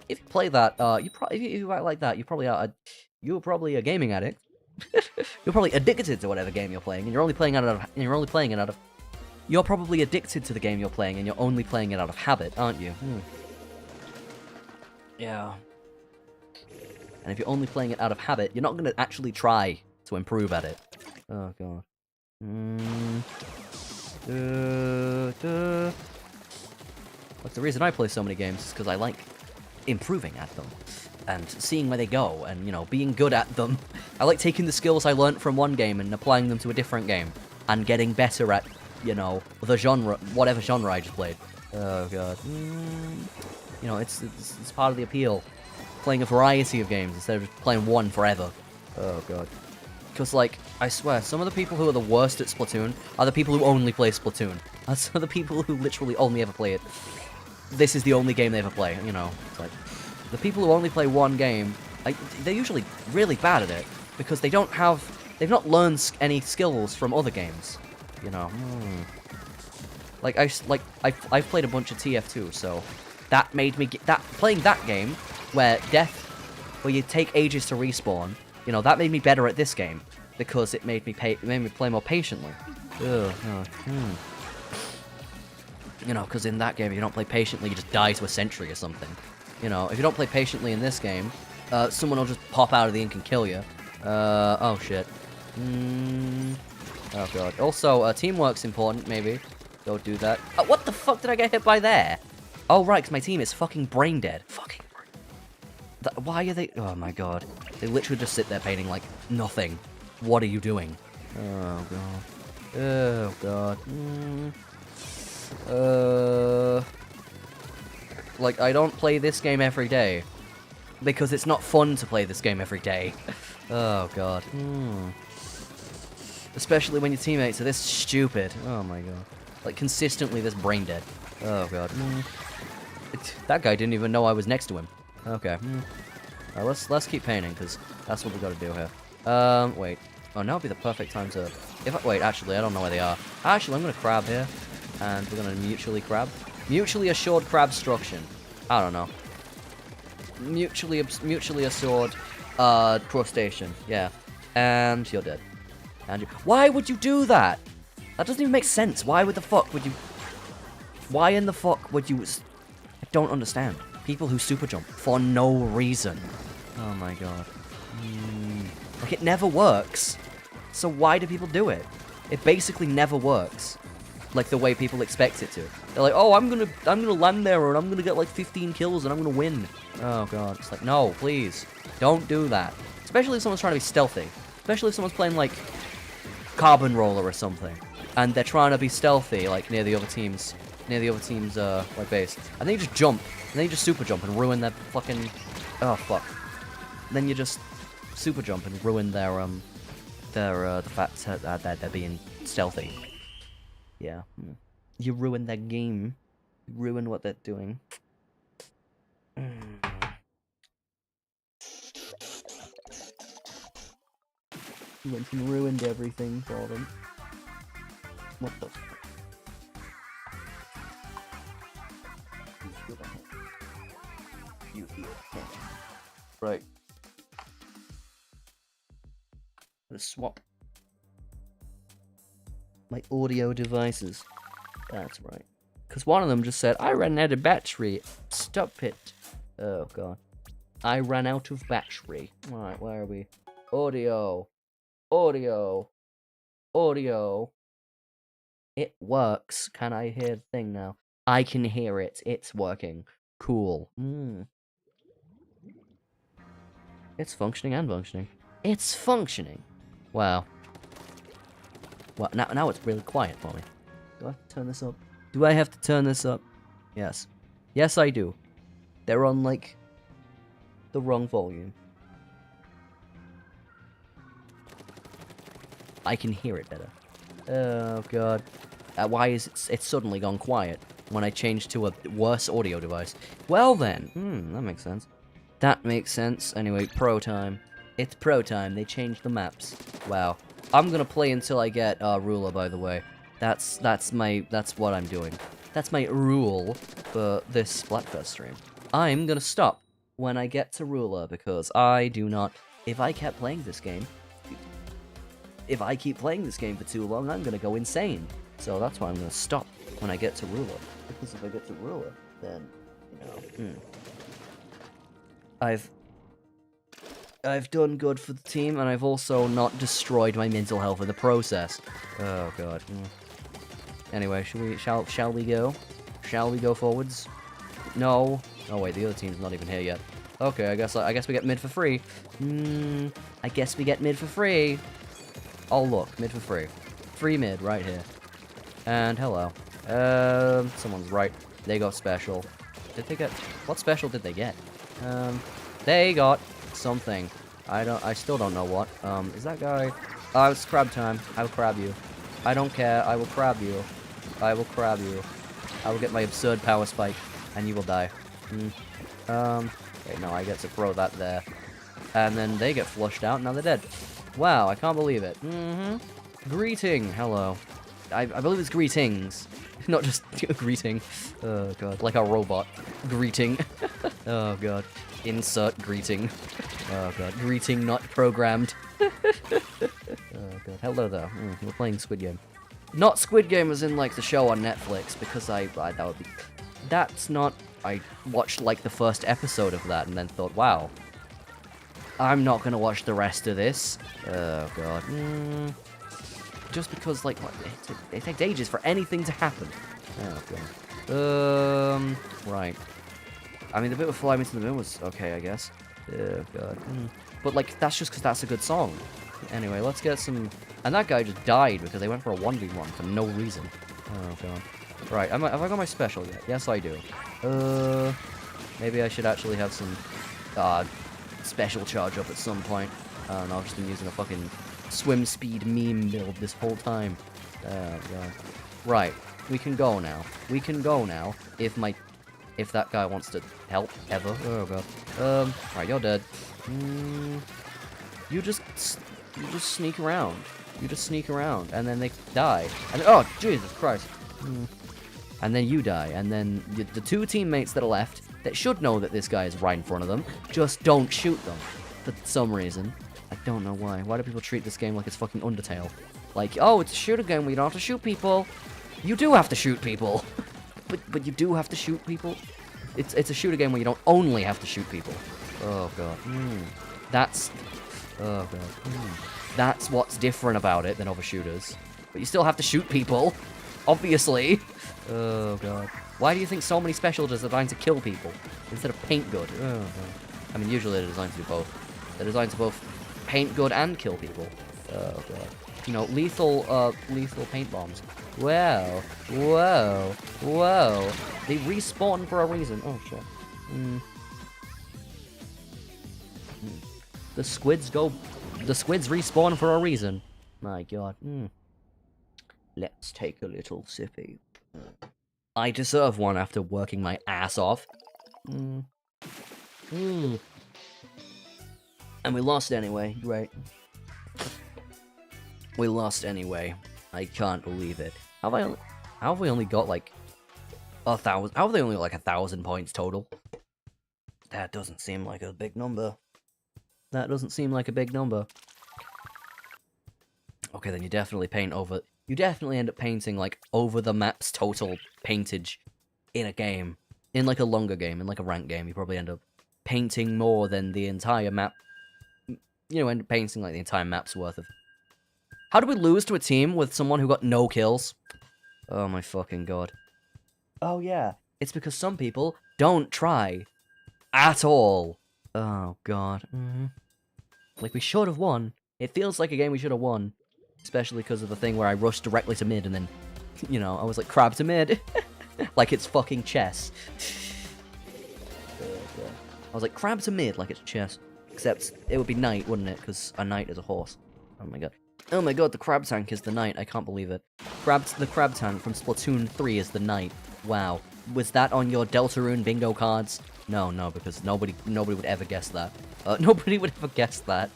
If you play that, if you act like that, you're probably a gaming addict. You're probably addicted to whatever game you're playing, and you're probably addicted to the game you're playing, and you're only playing it out of habit, aren't you? Yeah. And if you're only playing it out of habit, you're not going to actually try to improve at it. Oh, God. Look, the reason I play so many games is because I like improving at them. And seeing where they go, and, you know, being good at them. I like taking the skills I learnt from one game and applying them to a different game. And getting better at, you know, the genre, whatever genre I just played. Oh, God. You know, it's part of the appeal. Playing a variety of games instead of just playing one forever. Oh, God. Because, like, I swear, some of the people who are the worst at Splatoon are the people who only play Splatoon. Are some of the people who literally only ever play it. This is the only game they ever play, you know. It's like, the people who only play one game, they're usually really bad at it. Because they've not learned any skills from other games. You know. Like, I've played a bunch of TF2, so that made me playing that game where you take ages to respawn, you know, that made me better at this game because it made me play more patiently. You know, because in that game, if you don't play patiently, you just die to a sentry or something. You know, if you don't play patiently in this game, someone will just pop out of the ink and kill you. Oh shit. Oh, God. Also, teamwork's important, maybe. Don't do that. Oh, what the fuck did I get hit by there? Oh, right, because my team is fucking brain dead. Fucking brain. Why are they... Oh, my God. They literally just sit there painting like nothing. What are you doing? Oh, God. Oh, God. Like, I don't play this game every day. Because it's not fun to play this game every day. Oh, God. Especially when your teammates are this stupid. Oh, my God. Like, consistently this brain dead. Oh, God. That guy didn't even know I was next to him. Okay. Let's keep painting, because that's what we gotta do here. Wait. Oh, now would be the perfect time to... Wait, actually, I don't know where they are. Actually, I'm gonna crab here. And we're gonna mutually crab. Mutually assured crab struction. I don't know. Mutually assured, crustacean. Yeah. And you're dead. And you... Why would you do that? That doesn't even make sense. Why in the fuck would you... I don't understand. People who super jump for no reason. Oh my God. Like, it never works. So why do people do it? It basically never works. Like the way people expect it to. They're like, oh, I'm gonna land there and I'm gonna get like 15 kills and I'm gonna win. Oh God. It's like, no, please. Don't do that. Especially if someone's trying to be stealthy. Especially if someone's playing like Carbon Roller or something. And they're trying to be stealthy, like near the other team's like base. And then you just jump. And then you just super jump and ruin their fucking... Oh, fuck. Then you just super jump and ruin their the fact that they're being stealthy. Yeah. You ruin their game. You ruin what they're doing. You went and ruined everything for them. What the fuck? You hear him. Right. Let's swap my audio devices. That's right. Because one of them just said, I ran out of battery. Stop it. Oh, God. I ran out of battery. Alright, where are we? Audio. Audio. Audio. It works. Can I hear the thing now? I can hear it. It's working. Cool. It's functioning and functioning. It's functioning. Wow. Well, now it's really quiet for me. Do I have to turn this up? Do I have to turn this up? Yes. Yes, I do. They're on, like, the wrong volume. I can hear it better. Oh, God. Why is it's suddenly gone quiet when I changed to a worse audio device? Well, then. That makes sense. That makes sense. Anyway, pro time. It's pro time. They changed the maps. Wow. I'm gonna play until I get ruler, by the way. That's what I'm doing. That's my rule for this Splatfest stream. I'm gonna stop when I get to ruler because I do not. If I kept playing this game, if I keep playing this game for too long, I'm gonna go insane. So that's why I'm gonna stop when I get to ruler. Because if I get to ruler, then you know, I've done good for the team, and I've also not destroyed my mental health in the process. Oh god. Anyway, shall we go? Shall we go forwards? No. Oh wait, the other team's not even here yet. Okay, I guess we get mid for free. I guess we get mid for free. Oh look, mid for free. Free mid right here. And hello. Someone's right. They got special. Did they get? What special did they get? They got something. I still don't know what. Is that guy? Oh, it's crab time. I will crab you. I don't care. I will crab you. I will crab you. I will get my absurd power spike, and you will die. Okay, no, I get to throw that there. And then they get flushed out, and now they're dead. Wow, I can't believe it. Greeting. Hello. I believe it's greetings. Not just greeting. Oh, God. Like a robot. Greeting. Oh, God. Insert greeting. Oh, God. Greeting not programmed. Oh, God. Hello, there. We're playing Squid Game. Not Squid Game as in, like, the show on Netflix, because that would be... That's not... I watched, like, the first episode of that and then thought, wow. I'm not gonna watch the rest of this. Oh, God. Just because, like, what, it takes ages for anything to happen. Oh, God. Right. I mean, the bit with Fly Me to the Moon was okay, I guess. Oh, God. But, like, that's just because that's a good song. Anyway, let's get some... And that guy just died because they went for a 1v1 for no reason. Oh, God. Right, have I got my special yet? Yes, I do. Maybe I should actually have some, special charge up at some point. I don't know, I've just been using a fucking swim speed meme build this whole time. Oh, God. Right, we can go now. We can go now, if that guy wants to help, ever. Oh, God. Right, you're dead. You just sneak around. You just sneak around, and then they die. And oh, Jesus Christ. And then you die, and then the two teammates that are left, that should know that this guy is right in front of them, just don't shoot them. For some reason. I don't know why. Why do people treat this game like it's fucking Undertale? Like, oh, it's a shooter game where you don't have to shoot people. You do have to shoot people. but you do have to shoot people? It's a shooter game where you don't only have to shoot people. Oh, God. That's... Oh, God. That's what's different about it than other shooters. But you still have to shoot people. Obviously. Oh, God. Why do you think so many specials are designed to kill people instead of paint good? Oh, God. I mean, usually they're designed to do both. They're designed to both paint good and kill people. Oh, God. You know, lethal paint bombs. Wow. Whoa. Whoa. They respawn for a reason. Oh, shit. The squids respawn for a reason. My God. Let's take a little sippy. I deserve one after working my ass off. And we lost anyway, right? We lost anyway. I can't believe it. How have we only got like 1,000? How have they only got like 1,000 points total? That doesn't seem like a big number. That doesn't seem like a big number. Okay, then you definitely paint over... You definitely end up painting, like, over the map's total paintage in a game. In, like, a longer game, in, like, a ranked game, you probably end up painting more than the entire map... You know, end up painting, like, the entire map's worth of... How did we lose to a team with someone who got no kills? Oh, my fucking God. Oh, yeah. It's because some people don't try. At all. Oh, God. Like, we should have won. It feels like a game we should have won. Especially because of the thing where I rushed directly to mid and then, you know, I was like, crab to mid. Like it's fucking chess. I was like, crab to mid like it's chess. Except it would be knight, wouldn't it? Because a knight is a horse. Oh my God. Oh my God, the crab tank is the knight. I can't believe it. The crab tank from Splatoon 3 is the knight. Wow. Was that on your Deltarune bingo cards? No, because nobody would ever guess that. Nobody would ever guess that.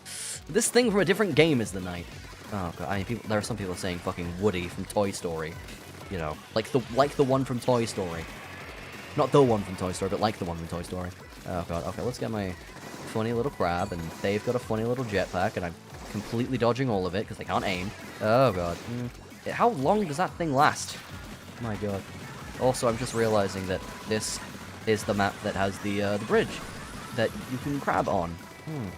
This thing from a different game is the knight. Oh god, I mean, there are some people saying fucking Woody from Toy Story. You know, like the one from Toy Story. Not the one from Toy Story, but like the one from Toy Story. Oh god, okay, let's get my funny little crab, and they've got a funny little jetpack, and I'm completely dodging all of it, because they can't aim. Oh god. How long does that thing last? My god. Also, I'm just realizing that this is the map that has the bridge that you can crab on. You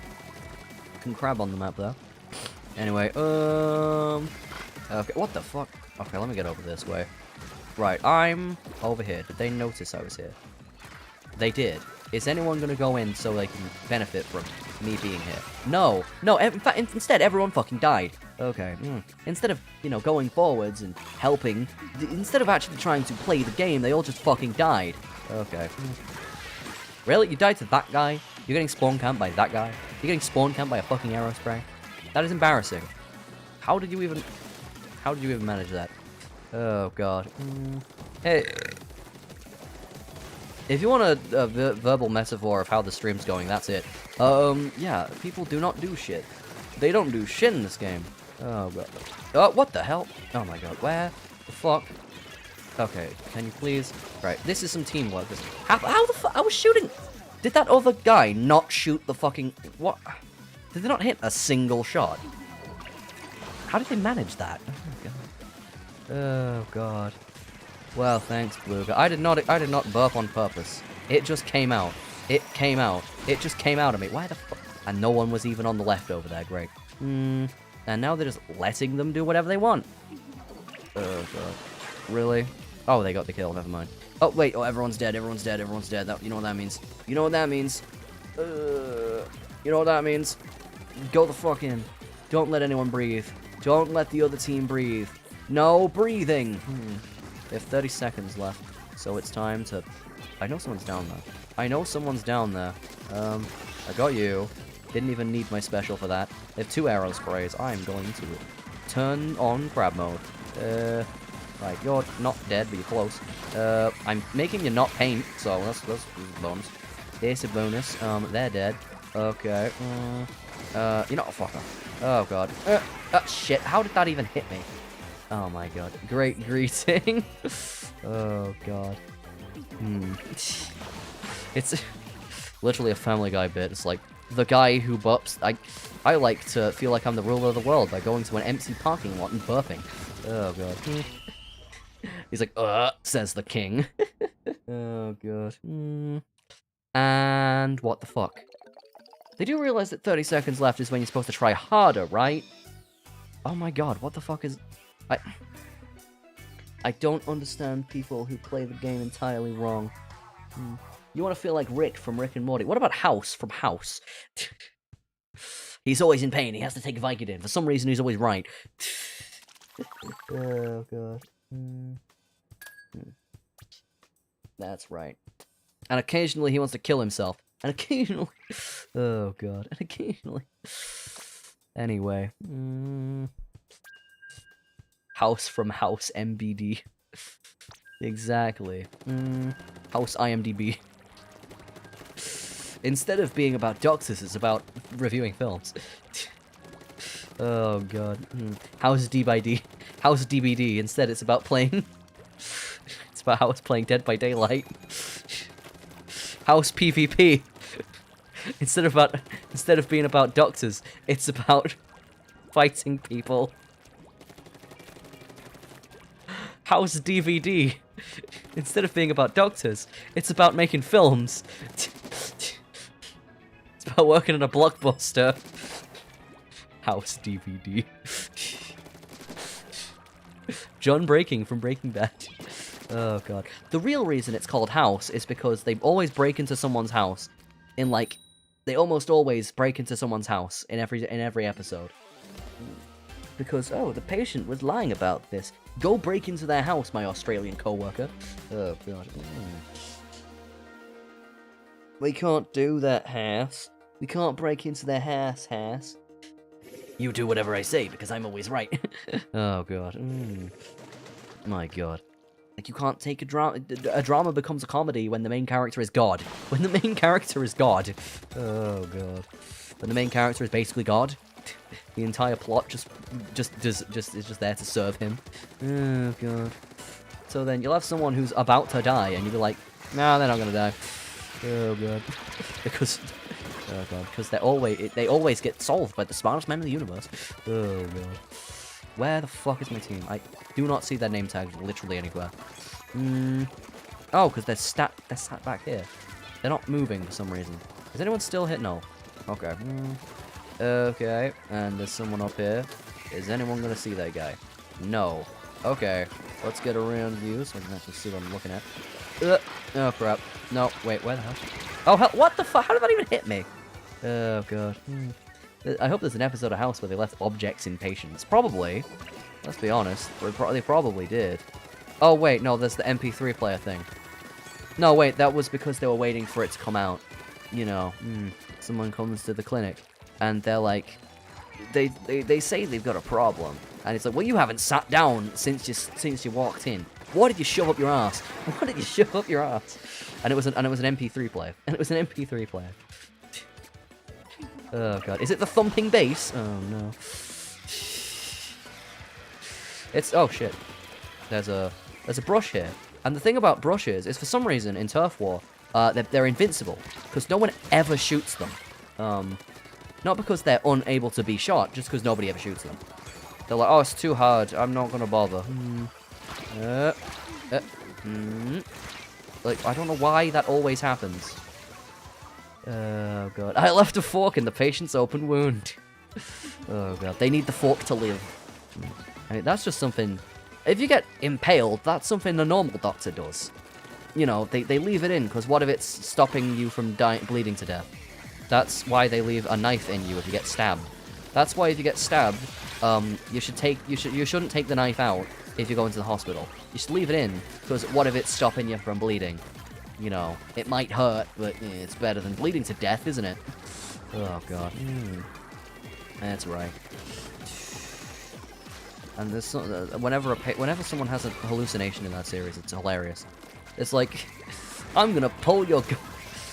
can crab on the map there. Anyway, okay, what the fuck? Okay, let me get over this way. Right, I'm over here. Did they notice I was here? They did. Is anyone gonna go in so they can benefit from me being here? No! No, in fact, instead, everyone fucking died. Okay, Instead of, you know, going forwards and helping, instead of actually trying to play the game, they all just fucking died. Okay. Really? You died to that guy? You're getting spawn camped by that guy? You're getting spawn camped by a fucking arrow spray? That is embarrassing. How did you even manage that? Oh god. Hey. If you want a verbal metaphor of how the stream's going, that's it. Yeah, people do not do shit. They don't do shit in this game. Oh god. Oh, what the hell? Oh my god, where the fuck? Okay, can you please? Right, this is some teamwork. How the fuck? I was shooting. Did that other guy not shoot the fucking... What? Did they not hit a single shot? How did they manage that? Oh my god. Oh god. Well, thanks, Blue Guy. I did not burp on purpose. It just came out. It came out. It just came out of me. Why the fuck? And no one was even on the left over there. Great. And now they're just letting them do whatever they want. Oh god. Really? Oh, they got the kill. Never mind. Oh wait. Oh, everyone's dead. Everyone's dead. Everyone's dead. That, you know what that means? You know what that means? You know what that means? Go the fuck in. Don't let anyone breathe. Don't let the other team breathe. No breathing. They have 30 seconds left, so it's time to... I know someone's down there. I know someone's down there. I got you. Didn't even need my special for that. They have 2 arrow sprays. I'm going to turn on crab mode. Right, you're not dead, but you're close. I'm making you not paint, so that's a bonus. There's a bonus. They're dead. Okay. You're not a fucker. Oh god. Shit, how did that even hit me? Oh my god. Great greeting. Oh god. It's literally a Family Guy bit. It's like, the guy who burps... I like to feel like I'm the ruler of the world by going to an empty parking lot and burping. Oh god. He's like, says the king. Oh god. And what the fuck? They do realize that 30 seconds left is when you're supposed to try harder, right? Oh my god, what the fuck is... I don't understand people who play the game entirely wrong. You want to feel like Rick from Rick and Morty. What about House from House? He's always in pain. He has to take Vicodin. For some reason, he's always right. Oh, God. That's right. And occasionally, he wants to kill himself. And occasionally... Oh, God. And occasionally... Anyway. House from House MBD. Exactly. House IMDb. Instead of being about doxes, it's about reviewing films. Oh god. House D by D. House DBD. Instead, it's about playing... It's about House playing Dead by Daylight. House PvP. Instead of being about doxes, it's about fighting people. House DVD. Instead of being about doctors, it's about making films. It's about working in a blockbuster. House DVD. John Breaking from Breaking Bad. Oh god. The real reason it's called House is because they always break into someone's house. They almost always break into someone's house in every episode. Because, oh, the patient was lying about this. Go break into their house, my Australian co-worker. Oh, God. We can't do that, house. We can't break into their house. You do whatever I say, because I'm always right. Oh, God. My God. Like, you can't take a drama. A drama becomes a comedy when the main character is God. When the main character is God. Oh, God. When the main character is basically God. The entire plot is just there to serve him. Oh, God. So then you'll have someone who's about to die, and you'll be like, nah, they're not gonna die. Oh, God. because... Oh, God. Because they always get solved by the smartest men in the universe. Oh, God. Where the fuck is my team? I do not see their name tags literally anywhere. Oh, because they're sat back here. They're not moving for some reason. Is anyone still hit? No. Okay. Okay. And there's someone up here. Is anyone going to see that guy? No. Okay. Let's get around you so I can actually see what I'm looking at. Oh, crap. No. Wait, where the hell? Oh, hell. What the fuck? How did that even hit me? Oh, God. I hope there's an episode of House where they left objects in patience. Probably. Let's be honest. They probably did. Oh, wait. No, there's the MP3 player thing. No, wait. That was because they were waiting for it to come out. You know, someone comes to the clinic, and they're like, they say they've got a problem. And it's like, well, you haven't sat down since you walked in. What did you shove up your ass? What did you shove up your ass? And it was an MP3 player. And it was an MP3 player. Oh, God. Is it the thumping bass? Oh, no. It's... Oh, shit. There's a brush here. And the thing about brushes is, for some reason, in Turf War, they're invincible. Because no one ever shoots them. Not because they're unable to be shot, just because nobody ever shoots them. They're like, oh, it's too hard. I'm not going to bother. Like, I don't know why that always happens. Oh, God. I left a fork in the patient's open wound. Oh, God. They need the fork to live. I mean, that's just something... If you get impaled, that's something a normal doctor does. You know, they leave it in, because what if it's stopping you from bleeding to death? That's why they leave a knife in you if you get stabbed. That's why if you get stabbed, you shouldn't take the knife out if you go into the hospital. You should leave it in, because what if it's stopping you from bleeding? You know, it might hurt, but it's better than bleeding to death, isn't it? Oh, God. That's right. And there's whenever someone has a hallucination in that series, it's hilarious. It's like, I'm gonna pull your...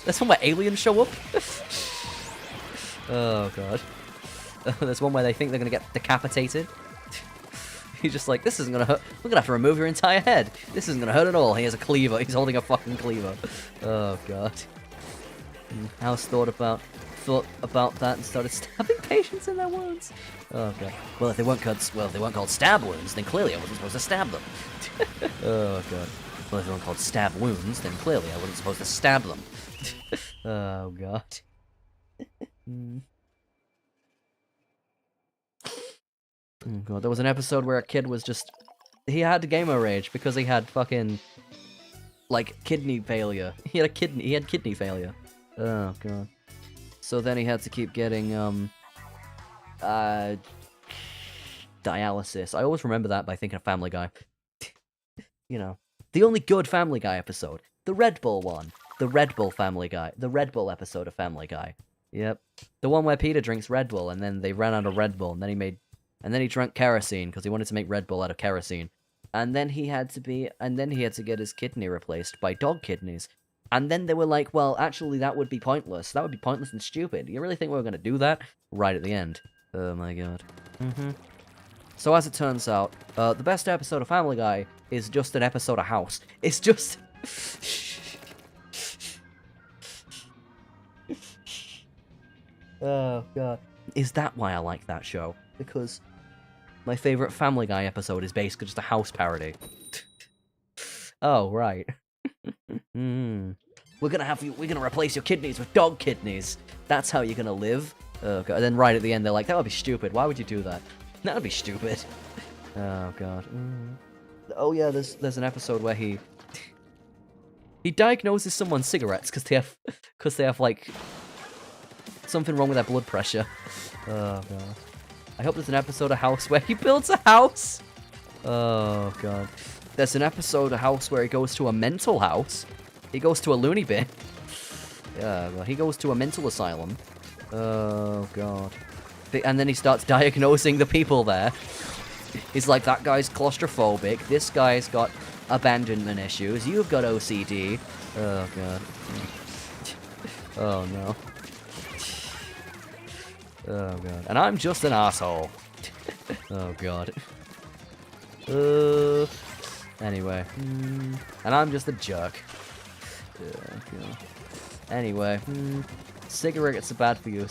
There's one where aliens show up. Oh, God. There's one where they think they're gonna get decapitated. He's just like, this isn't gonna hurt. We're gonna have to remove your entire head. This isn't gonna hurt at all. He has a cleaver. He's holding a fucking cleaver. Oh, God. House thought about that and started stabbing patients in their wounds. Oh, God. Well, if they weren't called stab wounds, then clearly I wasn't supposed to stab them. Oh, God. Well, if they weren't called stab wounds, then clearly I wasn't supposed to stab them. Oh, God. Oh, God, there was an episode where a kid was just... He had gamer rage because he had fucking... Like, kidney failure. He had kidney failure. Oh, God. So then he had to keep getting, dialysis. I always remember that by thinking of Family Guy. You know. The only good Family Guy episode. The Red Bull one. The Red Bull Family Guy. The Red Bull episode of Family Guy. Yep. The one where Peter drinks Red Bull, and then they ran out of Red Bull, and then he drank kerosene, because he wanted to make Red Bull out of kerosene. And then he had to get his kidney replaced by dog kidneys. And then they were like, well, actually, that would be pointless. That would be pointless and stupid. You really think we were going to do that? Right at the end. Oh, my God. So as it turns out, the best episode of Family Guy is just an episode of House. It's just... Oh, God. Is that why I like that show? Because my favorite Family Guy episode is basically just a House parody. Oh, right. We're gonna replace your kidneys with dog kidneys. That's how you're gonna live. Oh, God. And then right at the end, they're like, that would be stupid. Why would you do that? That would be stupid. Oh, God. Oh, yeah, there's an episode where he diagnoses someone's cigarettes because they have, like, something wrong with their blood pressure. Oh, God. I hope there's an episode of House where he builds a house. Oh, God. There's an episode of House where he goes to a mental house. He goes to a loony bin. Yeah, well, he goes to a mental asylum. Oh, God. And then he starts diagnosing the people there. He's like, that guy's claustrophobic. This guy's got abandonment issues. You've got OCD. Oh, God. Oh, no. Oh, God. And I'm just an asshole. Oh, God. Anyway. And I'm just a jerk. God. Anyway. Cigarettes are bad for you.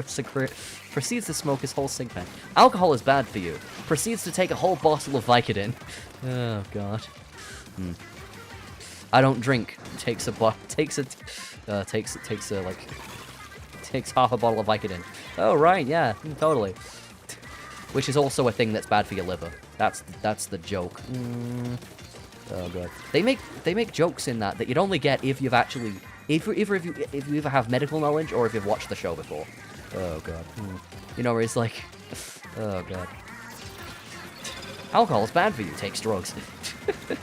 Cigarette proceeds to smoke his whole cig pen. Alcohol is bad for you. Proceeds to take a whole bottle of Vicodin. Oh, God. I don't drink. Takes half a bottle of Vicodin. Oh, right, yeah, totally. Which is also a thing that's bad for your liver. That's the joke. Oh, God. They make jokes in that you'd only get if you've actually... if you either have medical knowledge or if you've watched the show before. Oh, God. You know, where it's like... Oh, God. Alcohol is bad for you. Takes drugs.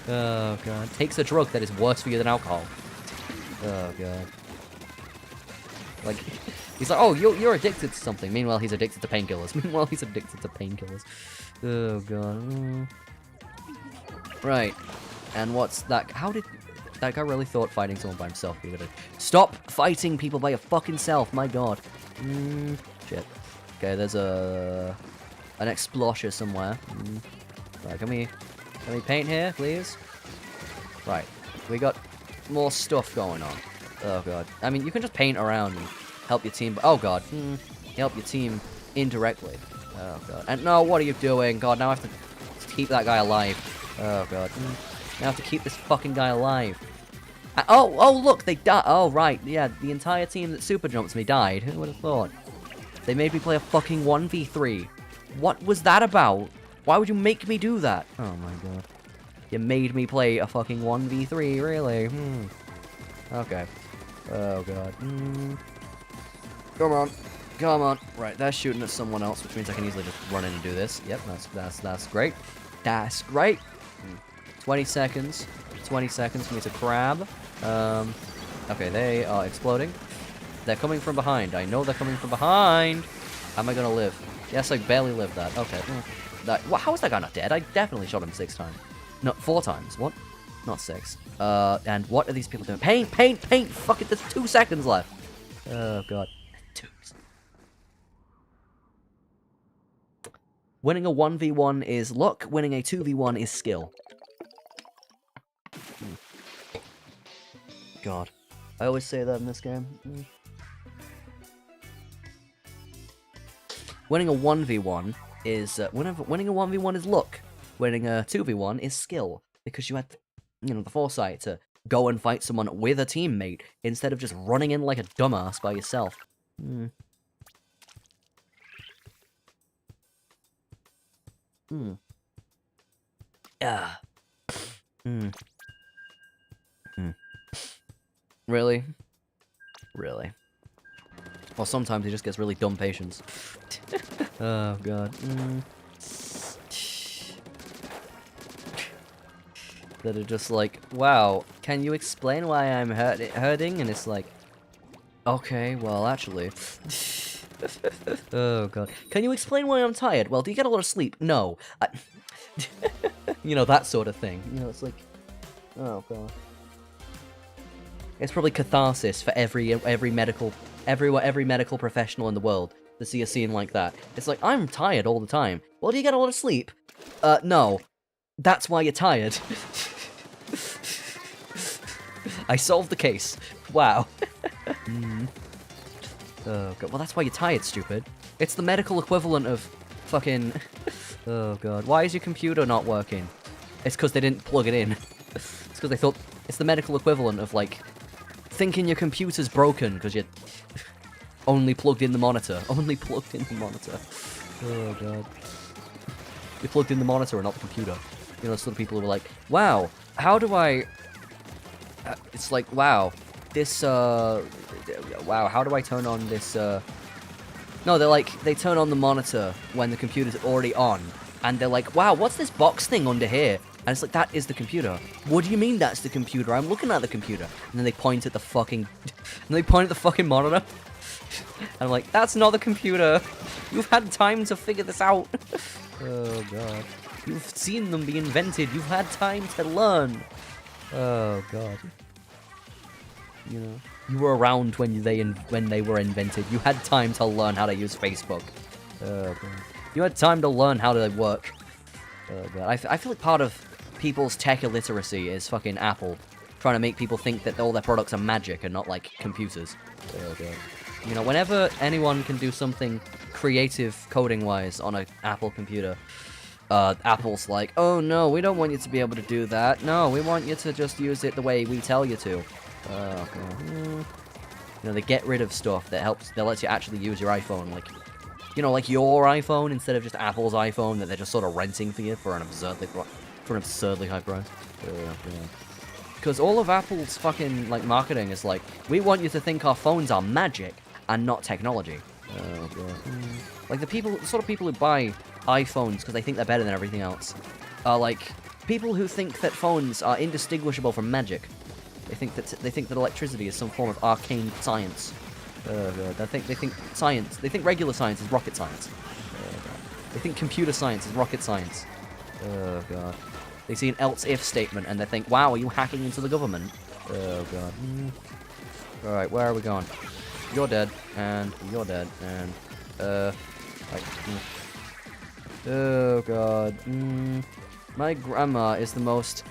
Oh, God. Takes a drug that is worse for you than alcohol. Oh, God. Like, he's like, oh, you're addicted to something. Meanwhile, he's addicted to painkillers. Oh, God. Right. And what's that? How did... That guy really thought fighting someone by himself would be good. Stop fighting people by your fucking self, my God. Shit. Okay, there's an explosion somewhere. Right, can we paint here, please? Right, we got more stuff going on. Oh, God. I mean, you can just paint around and help your team. Oh, God. Help your team indirectly. Oh, God. And no, what are you doing? God, now I have to keep that guy alive. Oh, God. Now I have to keep this fucking guy alive. Oh, look, they died. Oh, right, yeah, the entire team that super jumps me died. Who would have thought? They made me play a fucking 1v3. What was that about? Why would you make me do that? Oh, my God. You made me play a fucking 1v3, really? Okay. Oh, God. Come on. Come on. Right, they're shooting at someone else, which means I can easily just run in and do this. Yep, that's great. That's great. 20 seconds. 20 seconds for me to crab. Okay, they are exploding. They're coming from behind. I know they're coming from behind. How am I gonna live? Yes, I barely lived that. Okay. How is that guy not dead? I definitely shot him 6 times. No, 4 times. What? Not 6. And what are these people doing? Paint! Fuck it, there's 2 seconds left. Oh, God. 2. Winning a 1v1 is luck. Winning a 2v1 is skill. God. I always say that in this game. Winning a 1v1 is... winning a 1v1 is luck. Winning a 2v1 is skill. Because you had, the foresight to go and fight someone with a teammate instead of just running in like a dumbass by yourself. Really? Really? Well, sometimes he just gets really dumb patience. Oh, God. That are just like, wow, can you explain why I'm hurting? And it's like, okay, well, actually. Oh, God. Can you explain why I'm tired? Well, do you get a lot of sleep? No. That sort of thing. It's like, oh, God. It's probably catharsis for every medical professional in the world to see a scene like that. It's like, I'm tired all the time. Well, do you get a lot of sleep? No. That's why you're tired. I solved the case. Wow. Oh, God. Well, that's why you're tired, stupid. It's the medical equivalent of fucking... Oh, God. Why is your computer not working? It's because they didn't plug it in. It's because they thought... It's the medical equivalent of, like... thinking your computer's broken because you only plugged in the monitor. Only plugged in the monitor. Oh, God. You plugged in the monitor and not the computer. Sort of people who are like, wow, how do I... it's like, wow, this, wow, how do I turn on this, No, they turn on the monitor when the computer's already on. And they're like, wow, what's this box thing under here? And it's like, that is the computer. What do you mean that's the computer? I'm looking at the computer. And then they point at the fucking... monitor. And I'm like, that's not the computer. You've had time to figure this out. Oh god. You've seen them be invented. You've had time to learn. Oh god. You know, you were around when they were invented. You had time to learn how to use Facebook. Oh god. You had time to learn how to work. Oh god. I feel like part of people's tech illiteracy is fucking Apple trying to make people think that all their products are magic and not like computers. Oh god. You know, whenever anyone can do something creative coding-wise on an Apple computer, Apple's like, oh no, we don't want you to be able to do that. No, we want you to just use it the way we tell you to. Oh god. You know, they get rid of stuff that lets you actually use your iPhone, like, you know, like your iPhone instead of just Apple's iPhone that they're just sort of renting for you for an absurdly high price. Because all of Apple's fucking, like, marketing is like, we want you to think our phones are magic and not technology. Oh god. Like, the sort of people who buy iPhones because they think they're better than everything else are like people who think that phones are indistinguishable from magic. They think that electricity is some form of arcane science. Oh god. They think science. They think regular science is rocket science. Oh god. They think computer science is rocket science. Oh god. They see an else-if statement and they think, wow, are you hacking into the government? Oh god. Alright, where are we going? You're dead, and you're dead, and, like, oh god. My grandma is the most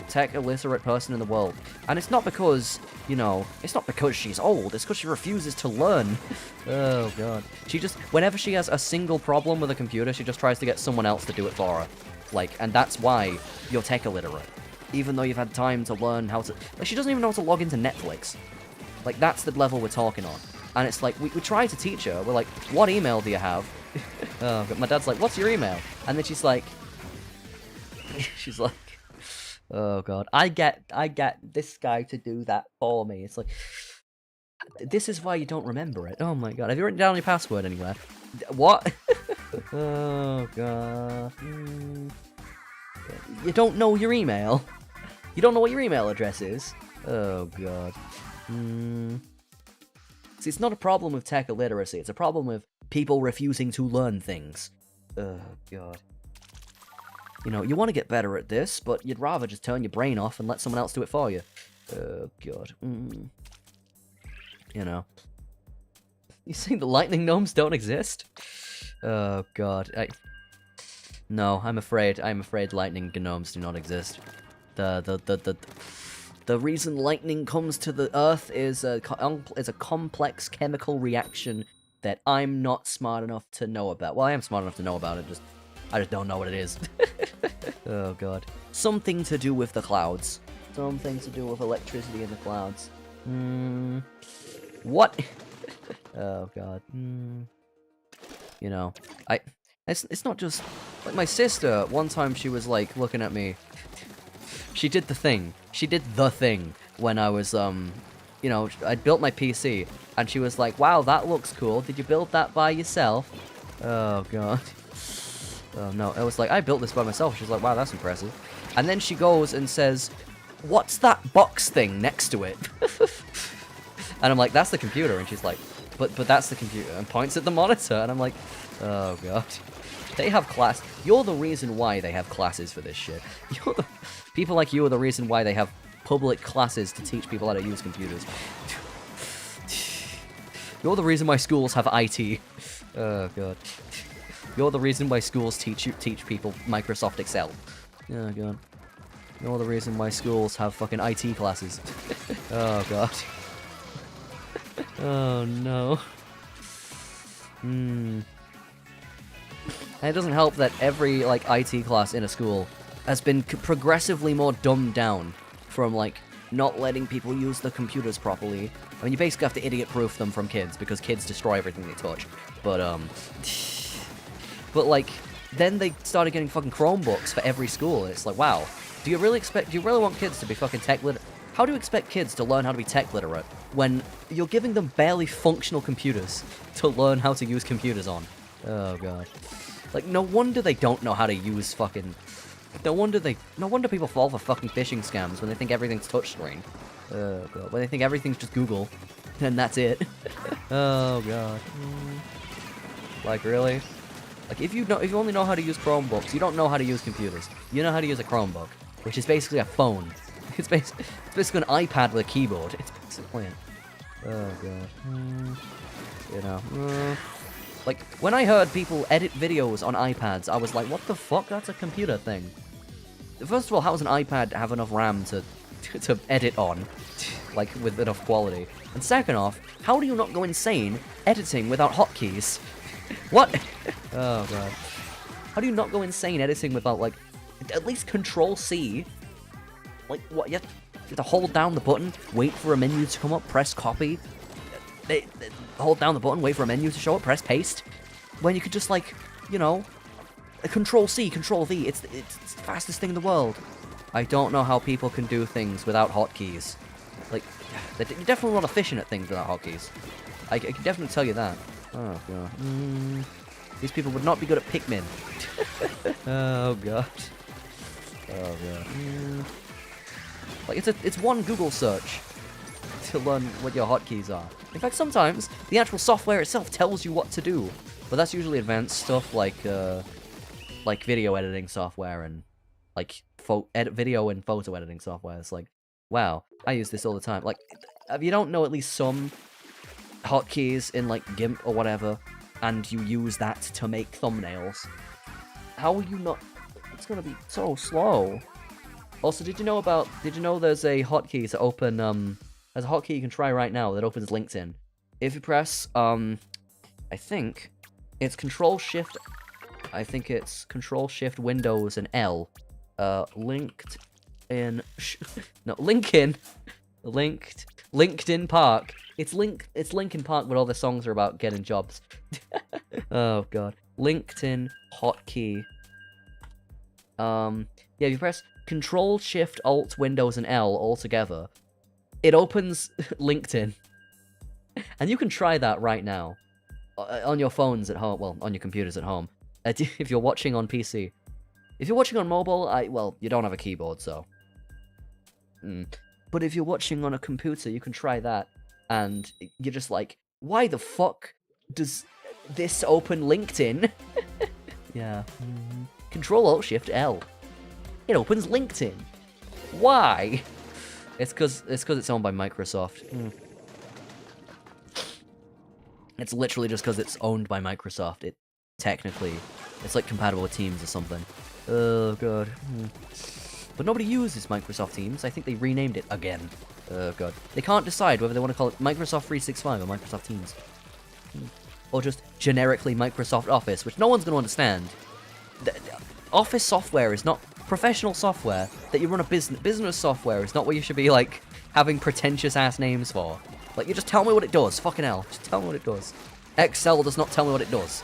tech illiterate person in the world. And it's not because, you know, it's not because she's old, it's because she refuses to learn. Oh god. She just, whenever she has a single problem with a computer, she just tries to get someone else to do it for her. Like, and that's why you're tech illiterate. Even though you've had time to learn how to, like, she doesn't even know how to log into Netflix. Like, that's the level we're talking on. And it's like, we try to teach her, we're like, what email do you have? Oh god. My dad's like, what's your email? And then she's like, oh god, I get this guy to do that for me. It's like, this is why you don't remember it. Oh my god, have you written down your password anywhere? What? Oh god. You don't know your email? You don't know what your email address is? Oh god. See, it's not a problem with tech illiteracy, it's a problem with people refusing to learn things. Oh god. You know, you want to get better at this, but you'd rather just turn your brain off and let someone else do it for you. Oh, God. You know. You saying the lightning gnomes don't exist? Oh, God. No, I'm afraid lightning gnomes do not exist. The reason lightning comes to the Earth is a complex chemical reaction that I'm not smart enough to know about. Well, I am smart enough to know about it, I just don't know what it is. Oh god. Something to do with the clouds. Something to do with electricity in the clouds. What? Oh god. You know, it's not just like my sister. One time she was like looking at me. She did the thing when I was you know, I built my PC and she was like, "Wow, that looks cool. Did you build that by yourself?" Oh god. Oh no, I was like, I built this by myself. She's like, wow, that's impressive. And then she goes and says, what's that box thing next to it? And I'm like, that's the computer. And she's like, but that's the computer. And points at the monitor. And I'm like, oh god. They have class. You're the reason why they have classes for this shit. People like you are the reason why they have public classes to teach people how to use computers. You're the reason why schools have IT. Oh god. You're the reason why schools teach people Microsoft Excel. Oh god. You're the reason why schools have fucking IT classes. Oh god. Oh no. And it doesn't help that every like IT class in a school has been progressively more dumbed down from like not letting people use the computers properly. I mean, you basically have to idiot-proof them from kids because kids destroy everything they touch. But like, then they started getting fucking Chromebooks for every school, and it's like, wow, do you really want kids to be fucking tech literate? How do you expect kids to learn how to be tech literate when you're giving them barely functional computers to learn how to use computers on? Oh god. Like, no wonder they don't know how to use fucking... No wonder people fall for fucking phishing scams when they think everything's touchscreen. Oh god. When they think everything's just Google, and that's it. Oh god. Like, really? Like, if you only know how to use Chromebooks, you don't know how to use computers. You know how to use a Chromebook, which is basically a phone. It's basically an iPad with a keyboard. It's basically it. Oh god. You know. Like, when I heard people edit videos on iPads, I was like, what the fuck? That's a computer thing. First of all, how does an iPad have enough RAM to edit on? Like, with enough quality. And second off, how do you not go insane editing without hotkeys? What? Oh god. How do you not go insane editing without, like, at least Control-C? Like, what? You have to hold down the button, wait for a menu to come up, press copy. Hold down the button, wait for a menu to show up, press paste. When you could just, like, you know, Control-C, Control-V. It's the fastest thing in the world. I don't know how people can do things without hotkeys. Like, you're definitely not efficient at things without hotkeys. I can definitely tell you that. Oh god. These people would not be good at Pikmin. Oh god. Oh god. Like, it's one Google search to learn what your hotkeys are. In fact, sometimes the actual software itself tells you what to do, but that's usually advanced stuff like video editing software and like video and photo editing software. It's like, wow, I use this all the time. Like, if you don't know at least some hotkeys in like GIMP or whatever, and you use that to make thumbnails, how will you not? It's gonna be so slow. Also, did you know there's a hotkey to open, there's a hotkey you can try right now that opens LinkedIn. If you press, I think it's Control-Shift, Windows and L, LinkedIn Park. It's Linkin Park, but all the songs are about getting jobs. Oh god. LinkedIn hotkey. Yeah, if you press Control-Shift-Alt, Windows, and L all together, it opens LinkedIn. And you can try that right now. On your phones at home, well, on your computers at home. If you're watching on PC. If you're watching on mobile, well, you don't have a keyboard, so. But if you're watching on a computer, you can try that. And you're just like, why the fuck does this open LinkedIn? Yeah. Control-Alt-Shift-L. It opens LinkedIn. Why? It's because it's owned by Microsoft. It's literally just because it's owned by Microsoft. It's like compatible with Teams or something. Oh god. But nobody uses Microsoft Teams. I think they renamed it again. Oh god. They can't decide whether they want to call it Microsoft 365 or Microsoft Teams. Or just generically Microsoft Office, which no one's going to understand. Office software is not professional software that you run a business software is not what you should be, like, having pretentious-ass names for. Like, you just tell me what it does. Fucking hell. Just tell me what it does. Excel does not tell me what it does.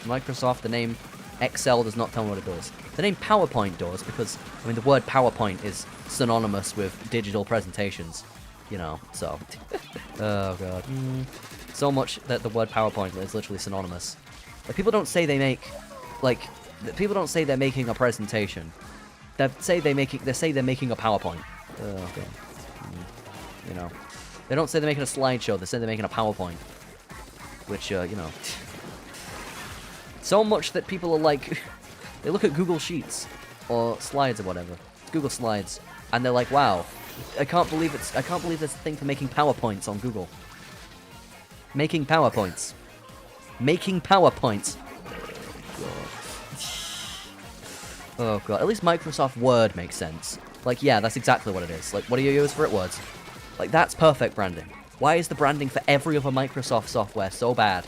Microsoft, the name Excel does not tell me what it does. The name PowerPoint does, because, I mean, the word PowerPoint is synonymous with digital presentations. You know, so. Oh, God. So much that the word PowerPoint is literally synonymous. Like, people don't say they make, like, people don't say they're making a presentation. They say they're making a PowerPoint. Oh, okay. You know. They don't say they're making a slideshow, they say they're making a PowerPoint. Which, you know. So much that people are like, they look at Google Sheets, or Slides or whatever, Google Slides, and they're like, wow, I can't believe there's a thing for making PowerPoints on Google. Making PowerPoints. Making PowerPoints. Oh god, at least Microsoft Word makes sense. Like, yeah, that's exactly what it is. Like, what do you use for it? Words. Like, that's perfect branding. Why is the branding for every other Microsoft software so bad?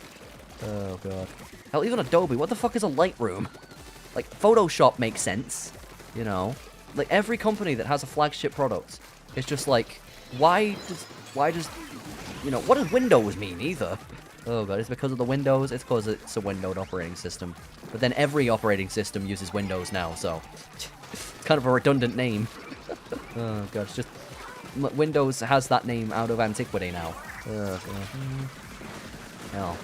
Oh god. Hell, even Adobe, what the fuck is a Lightroom? Like, Photoshop makes sense, you know? Like, every company that has a flagship product is just like, why does, you know, what does Windows mean either? Oh god, it's because of the Windows, it's because it's a windowed operating system. But then every operating system uses Windows now, so it's kind of a redundant name. Oh god, it's just, Windows has that name out of antiquity now. Oh god. Hell.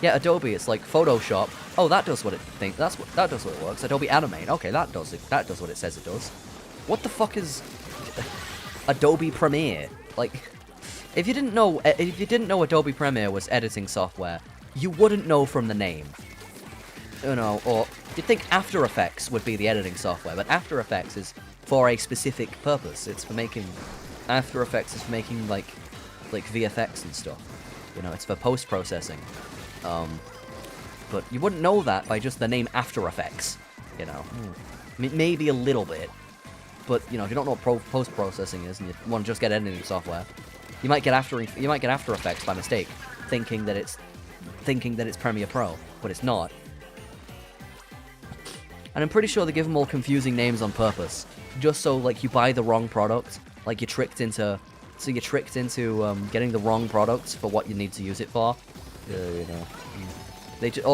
Yeah, Adobe, it's like Photoshop. Oh, that does what it thinks. That does what it works. Adobe Animate. Okay, that does what it says it does. What the fuck is Adobe Premiere? Like, if you didn't know Adobe Premiere was editing software, you wouldn't know from the name. you know, or you'd think After Effects would be the editing software, but After Effects is for a specific purpose. It's for making, After Effects is for making, like VFX and stuff. You know, it's for post-processing. But you wouldn't know that by just the name After Effects, you know. Maybe a little bit. But, you know, if you don't know what post-processing is and you want to just get editing software, you might get After Effects by mistake, thinking that it's Premiere Pro, but it's not. And I'm pretty sure they give them all confusing names on purpose, just so, like, you buy the wrong product, like, you're tricked into getting the wrong products for what you need to use it for. You know.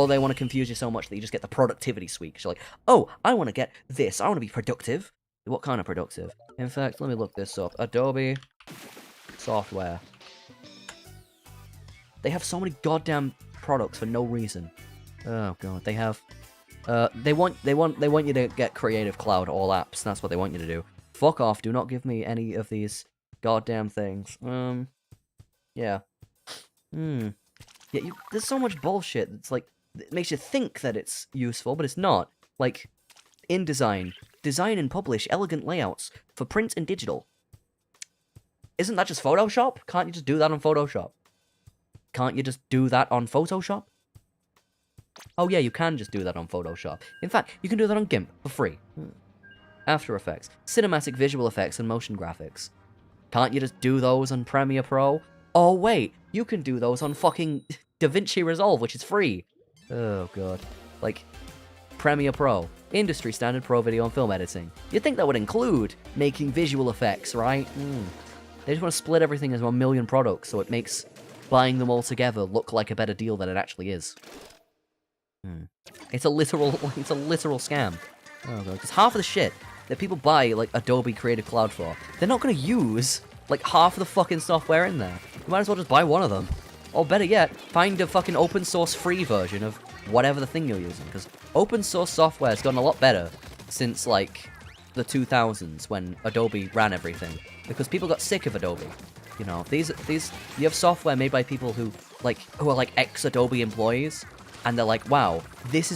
They want to confuse you so much that you just get the productivity suite. 'Cause you're like, oh, I want to get this. I want to be productive. What kind of productive? In fact, let me look this up. Adobe software. They have so many goddamn products for no reason. Oh god, they have. They want you to get Creative Cloud all apps. That's what they want you to do. Fuck off. Do not give me any of these goddamn things. Yeah. Yeah, there's so much bullshit. It's like, it makes you think that it's useful, but it's not. Like, InDesign. Design and publish elegant layouts for print and digital. Isn't that just Photoshop? Can't you just do that on Photoshop? Can't you just do that on Photoshop? Oh yeah, you can just do that on Photoshop. In fact, you can do that on GIMP for free. After Effects. Cinematic visual effects and motion graphics. Can't you just do those on Premiere Pro? Oh wait, you can do those on fucking DaVinci Resolve, which is free. Oh god. Like, Premiere Pro. Industry standard pro video and film editing. You'd think that would include making visual effects, right? They just want to split everything into 1,000,000 products, so it makes buying them all together look like a better deal than it actually is. It's a literal scam. Oh god, because half of the shit that people buy, like, Adobe Creative Cloud for, they're not going to use, like, half of the fucking software in there. You might as well just buy one of them. Or better yet, find a fucking open source free version of whatever the thing you're using, because open source software has gotten a lot better since, like, the 2000s, when Adobe ran everything, because people got sick of Adobe. You know, you have software made by people who are like ex-Adobe employees, and they're like, wow, this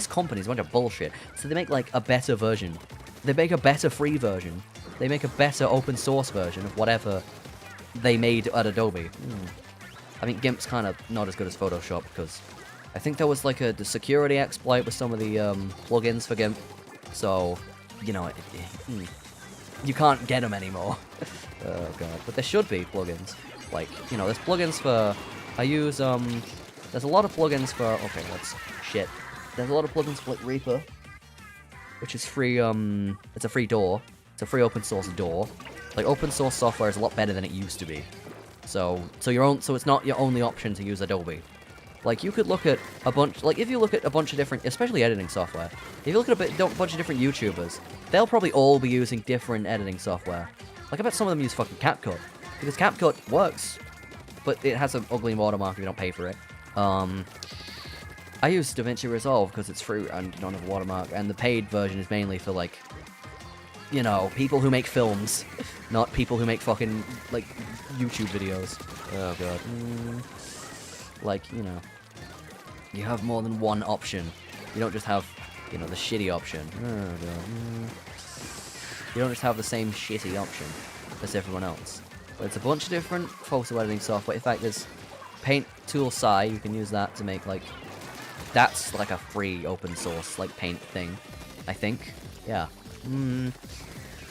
company's a bunch of bullshit, so they make, like, a better version. They make a better free version. They make a better open source version of whatever they made at Adobe. I mean, GIMP's kind of not as good as Photoshop, because I think there was, like, the security exploit with some of the plugins for GIMP, so, you know, you can't get them anymore. Oh god, but there should be plugins. Like, you know, there's plugins for, I use, there's a lot of plugins for, okay, that's shit. There's a lot of plugins for, like, Reaper, which is free, it's a free door. It's a free open source door. Like, open source software is a lot better than it used to be. So it's not your only option to use Adobe. Like, you could look at a bunch, like, if you look at a bunch of different, especially editing software, if you look at a bunch of different YouTubers, they'll probably all be using different editing software. Like, I bet some of them use fucking CapCut, because CapCut works, but it has an ugly watermark if you don't pay for it. I use DaVinci Resolve because it's free and you don't have a watermark, and the paid version is mainly for, like, you know, people who make films, not people who make fucking, like, YouTube videos. Oh god. Like, you know, you have more than one option. You don't just have, you know, the shitty option. Oh god. You don't just have the same shitty option as everyone else. But it's a bunch of different photo editing software. In fact, there's Paint Tool Sci, you can use that to make, like, that's like a free open source, like, paint thing, I think. Yeah.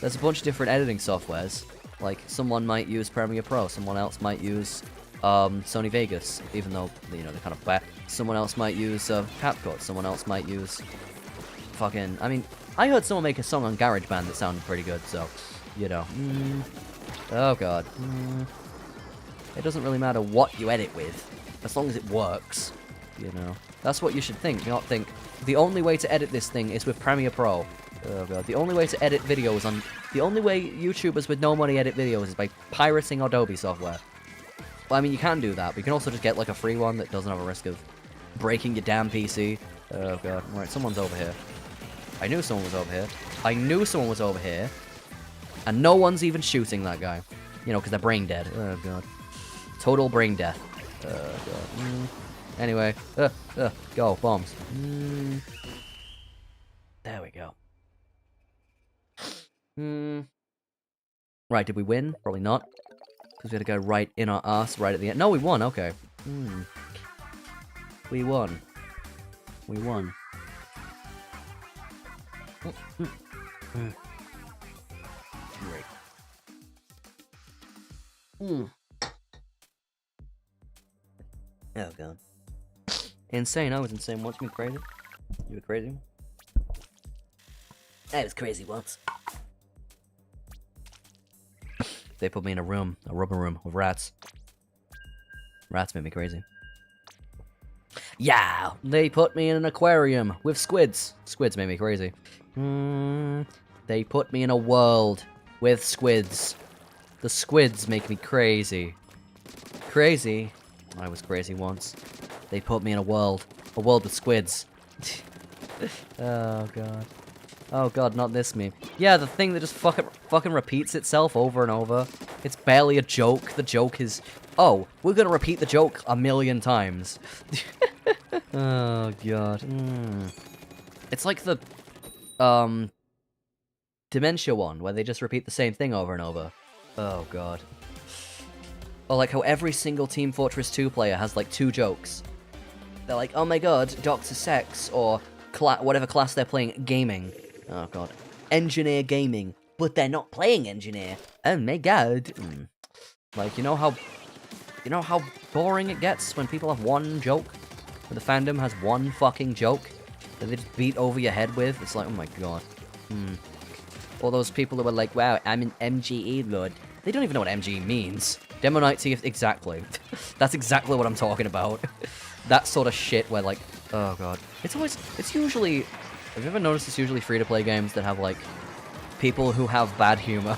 There's a bunch of different editing softwares. Like, someone might use Premiere Pro, someone else might use Sony Vegas, even though, you know, they're kind of bad. Someone else might use CapCut, someone else might use fucking, I mean, I heard someone make a song on GarageBand that sounded pretty good, so, you know. Oh god. It doesn't really matter what you edit with, as long as it works, you know. That's what you should think, not think, the only way to edit this thing is with Premiere Pro. Oh god, the only way to edit videos on... The only way YouTubers with no money edit videos is by pirating Adobe software. Well, I mean, you can do that, but you can also just get, like, a free one that doesn't have a risk of breaking your damn PC. Oh god, right, someone's over here. I knew someone was over here. I knew someone was over here. And no one's even shooting that guy. You know, because they're brain dead. Oh god. Total brain death. Oh god. Anyway, go, bombs. There we go. Right, did we win? Probably not. Because we had to go right in our ass right at the end. No, we won, okay. We won. We won. Great. Oh god. Insane, I was insane once. You were crazy? You were crazy? I was crazy once. They put me in a room, a rubber room, with rats. Rats made me crazy. Yeah! They put me in an aquarium with squids. Squids made me crazy. They put me in a world with squids. The squids make me crazy. Crazy? I was crazy once. They put me in a world with squids. Oh god. Oh god, not this meme. Yeah, the thing that just fucking repeats itself over and over. It's barely a joke. The joke is, oh, we're gonna repeat the joke a million times. Oh god. It's like the dementia one, where they just repeat the same thing over and over. Oh god. Or like how every single Team Fortress 2 player has like 2 jokes. They're like, oh my god, doxx is sex, or whatever class they're playing, gaming. Oh god. Engineer gaming. But they're not playing engineer. Oh my god. Like, you know how boring it gets when people have one joke? When the fandom has one fucking joke that they just beat over your head with? It's like, oh my god. All those people who are like, wow, I'm an MGE lord. They don't even know what MGE means. Demo Night TF, exactly. That's exactly what I'm talking about. That sort of shit where like, oh god. It's usually, have you ever noticed it's usually free-to-play games that have like, people who have bad humor?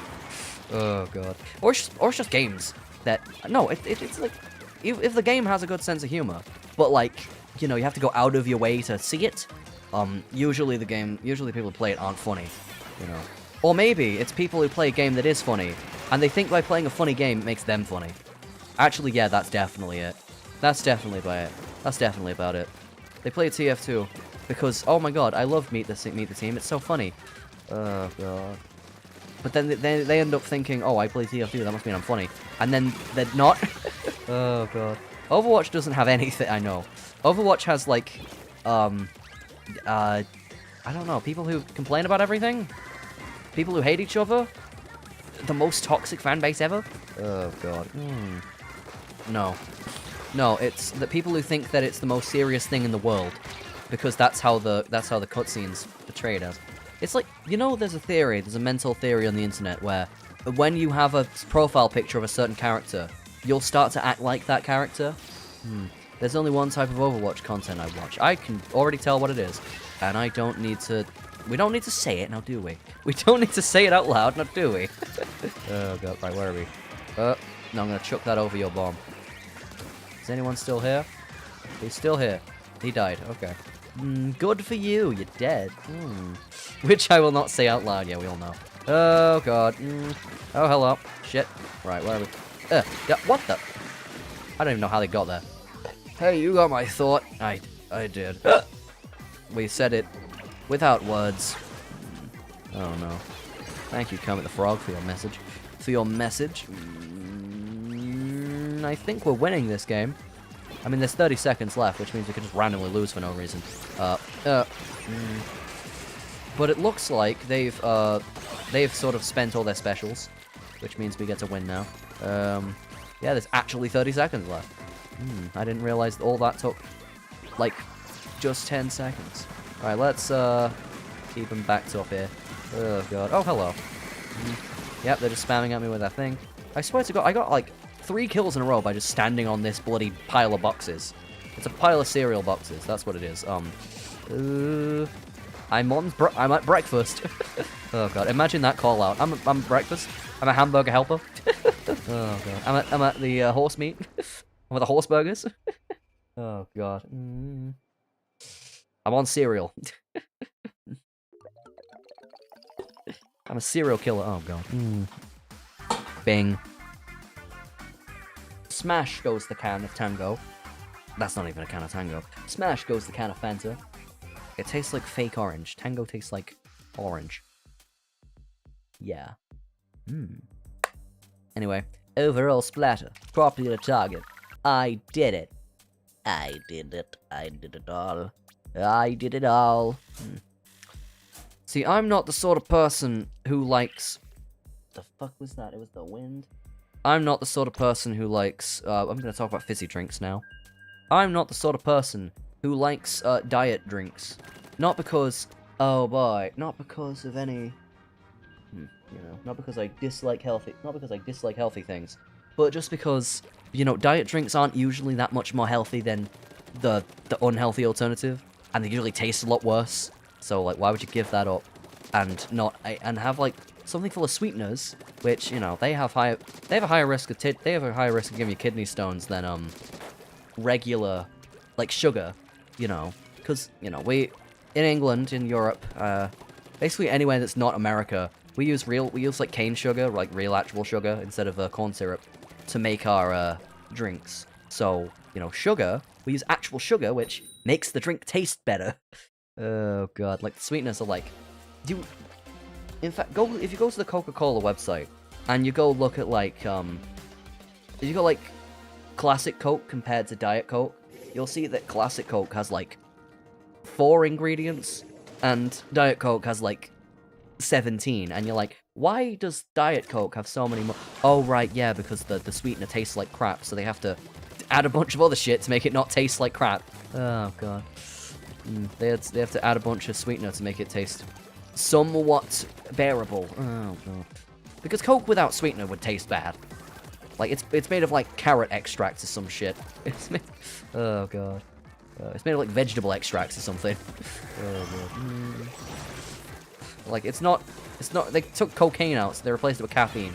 Oh god. Or it's just games that, no, it's like, if the game has a good sense of humor, but like, you know, you have to go out of your way to see it, usually people who play it aren't funny, you know. Or maybe it's people who play a game that is funny, and they think by playing a funny game it makes them funny. Actually, yeah, that's definitely it. That's definitely about it. They play TF2 because, oh my god, I love Meet the Team, it's so funny. Oh god. But then they end up thinking, oh, I play TF2, that must mean I'm funny. And then they're not. Oh god. Overwatch doesn't have anything, I know. Overwatch has like, I don't know, people who complain about everything? People who hate each other? The most toxic fan base ever? Oh god. No. No, it's the people who think that it's the most serious thing in the world. Because that's how the cutscenes portray it as. It's like, you know, there's a mental theory on the internet where when you have a profile picture of a certain character, you'll start to act like that character. There's only one type of Overwatch content I watch. I can already tell what it is. And I don't need to... We don't need to say it now, do we? We don't need to say it out loud, now do we? Oh god, right, where are we? No, I'm gonna chuck that over your bomb. Is anyone still here? He's still here. He died, okay. Good for you, you're dead. Which I will not say out loud, yeah, we all know. Oh god. Oh, hello. Shit. Right, where are we? Yeah, what the? I don't even know how they got there. Hey, you got my thought. I did. We said it without words. Oh no. Thank you, Kermit the Frog, for your message. I think we're winning this game. I mean, there's 30 seconds left, which means we could just randomly lose for no reason. But it looks like they've sort of spent all their specials, which means we get to win now. Yeah, there's actually 30 seconds left. I didn't realize all that took, like, just 10 seconds. Alright, let's, keep them backed up here. Oh, god. Oh, hello. Yep, they're just spamming at me with that thing. I swear to god, I got, like, 3 kills in a row by just standing on this bloody pile of boxes. It's a pile of cereal boxes, that's what it is. I'm at breakfast. Oh god, imagine that call out. I'm breakfast. I'm a hamburger helper. Oh god. I'm at the horse meat. I'm at the horse burgers. Oh god. I'm on cereal. I'm a serial killer. Oh god. Bing. Smash goes the can of Tango. That's not even a can of Tango. Smash goes the can of Fanta. It tastes like fake orange. Tango tastes like orange. Yeah. Anyway, overall splatter. Properly to target. I did it. I did it. I did it all. I did it all. See, I'm not the sort of person who likes... The fuck was that? It was the wind? I'm not the sort of person who likes... I'm going to talk about fizzy drinks now. I'm not the sort of person who likes diet drinks. Not because... Oh boy. Not because of any... You know, not because I dislike healthy... Not because I dislike healthy things. But just because, you know, diet drinks aren't usually that much more healthy than the unhealthy alternative. And they usually taste a lot worse. So, like, why would you give that up? And not... And have, like, something full of sweeteners, which, you know, they have a higher risk of giving you kidney stones than, regular, like, sugar, you know. Because, you know, we... In England, in Europe, basically anywhere that's not America, we use, like, cane sugar, like, real actual sugar, instead of, corn syrup, to make our, drinks. So, you know, sugar, we use actual sugar, which makes the drink taste better. Oh, God. Like, the sweetness of, like... In fact, if you go to the Coca-Cola website, and you go look at, like, if you go, like, Classic Coke compared to Diet Coke, you'll see that Classic Coke has, like, 4 ingredients, and Diet Coke has, like, 17, and you're like, why does Diet Coke have so many more? Oh, right, yeah, because the sweetener tastes like crap, so they have to add a bunch of other shit to make it not taste like crap. Oh, God. They have to add a bunch of sweetener to make it taste somewhat bearable. Oh, God. Because Coke without sweetener would taste bad. Like, it's made of, like, carrot extracts or some shit. It's made... Oh, God. It's made of, like, vegetable extracts or something. Oh, God. Like, it's not... They took cocaine out, so they replaced it with caffeine.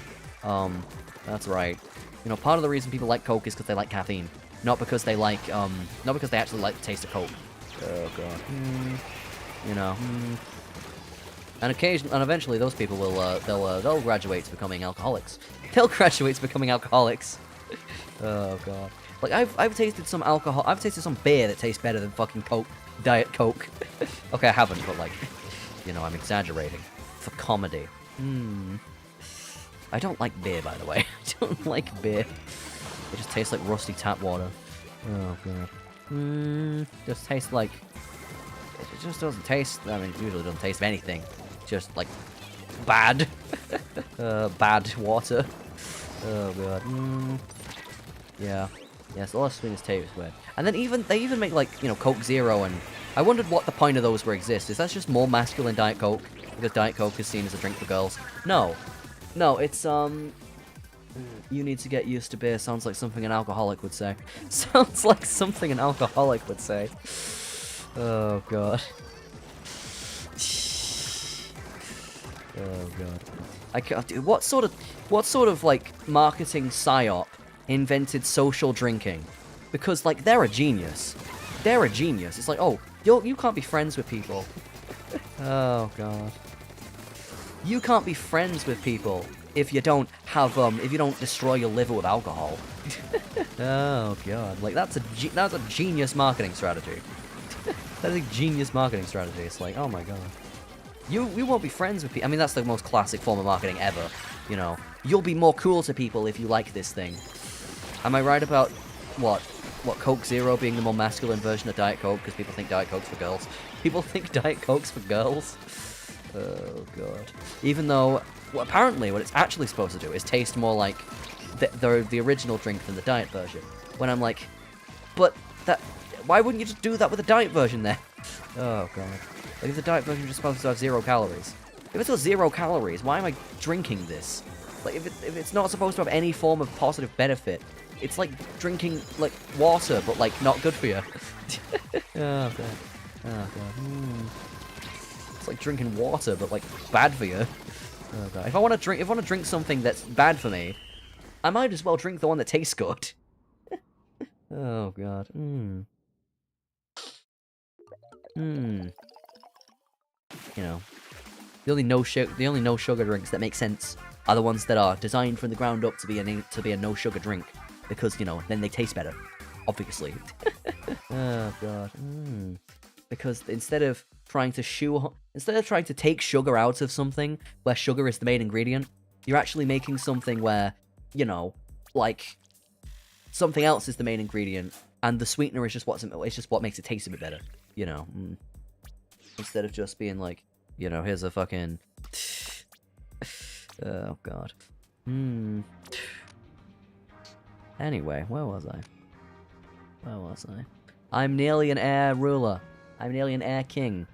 That's right. You know, part of the reason people like Coke is because they like caffeine. Not because they like, not because they actually like the taste of Coke. Oh, God. You know. And eventually those people will, they'll graduate to becoming alcoholics. They'll graduate to becoming alcoholics. Oh, God. Like, I've tasted some alcohol, I've tasted some beer that tastes better than fucking Coke, Diet Coke. Okay, I haven't, but, like, you know, I'm exaggerating. For comedy. I don't like beer, by the way. I don't like beer. It just tastes like rusty tap water. Oh, God. Just tastes like... It just doesn't taste... I mean, it usually doesn't taste of anything. Just, like, bad. Bad water. Oh, God. Yeah. Yes, a lot of sweetness tastes weird. And then they even make, like, you know, Coke Zero, and I wondered what the point of those were exist. Is that just more masculine Diet Coke? Because Diet Coke is seen as a drink for girls. No. No, it's, you need to get used to beer. Sounds like something an alcoholic would say. Sounds like something an alcoholic would say. Oh, God. Oh, God. I can't... Dude, what sort of, like, marketing psyop invented social drinking? Because, like, they're a genius. They're a genius. It's like, oh, you can't be friends with people. Oh, God. You can't be friends with people if you don't have, if you don't destroy your liver with alcohol. Oh, God. Like, that's a genius marketing strategy. That's a genius marketing strategy. It's like, oh, my God. You won't be friends with people. I mean, that's the most classic form of marketing ever. You know, you'll be more cool to people if you like this thing. Am I right about, what Coke Zero being the more masculine version of Diet Coke, because people think Diet Coke's for girls? People think Diet Coke's for girls? Oh, God. Even though, well, apparently what it's actually supposed to do is taste more like the original drink than the diet version. When I'm like, but why wouldn't you just do that with the diet version then? Oh, God. Like, if the diet version is just supposed to have 0 calories. If it's got 0 calories, why am I drinking this? Like, if it's not supposed to have any form of positive benefit, it's like drinking, like, water, but, like, not good for you. Oh, God. Oh, God. It's like drinking water, but, like, bad for you. Oh, God. If I want to drink something that's bad for me, I might as well drink the one that tastes good. Oh, God. You know, the only no sugar drinks that make sense are the ones that are designed from the ground up to be a no sugar drink, because, you know, then they taste better, obviously. Oh god. Because instead of trying to take sugar out of something where sugar is the main ingredient, you're actually making something where, you know, like something else is the main ingredient, and the sweetener is just what makes it taste a bit better, you know. Instead of just being like, you know, here's a fucking oh god. Anyway, where was I? I'm nearly an air ruler. I'm nearly an air king.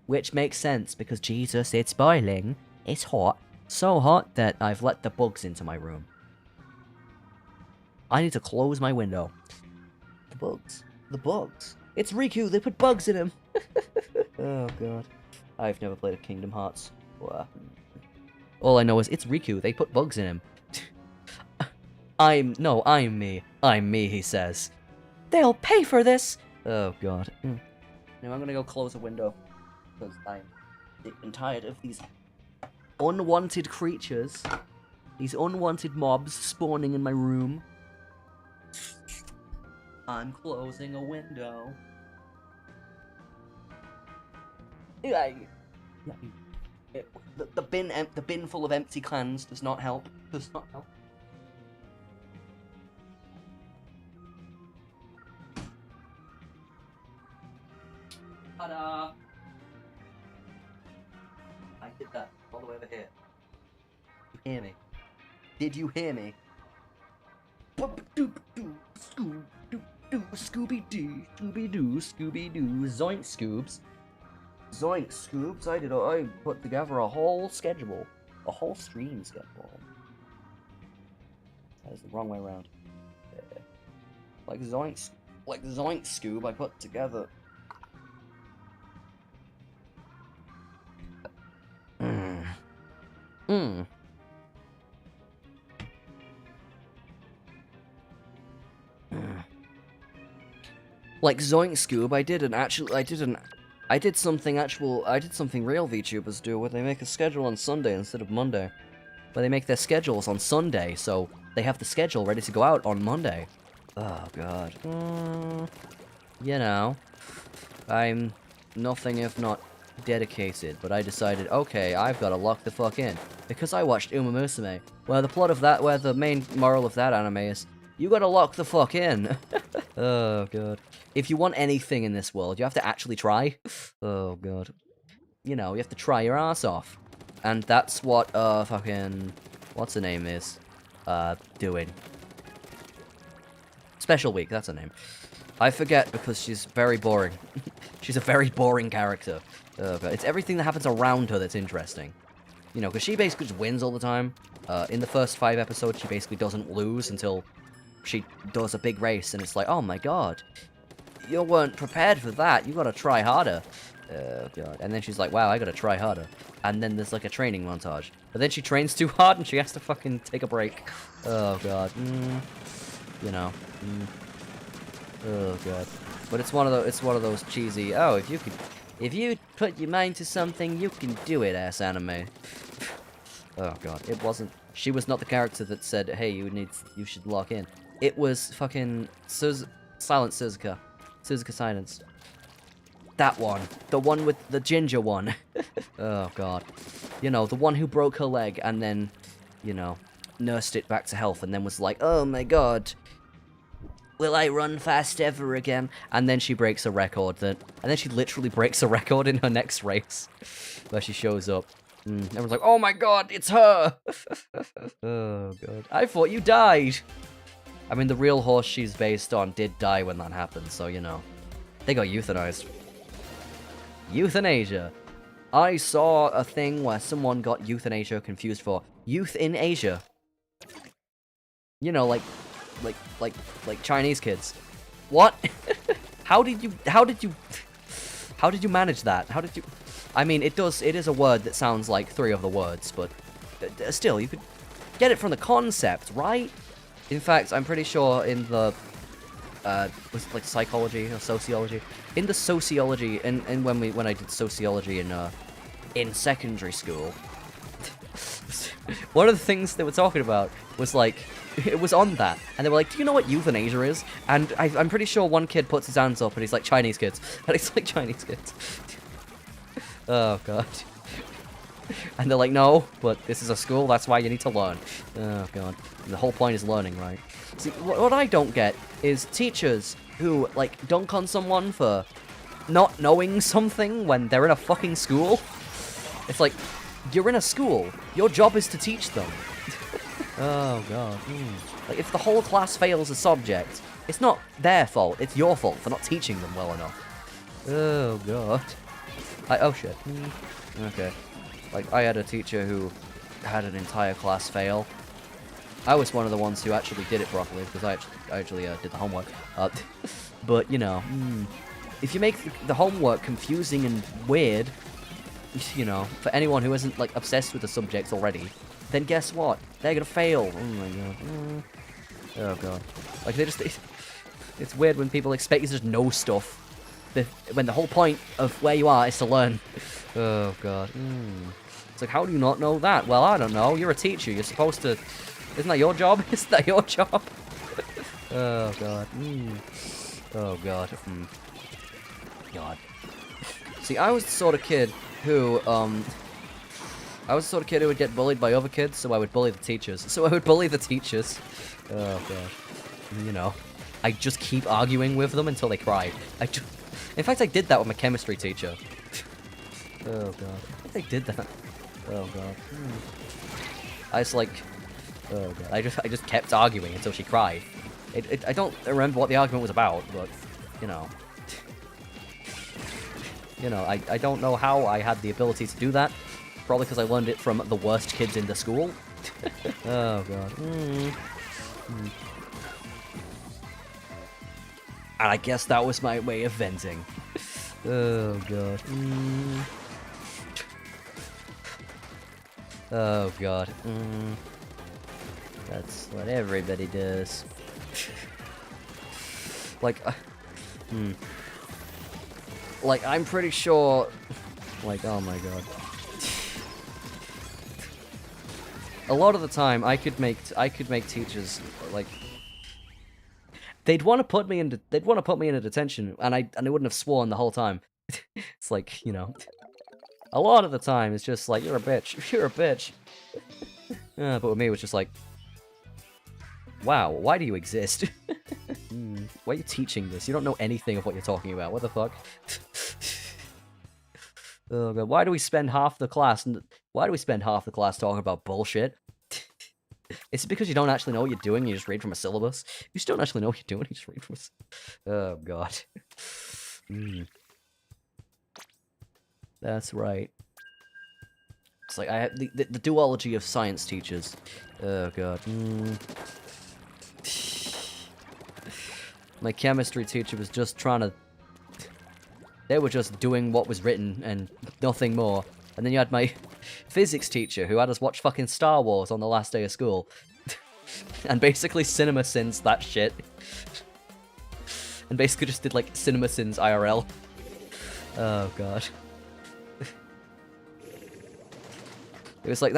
Which makes sense, because Jesus, it's boiling. It's hot. So hot that I've let the bugs into my room. I need to close my window. The bugs. It's Riku, they put bugs in him. Oh god. I've never played a Kingdom Hearts. All I know is it's Riku, they put bugs in him. I'm me, he says. They'll pay for this! Oh god. Now I'm gonna go close a window, because I'm sick and tired of these unwanted creatures. These unwanted mobs spawning in my room. I'm closing a window. The bin full of empty cans does not help. Ta-da! I did that all the way over here. You hear me? Did you hear me? Scooby-Doo, Scooby-Doo, Zoink Scoobs. Zoink Scoobs, I put together a whole schedule. A whole stream schedule. That is the wrong way around. Yeah. Like Zoink Scoob, I put together. Like Zoink Scoob, I did something real VTubers do, where they make a schedule on Sunday instead of Monday. Where they make their schedules on Sunday, so they have the schedule ready to go out on Monday. Oh god. You know, I'm nothing if not dedicated, but I decided, okay, I've got to lock the fuck in. Because I watched Uma Musume, where the main moral of that anime is, you gotta lock the fuck in. Oh god. If you want anything in this world, you have to actually try. Oh god. You know, you have to try your ass off. And that's what, fucking... what's her name is, doing. Special Week, that's her name. I forget because she's very boring. She's a very boring character. Oh god. It's everything that happens around her that's interesting. You know, because she basically just wins all the time. In the first 5 episodes, she basically doesn't lose until she does a big race, and it's like, oh my god, you weren't prepared for that, you gotta try harder. Oh god. And then she's like, wow, I gotta try harder. And then there's like a training montage. But then she trains too hard and she has to fucking take a break. Oh god. You know. Oh god. But it's one of those cheesy, oh, if you put your mind to something, you can do it ass anime. Oh god. She was not the character that said, hey, you should lock in. It was fucking Silent Suzuka. Suzuka Silence. That one. The one with the ginger one. Oh, God. You know, the one who broke her leg and then, you know, nursed it back to health and then was like, oh my god, will I run fast ever again? And then she breaks a record. And then she literally breaks a record in her next race. Where she shows up. Everyone's like, oh my god, it's her! Oh, God. I thought you died! I mean, the real horse she's based on did die when that happened, so, you know. They got euthanized. Euthanasia. I saw a thing where someone got euthanasia confused for youth in Asia. You know, like Chinese kids. What? How did you manage that? I mean, it is a word that sounds like 3 of the words, but still, you could get it from the concept, right? In fact, I'm pretty sure in the, was it like psychology or sociology? In the sociology, and when I did sociology in secondary school, one of the things they were talking about was like, It was on that. And they were like, do you know what euthanasia is? And I'm pretty sure one kid puts his hands up and he's like, Chinese kids. And it's like, Chinese kids. Oh, God. And they're like, no, but this is a school, that's why you need to learn. Oh, God. And the whole point is learning, right? See, what I don't get is teachers who, like, dunk on someone for not knowing something when they're in a fucking school. It's like, you're in a school. Your job is to teach them. Oh, God. Like, if the whole class fails a subject, it's not their fault, it's your fault for not teaching them well enough. Oh, God. Oh, shit. Okay. Like, I had a teacher who had an entire class fail. I was one of the ones who actually did it properly, because I actually did the homework. But, you know, if you make the homework confusing and weird, you know, for anyone who isn't, like, obsessed with the subject already, then guess what? They're gonna fail. Oh, my God. Oh, God. Like, they just... It's weird when people expect you to just know stuff, when the whole point of where you are is to learn. Oh, God. It's like, how do you not know that? Well, I don't know. You're a teacher. You're supposed to... Isn't that your job? Isn't that your job? Oh, God. Oh, God. God. See, I was the sort of kid who, would get bullied by other kids, so I would bully the teachers. Oh, God. You know, I just keep arguing with them until they cried. In fact, I did that with my chemistry teacher. Oh, God. I think I did that. Oh, God. I just, like... Oh, God. I just kept arguing until she cried. I don't remember what the argument was about, but, you know... You know, I don't know how I had the ability to do that. Probably because I learned it from the worst kids in the school. Oh, God. And I guess that was my way of venting. Oh, God. Oh, God. That's what everybody does. Like, like, I'm pretty sure... Like, oh my God. A lot of the time, I could make teachers, like... They'd want to put me into detention, and I wouldn't have sworn the whole time. It's like, you know... A lot of the time, it's just like, you're a bitch. You're a bitch. But with me, it was just like... Wow, why do you exist? Why are you teaching this? You don't know anything of what you're talking about. What the fuck? Oh, God. Why do we spend half the class talking about bullshit? Is it because you don't actually know what you're doing? You just read from a syllabus? You still don't actually know what you're doing. You just read from a... Oh, God. That's right. It's like I have the duology of science teachers. Oh, God. My chemistry teacher was just trying to... They were just doing what was written and nothing more. And then you had my physics teacher who had us watch fucking Star Wars on the last day of school. And basically cinema sins that shit. And basically just did like cinema sins IRL. Oh, God. It was like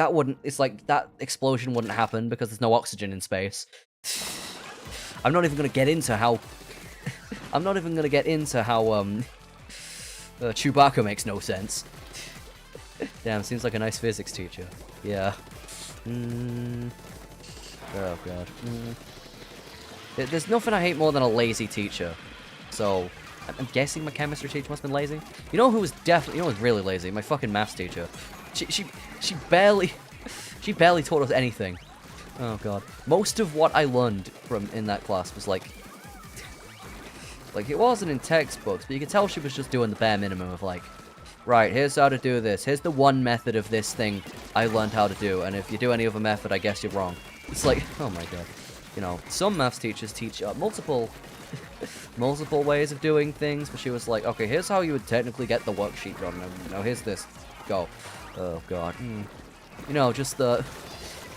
that explosion wouldn't happen because there's no oxygen in space. I'm not even gonna get into how Chewbacca makes no sense. Damn, seems like a nice physics teacher. Yeah. Oh, God. There's nothing I hate more than a lazy teacher. So, I'm guessing my chemistry teacher must have been lazy. You know who was really lazy? My fucking maths teacher. She barely taught us anything. Oh, God. Most of what I learned in that class was like it wasn't in textbooks, but you could tell she was just doing the bare minimum of like, right, here's how to do this. Here's the one method of this thing I learned how to do, and if you do any other method, I guess you're wrong. It's like, oh my God. You know, some maths teachers teach multiple ways of doing things, but she was like, okay, here's how you would technically get the worksheet done. Now here's this. Go. Oh, God. You know, just the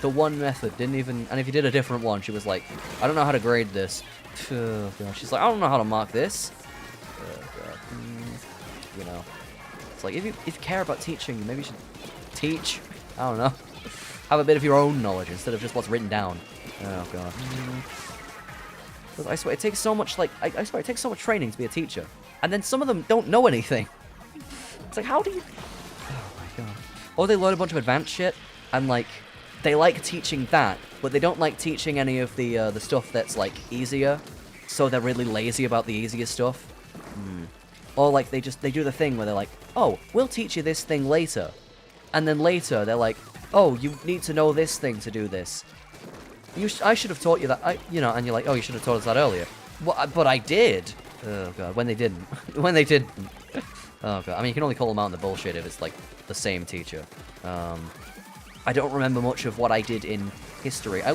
one method didn't even... And if you did a different one, she was like, I don't know how to grade this. Oh, God. She's like, I don't know how to mark this. Oh, God. You know. It's like, if you care about teaching, maybe you should teach. I don't know. Have a bit of your own knowledge instead of just what's written down. Oh god. I swear, it takes so much, like, I swear, it takes so much training to be a teacher. And then some of them don't know anything. It's like, how do you... Oh my god. Or they learn a bunch of advanced shit, and, like, they like teaching that, but they don't like teaching any of the stuff that's, like, easier. So they're really lazy about the easier stuff. Or, like, they do the thing where they're like, oh, we'll teach you this thing later. And then later, they're like, oh, you need to know this thing to do this. I should have taught you that, and you're like, oh, you should have taught us that earlier. But I did. Oh, God, when they didn't. When they didn't. Oh, God. I mean, you can only call them out on the bullshit if it's, like, the same teacher. I don't remember much of what I did in history. I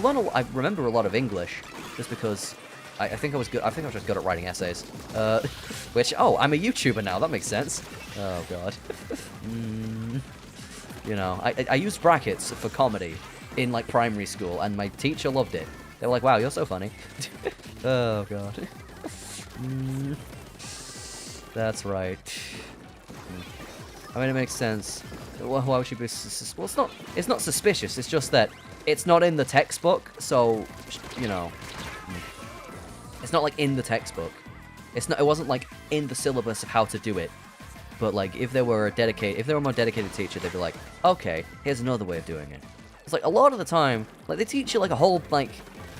remember a lot of English, just because I think I was good. I think I was just good at writing essays. Which, oh, I'm a YouTuber now. That makes sense. Oh, God. You know, I used brackets for comedy in, like, primary school, and my teacher loved it. They were like, wow, you're so funny. Oh, God. That's right. I mean, it makes sense. Why would she be... Well, it's not suspicious. It's just that it's not in the textbook, so, you know... It's not, like, in the textbook. It wasn't, like, in the syllabus of how to do it. But, like, if they were a more dedicated teacher, they'd be like, okay, here's another way of doing it. It's like, a lot of the time, like, they teach you, like, a whole, like...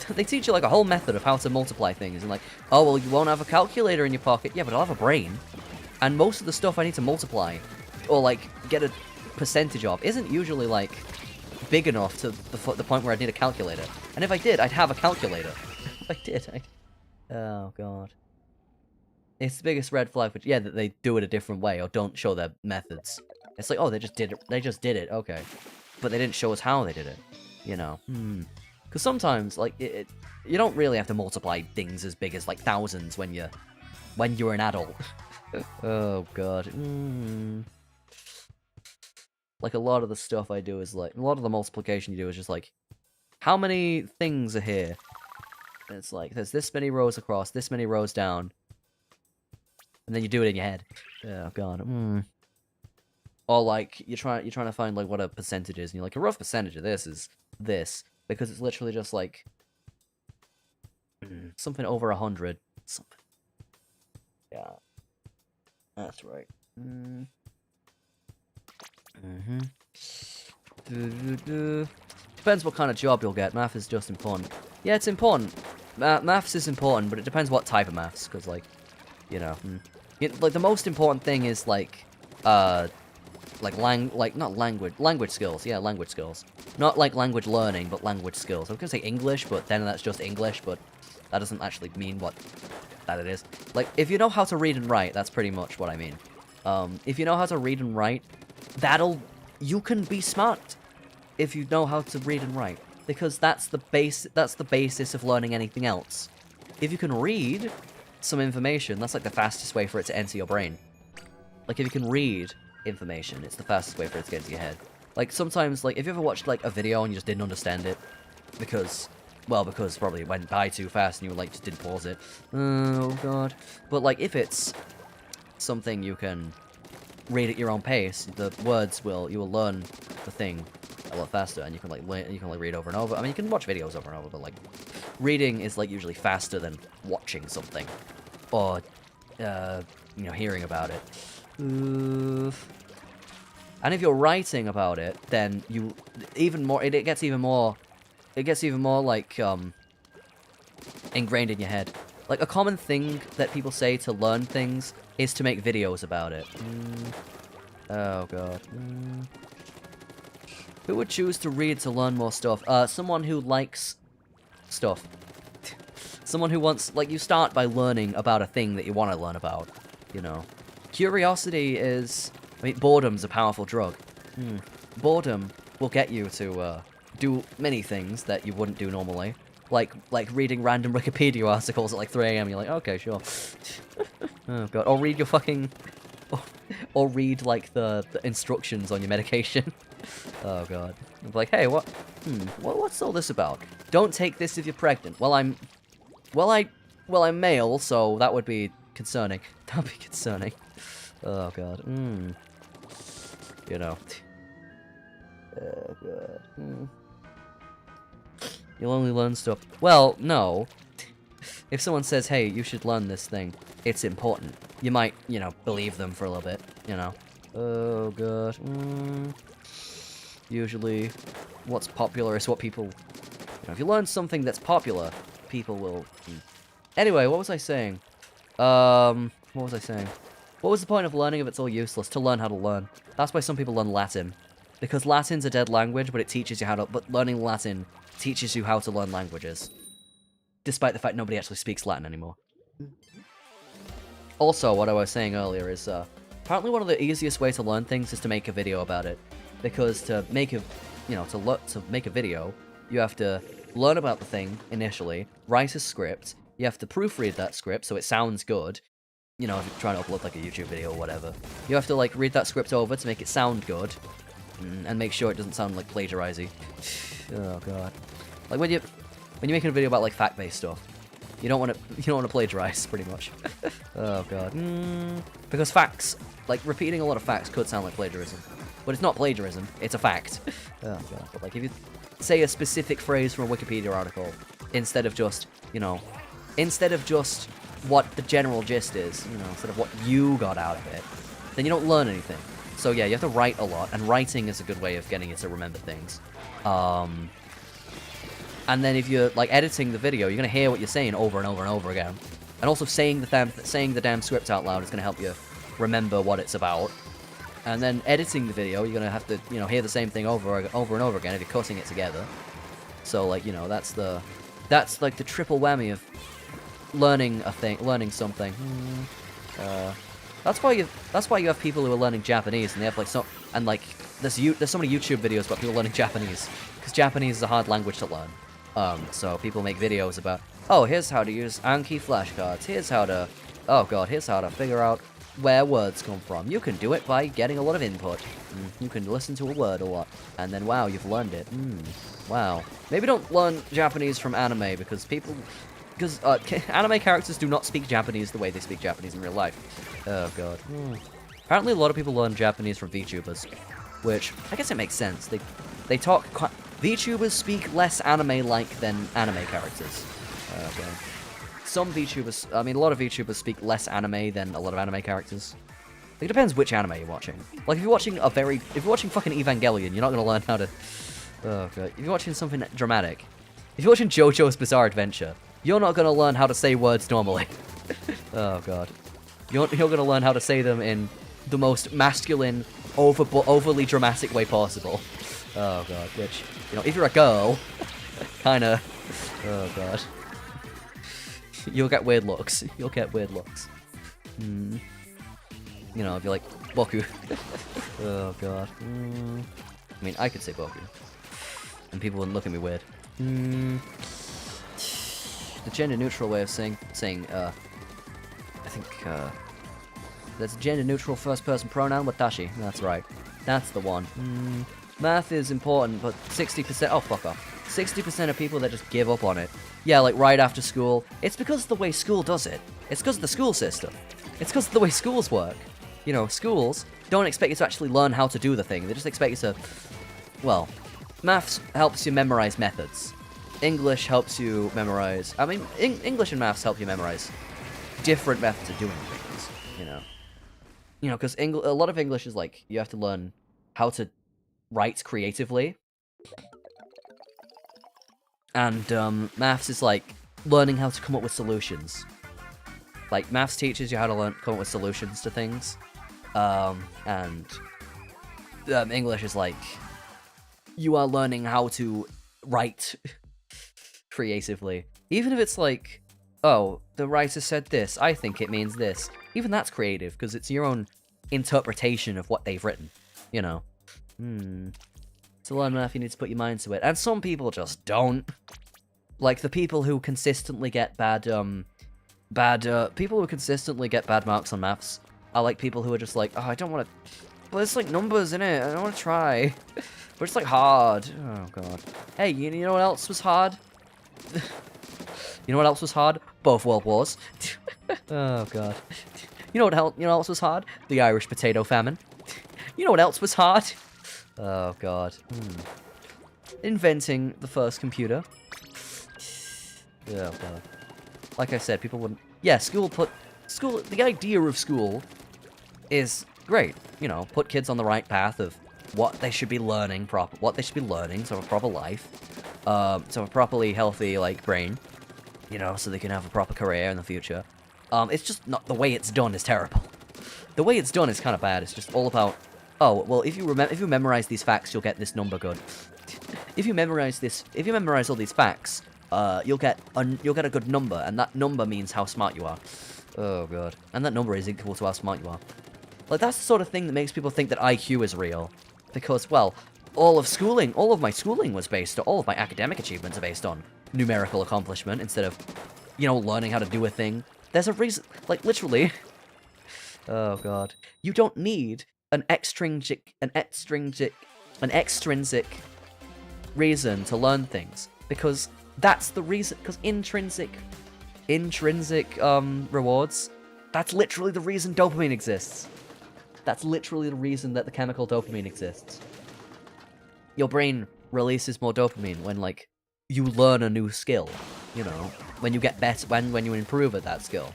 They teach you, like, a whole method of how to multiply things. And, like, oh, well, you won't have a calculator in your pocket. Yeah, but I'll have a brain. And most of the stuff I need to multiply, or, like, get a percentage of, isn't usually, like, big enough to the point where I'd need a calculator. And if I did, I'd have a calculator. If I did, Oh, God. It's the biggest red flag, but yeah, that they do it a different way, or don't show their methods. It's like, oh, they just did it, okay. But they didn't show us how they did it, you know. Because sometimes, like, you don't really have to multiply things as big as, like, thousands when you're an adult. Oh, God. Like, a lot of the stuff I do is, like, a lot of the multiplication you do is just, like, how many things are here? And it's like, there's this many rows across, this many rows down. And then you do it in your head. Oh, God. Or, like, you're trying to find, like, what a percentage is, and you're like, a rough percentage of this is this. Because it's literally just, like, something over 100. Something. Yeah. That's right. Depends what kind of job you'll get. Math is just important. Yeah, it's important. Maths is important, but it depends what type of maths. Because, like, you know, like the most important thing is like language skills. Yeah, language skills. Not like language learning, but language skills. I was gonna say English, but then that's just English. But that doesn't actually mean what that it is. Like, if you know how to read and write, that's pretty much what I mean. If you know how to read and write, you can be smart if you know how to read and write, because that's the basis of learning anything else. If you can read some information, that's like the fastest way for it to enter your brain. Like, if you can read information, it's the fastest way for it to get into your head. Like, sometimes, like, if you ever watched, like, a video and you just didn't understand it, because probably it went by too fast and you, like, just didn't pause it. Oh, God. But, like, if it's something you can read at your own pace, you will learn the thing a lot faster, and you can, like, read over and over. I mean, you can watch videos over and over, but, like, reading is, like, usually faster than watching something, or, you know, hearing about it. And if you're writing about it, then it gets even more, like, ingrained in your head. Like, a common thing that people say to learn things is to make videos about it. Oh, God. Who would choose to read to learn more stuff? Someone who likes stuff. Someone who wants, like, you start by learning about a thing that you want to learn about, you know. Curiosity is, I mean, boredom's a powerful drug. Boredom will get you to, do many things that you wouldn't do normally. Like reading random Wikipedia articles at, like, 3 AM, you're like, okay, sure. Oh, God. Or read your fucking... Or read, like, the instructions on your medication. Oh, God. I'm like, hey, what's all this about? Don't take this if you're pregnant. Well, I'm male, so that would be concerning. That would be concerning. Oh, God. You know. Oh, God. You'll only learn stuff. Well, no. If someone says, hey, you should learn this thing, it's important. You might, you know, believe them for a little bit, you know. Oh, God. Usually, what's popular is what people... You know, if you learn something that's popular, people will... Anyway, what was I saying? What was I saying? What was the point of learning if it's all useless? To learn how to learn. That's why some people learn Latin. Because Latin's a dead language, but it teaches you how to... But learning Latin teaches you how to learn languages. Despite the fact nobody actually speaks Latin anymore. Also, what I was saying earlier is, apparently one of the easiest ways to learn things is to make a video about it. Because to make a... You know, to make a video, you have to learn about the thing initially, write a script, you have to proofread that script so it sounds good. You know, if you're trying to upload like a YouTube video or whatever. You have to like read that script over to make it sound good. And make sure it doesn't sound like plagiarizing. Oh god. Like when you're making a video about like fact-based stuff, you don't want to plagiarize pretty much. Oh god. Because facts, like repeating a lot of facts could sound like plagiarism. But it's not plagiarism, it's a fact. Oh god. But like if you say a specific phrase from a Wikipedia article instead of just, you know, instead of just what the general gist is, you know, instead of what you got out of it, then you don't learn anything. So yeah, you have to write a lot, and writing is a good way of getting you to remember things. And then if you're, like, editing the video, you're gonna hear what you're saying over and over and over again. And also saying the damn script out loud is gonna help you remember what it's about. And then editing the video, you're gonna have to, you know, hear the same thing over and over again if you're cutting it together. So, like, you know, that's like the triple whammy of learning something. That's why you have people who are learning Japanese, and they have like there's so many YouTube videos about people learning Japanese, because Japanese is a hard language to learn. So people make videos about, oh, here's how to use Anki flashcards, here's how to figure out where words come from. You can do it by getting a lot of input. You can listen to a word a lot, and then wow, you've learned it. Wow. Maybe don't learn Japanese from anime, because anime characters do not speak Japanese the way they speak Japanese in real life. Oh god. Apparently a lot of people learn Japanese from VTubers, which I guess it makes sense. They talk VTubers speak less anime-like than anime characters. Okay. Some VTubers, I mean, a lot of VTubers speak less anime than a lot of anime characters. It depends which anime you're watching. Like, if you're watching fucking Evangelion, you're not gonna learn how to... Oh god. If you're watching something dramatic, if you're watching JoJo's Bizarre Adventure, you're not gonna learn how to say words normally. Oh god. You're gonna learn how to say them in the most masculine, overly dramatic way possible. Oh god, which, you know, if you're a girl, kinda... Oh god. You'll get weird looks. You'll get weird looks. You know, if you're like, Boku. Oh god. I mean, I could say Boku. And people wouldn't look at me weird. The gender-neutral way of saying, I think, there's a gender-neutral first-person pronoun, watashi. That's right. That's the one. Math is important, but 60%... Oh, fuck off. 60% of people that just give up on it. Yeah, like, right after school. It's because of the way school does it. It's because of the school system. It's because of the way schools work. You know, schools don't expect you to actually learn how to do the thing. They just expect you to... Well, maths helps you memorize methods. English helps you memorize... I mean, English and maths help you memorize different methods of doing things, you know. You know, because a lot of English is like, you have to learn how to write creatively. And maths is like learning how to come up with solutions. Like, maths teaches you how to come up with solutions to things. And English is like, you are learning how to write creatively. Even if it's like, oh, the writer said this, I think it means this. Even that's creative, because it's your own interpretation of what they've written, you know. To learn math, you need to put your mind to it. And some people just don't. Like, the people who consistently get people who consistently get bad marks on maths are like people who are just like, oh, I don't want to, but it's like numbers, innit? I don't want to try. But it's like hard. Oh god. Hey, you know what else was hard? You know what else was hard? Both World Wars. Oh god. You know what else was hard? The Irish potato famine. You know what else was hard? Oh god. inventing the first computer. Yeah, God. Like I said, people wouldn't... Yeah, the idea of school is great. You know, put kids on the right path of what they should be learning, to have a proper life, to have a properly healthy, like, brain, you know, so they can have a proper career in the future. It's just not... The way it's done is terrible. The way it's done is kind of bad. It's just all about... Oh, well, if you memorize these facts, you'll get this number good. If you memorize all these facts, you'll get a good number, and that number means how smart you are. Oh, God. And that number is equal to how smart you are. Like, that's the sort of thing that makes people think that IQ is real. Because, well, all of my schooling was based on... All of my academic achievements are based on numerical accomplishment instead of, you know, learning how to do a thing. There's a reason... Like, literally... Oh, God. You don't need an extrinsic reason to learn things. Because that's the reason... Because intrinsic rewards, that's literally the reason dopamine exists. That's literally the reason that the chemical dopamine exists. Your brain releases more dopamine when, like, you learn a new skill, you know? When you get better, when you improve at that skill.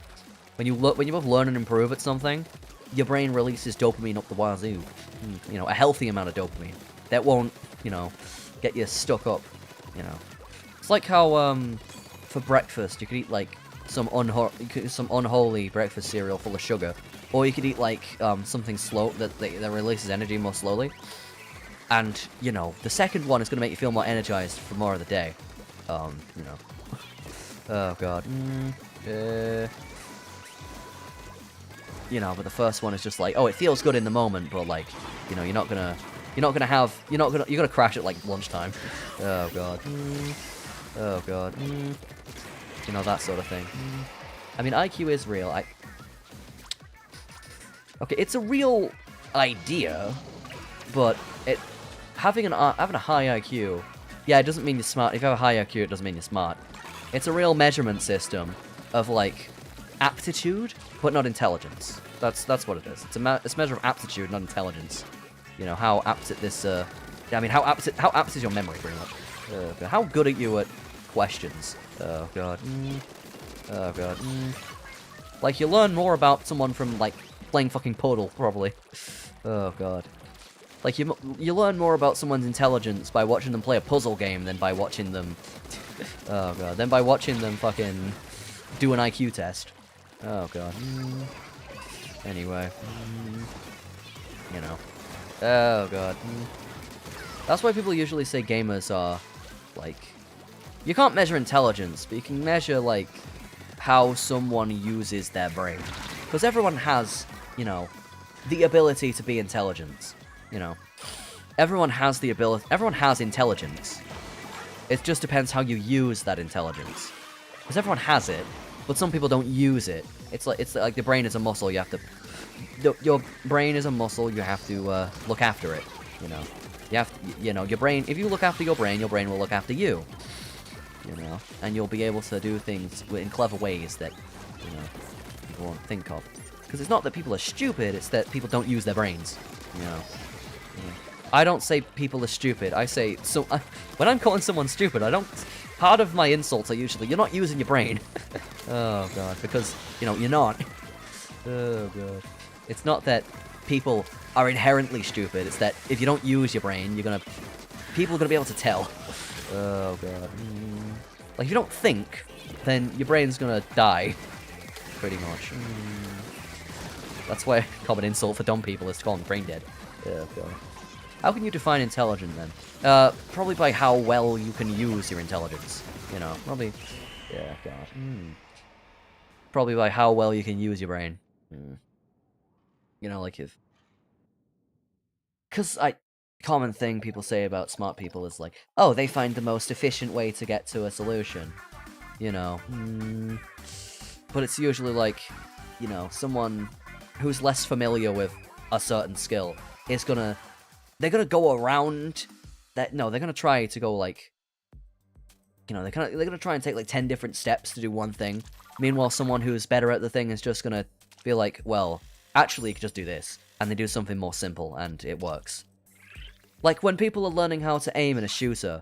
When you both learn and improve at something, your brain releases dopamine up the wazoo. You know, a healthy amount of dopamine. That won't, you know, get you stuck up, you know? It's like how, for breakfast, you could eat, like, some unholy breakfast cereal full of sugar. Or you could eat, like, something slow that releases energy more slowly. And, you know, the second one is going to make you feel more energized for more of the day. You know. Oh, God. You know, but the first one is just like, oh, it feels good in the moment, but, like, you know, you're gonna crash at, like, lunchtime. Oh, God. Oh, God. You know, that sort of thing. I mean, IQ is real. Okay, it's a real idea, but having a high IQ, yeah, it doesn't mean you're smart. If you have a high IQ, it doesn't mean you're smart. It's a real measurement system of, like, aptitude, but not intelligence. That's what it is. It's a measure of aptitude, not intelligence. You know, how apt at this, I mean, how apt is your memory, pretty much? How good are you at questions? Oh, God. Oh, God. Like, you learn more about someone from, like, playing fucking Portal, probably. Oh, God. Like, you learn more about someone's intelligence by watching them play a puzzle game than by watching them... Oh, God. Than by watching them fucking do an IQ test. Oh, God. Anyway. You know. Oh, God. That's why people usually say gamers are, like... You can't measure intelligence, but you can measure, like, how someone uses their brain. Because everyone has, you know, the ability to be intelligent. You know. Everyone has intelligence. It just depends how you use that intelligence. Because everyone has it, but some people don't use it. It's like the brain is a muscle, you have to... Your brain is a muscle, you have to, look after it, you know. You know, your brain... If you look after your brain will look after you. You know, and you'll be able to do things in clever ways that, you know, people won't think of. Because it's not that people are stupid, it's that people don't use their brains, you know. Yeah. I don't say people are stupid, I say, when I'm calling someone stupid, part of my insults are usually, you're not using your brain. Oh, God, because, you know, you're not. Oh, God. It's not that people are inherently stupid, it's that if you don't use your brain, people are gonna be able to tell. Oh, God. Like, if you don't think, then your brain's gonna die. Pretty much. That's why a common insult for dumb people is to call them brain dead. Oh, God. How can you define intelligent, then? Probably by how well you can use your intelligence. You know, probably... Yeah, God. Probably by how well you can use your brain. You know, like if... Because common thing people say about smart people is like, oh, they find the most efficient way to get to a solution. You know. But it's usually like, you know, someone who's less familiar with a certain skill is gonna... They're gonna go around... They're gonna try to go, like... You know, they're gonna try and take, like, 10 different steps to do one thing. Meanwhile, someone who's better at the thing is just gonna be like, well, actually, you could just do this. And they do something more simple, and it works. Like, when people are learning how to aim in a shooter,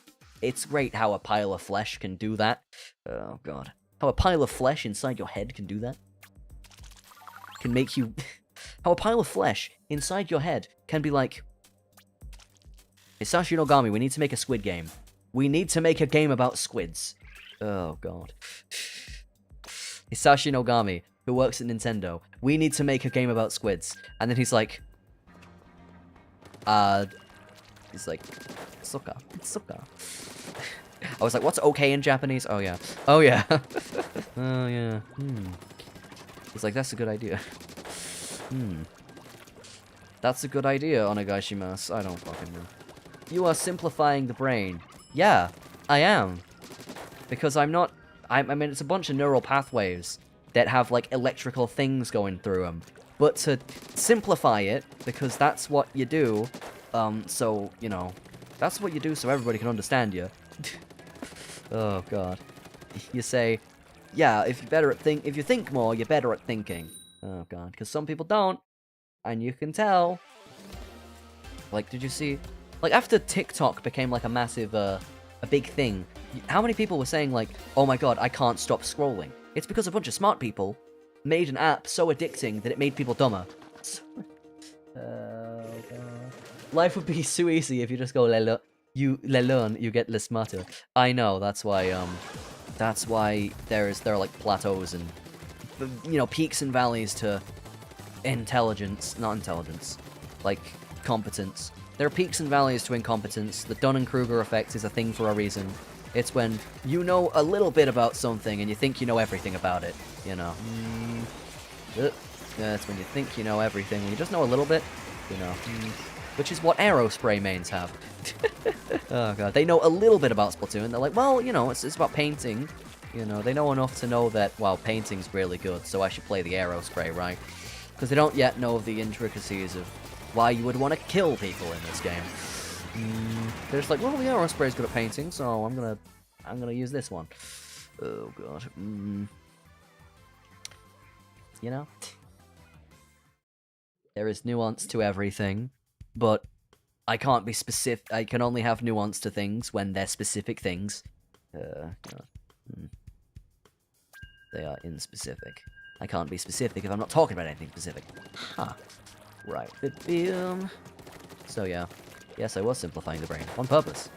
It's great how a pile of flesh can do that. Oh god. How a pile of flesh inside your head can do that. Can make you... how a pile of flesh inside your head can be like... Hisashi Nogami, we need to make a squid game. We need to make a game about squids. Oh god. Hisashi Nogami, who works at Nintendo, we need to make a game about squids. And then he's like... Suka. Suka. I was like, what's okay in Japanese? Oh, yeah. Oh, yeah. Oh, yeah. He's like, that's a good idea. That's a good idea, Onegaishimasu. I don't fucking know. You are simplifying the brain. Yeah, I am. Because I'm not... I mean, it's a bunch of neural pathways that have, like, electrical things going through them. But to simplify it, because that's what you do, so, you know... That's what you do so everybody can understand you. Oh, God. You say, yeah, if you think more, you're better at thinking. Oh, God. Because some people don't. And you can tell. Like, did you see... Like, after TikTok became, like, a massive, a big thing, how many people were saying, like, oh my god, I can't stop scrolling? It's because a bunch of smart people made an app so addicting that it made people dumber. Life would be so easy if you just go, you get less smarter. I know, that's why there are, like, plateaus and, you know, peaks and valleys to not intelligence, like, competence. There are peaks and valleys to incompetence. The Dunning-Kruger effect is a thing for a reason. It's when you know a little bit about something and you think you know everything about it, you know. That's when you think you know everything, when you just know a little bit, you know. Which is what Aerospray mains have. Oh god, they know a little bit about Splatoon. They're like, well, you know, it's about painting. You know, they know enough to know that, well, painting's really good, so I should play the Aerospray, right? Because they don't yet know the intricacies of why you would want to kill people in this game. They're just like, well, the Aerospray's good at painting, so I'm gonna use this one. Oh god. You know? There is nuance to everything, but I can't be specific. I can only have nuance to things when they're specific things. God. They are inspecific. I can't be specific if I'm not talking about anything specific. Huh. Right. So yeah. Yes, I was simplifying the brain. On purpose.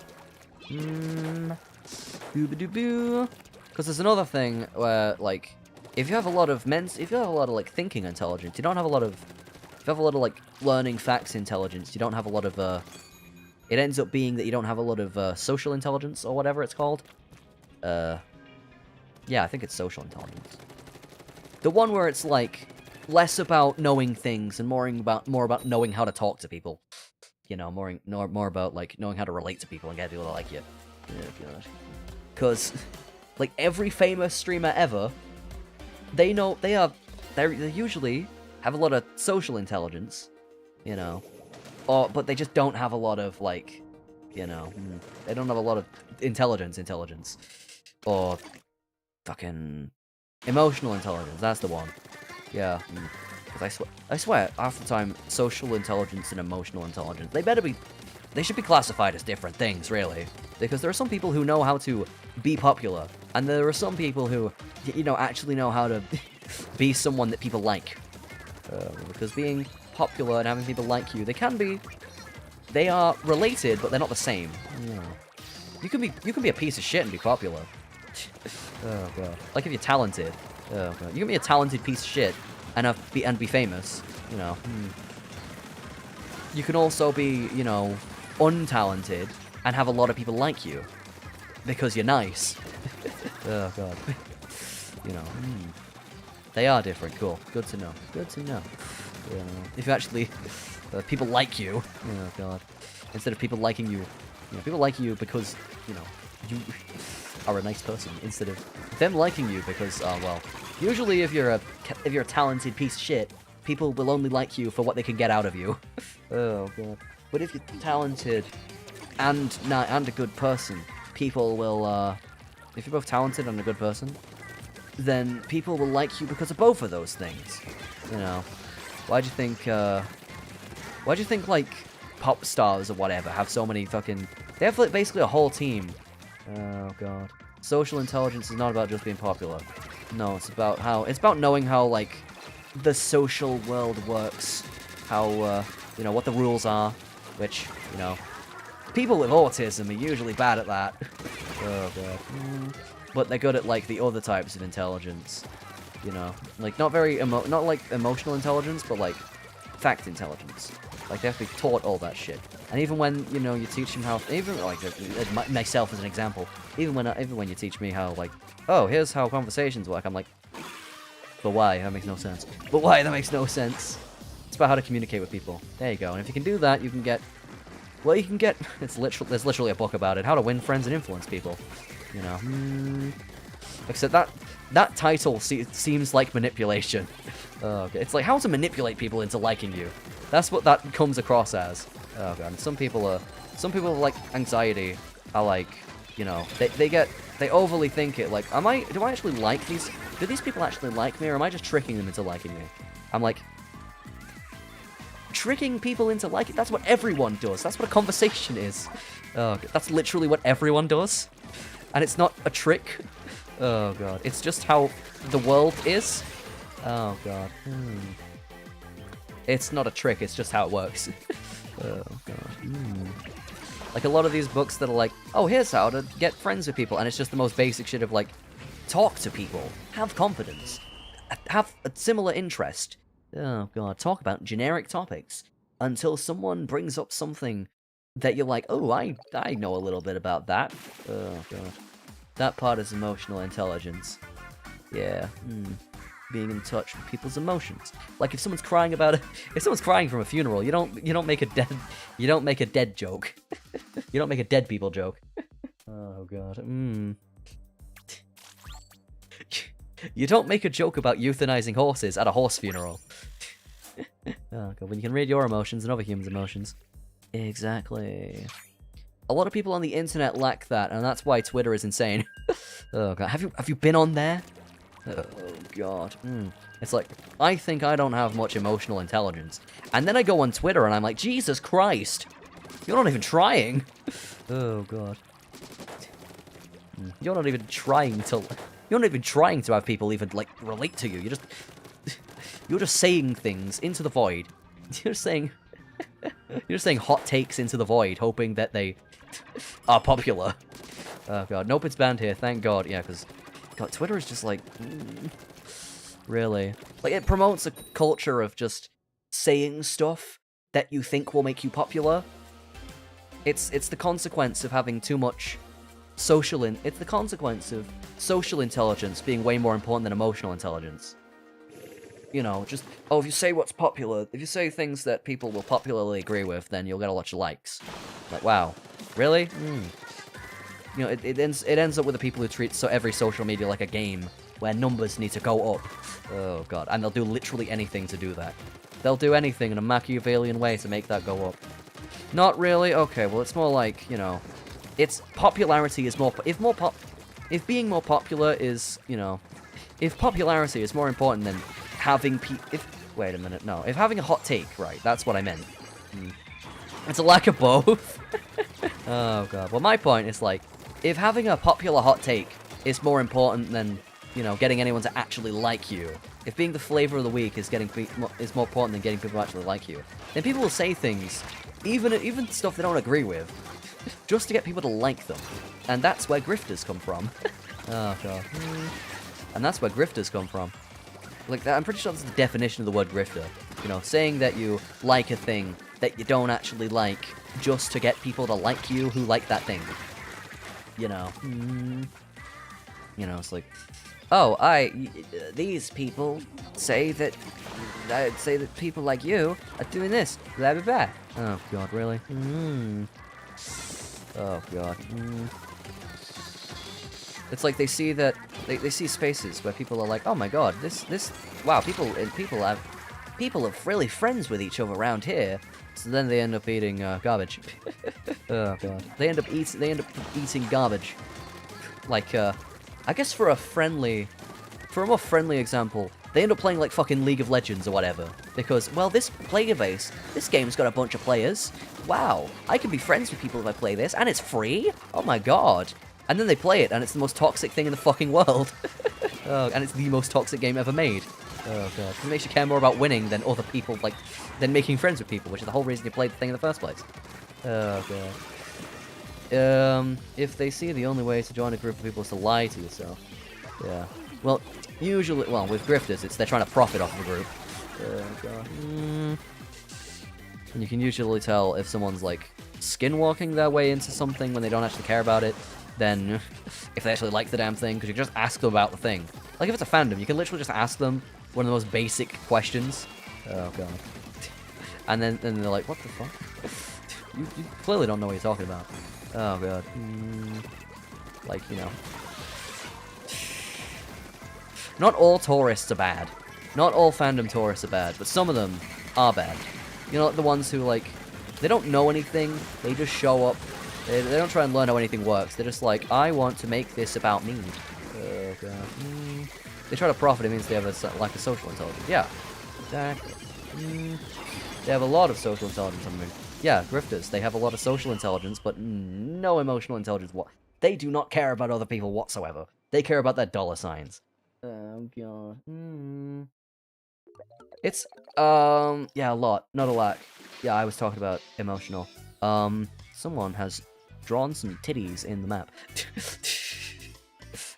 Because there's another thing where, like, if you have a lot of like, thinking intelligence, you don't have a lot of... If you have a lot of, like, learning facts intelligence, you don't have a lot of, it ends up being that you don't have a lot of, social intelligence, or whatever it's called. Yeah, I think it's social intelligence. The one where it's, like, less about knowing things and more about knowing how to talk to people. You know, more about, like, knowing how to relate to people and get people to like you. Yeah, god. Because, like, every famous streamer ever, they usually have a lot of social intelligence, you know, but they just don't have a lot of, like, you know, they don't have a lot of intelligence, or fucking emotional intelligence, that's the one. Yeah, because I swear, half the time, social intelligence and emotional intelligence, they should be classified as different things, really. Because there are some people who know how to be popular, and there are some people who, you know, actually know how to be someone that people like. Because being popular and having people like you, they are related, but they're not the same. Yeah. You can be a piece of shit and be popular. Oh god. Like if you're talented. Oh god. You can be a talented piece of shit and be famous. You know. You can also be, you know, untalented and have a lot of people like you because you're nice. Oh god. You know. They are different. Cool. Good to know. Good to know. Yeah. If you actually... people like you. Oh, God. Instead of people liking you... You know, people like you because, you know, you are a nice person. Instead of them liking you because, well... Usually if you're a talented piece of shit, people will only like you for what they can get out of you. Oh, God. But if you're talented and a good person, people will, if you're both talented and a good person... then people will like you because of both of those things. You know, why do you think, like, pop stars or whatever have so many fucking... They have, like, basically a whole team Oh god. Social intelligence is not about just being popular. No, it's about knowing how, like, the social world works. How, you know, what the rules are. Which, you know, people with autism are usually bad at that. Oh god. But they're good at, like, the other types of intelligence. You know, like, not like emotional intelligence, but like fact intelligence. Like, they have to be taught all that shit. And even when, you know, you teach them how, even like myself as an example, even when you teach me how, like, oh, here's how conversations work, I'm like, but why? That makes no sense. But why? That makes no sense. It's about how to communicate with people. There you go. And if you can do that, you can get, well, you can get. There's literally a book about it, how to win friends and influence people. You know. Except that title seems like manipulation. Okay. It's like how to manipulate people into liking you. That's what that comes across as. Oh god. And some people with, like, anxiety are like, you know, they overly think it. Like, do I actually like these? Do these people actually like me, or am I just tricking them into liking me? I'm like, tricking people into liking. That's what everyone does. That's what a conversation is. Oh, that's literally what everyone does, and it's not a trick. Oh god, it's just how the world is. Oh god. It's not a trick, it's just how it works. Oh god. Like, a lot of these books that are like, oh, here's how to get friends with people, and it's just the most basic shit of, like, talk to people, have confidence, have a similar interest. Oh god, talk about generic topics until someone brings up something that you're like, oh, I know a little bit about that. Oh god. That part is emotional intelligence. Yeah. Being in touch with people's emotions. Like, if someone's crying from a funeral, you don't make a dead joke. You don't make a dead people joke. Oh god. You don't make a joke about euthanizing horses at a horse funeral. Oh god, when you can read your emotions and other humans' emotions. Exactly. A lot of people on the internet lack that, and that's why Twitter is insane. Oh god, have you been on there? Oh god. It's like, I think I don't have much emotional intelligence, and then I go on Twitter and I'm like, Jesus Christ, you're not even trying. Oh god. You're not even trying to have people even, like, relate to you. You're just saying things into the void. You're just saying hot takes into the void, hoping that they are popular. Oh god, nope, it's banned here, thank god. Yeah, because, god, Twitter is just like, really? Like, it promotes a culture of just saying stuff that you think will make you popular. It's the consequence of having too much it's the consequence of social intelligence being way more important than emotional intelligence. You know, just, oh, if you say what's popular, if you say things that people will popularly agree with, then you'll get a lot of likes. Like, wow. Really? You know, it ends up with the people who treat every social media like a game, where numbers need to go up. Oh god, and they'll do literally anything to do that. They'll do anything in a Machiavellian way to make that go up. Not really? Okay, well, it's more like, you know, its popularity is more... If being more popular is, you know... If popularity is more important than having wait a minute, no. If having a hot take, right, that's what I meant. It's a lack of both. Oh god. Well, my point is, like, if having a popular hot take is more important than, you know, getting anyone to actually like you, if being the flavor of the week is more important than getting people to actually like you, then people will say things, even stuff they don't agree with, just to get people to like them. And that's where grifters come from. Oh god. And that's where grifters come from. Like, I'm pretty sure that's the definition of the word grifter. You know, saying that you like a thing that you don't actually like, just to get people to like you who like that thing. You know. You know, it's like, oh, these people say that people like you are doing this, blah blah blah. Oh god, really? Oh god. It's like they see that they see spaces where people are like, oh my god, this wow, people are really friends with each other around here. So then they end up eating garbage. Oh god, they end up eating garbage. Like, I guess for a more friendly example, they end up playing like fucking League of Legends or whatever. Because, well, this player base, this game's got a bunch of players. Wow, I can be friends with people if I play this, and it's free? Oh my god. And then they play it, and it's the most toxic thing in the fucking world. Oh, and it's the most toxic game ever made. Oh god. It makes you care more about winning than other people, like, than making friends with people, which is the whole reason you played the thing in the first place. Oh god. If they see the only way to join a group of people is to lie to yourself. Yeah. Well, usually, well, with grifters, they're trying to profit off the group. Oh god. And you can usually tell if someone's, like, skinwalking their way into something when they don't actually care about it, then if they actually like the damn thing, because you can just ask them about the thing. Like, if it's a fandom, you can literally just ask them one of the most basic questions. Oh god. And then they're like, what the fuck? You clearly don't know what you're talking about. Oh god. Like, you know. Not all tourists are bad. Not all fandom tourists are bad, but some of them are bad. You know, like the ones who, like, they don't know anything, they just show up. They don't try and learn how anything works. They're just like, I want to make this about me. Oh god. They try to profit, it means they have a lack of social intelligence. Yeah, exactly. They have a lot of social intelligence, I mean. Yeah, grifters, they have a lot of social intelligence, but no emotional intelligence. They do not care about other people whatsoever. They care about their dollar signs. Oh god. It's, yeah, a lot, not a lack. Yeah, I was talking about emotional. Someone has drawn some titties in the map.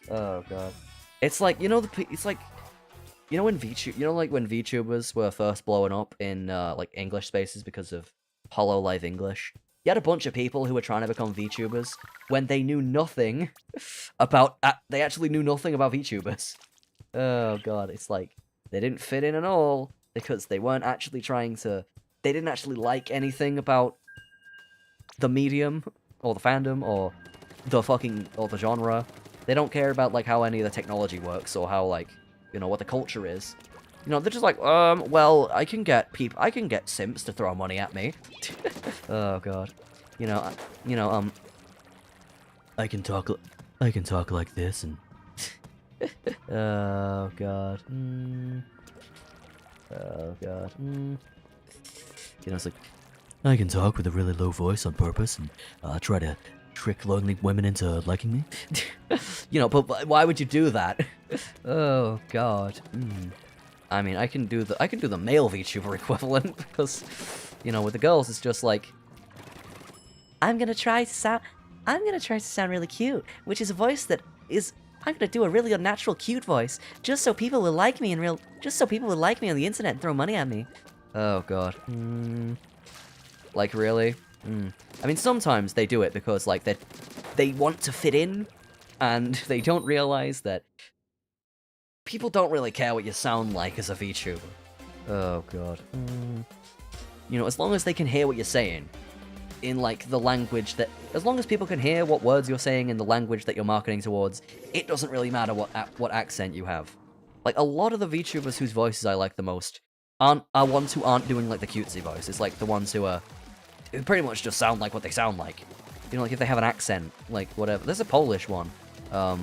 Oh god. It's like, you know, it's like, you know when when VTubers were first blowing up in, like, English spaces because of Hollow Live English? You had a bunch of people who were trying to become VTubers when they knew nothing about, they actually knew nothing about VTubers. Oh god, it's like, they didn't fit in at all, because they weren't actually they didn't actually like anything about the medium, or the fandom, or the genre. They don't care about, like, how any of the technology works, or how, like, you know, what the culture is. You know, they're just like, well, I can get simps to throw money at me. Oh god. You know, I can talk like this, and... Oh god. Oh god. You know, it's like, I can talk with a really low voice on purpose, and try to trick lonely women into liking me. You know, but why would you do that? Oh god. I mean, I can do the male VTuber equivalent, because, you know, with the girls it's just like, I'm gonna try to sound really cute, which is a voice that is, I'm gonna do a really unnatural cute voice, just so people will like me on the internet and throw money at me. Oh god. Like, really? I mean, sometimes they do it because, like, they want to fit in, and they don't realize that people don't really care what you sound like as a VTuber. Oh god. You know, as long as they can hear what you're saying in, like, the language that... As long as people can hear what words you're saying in the language that you're marketing towards, it doesn't really matter what accent you have. Like, a lot of the VTubers whose voices I like the most are ones who aren't doing, like, the cutesy voice. It's, like, the ones who pretty much just sound like what they sound like. You know, like, if they have an accent, like, whatever. There's a Polish one, I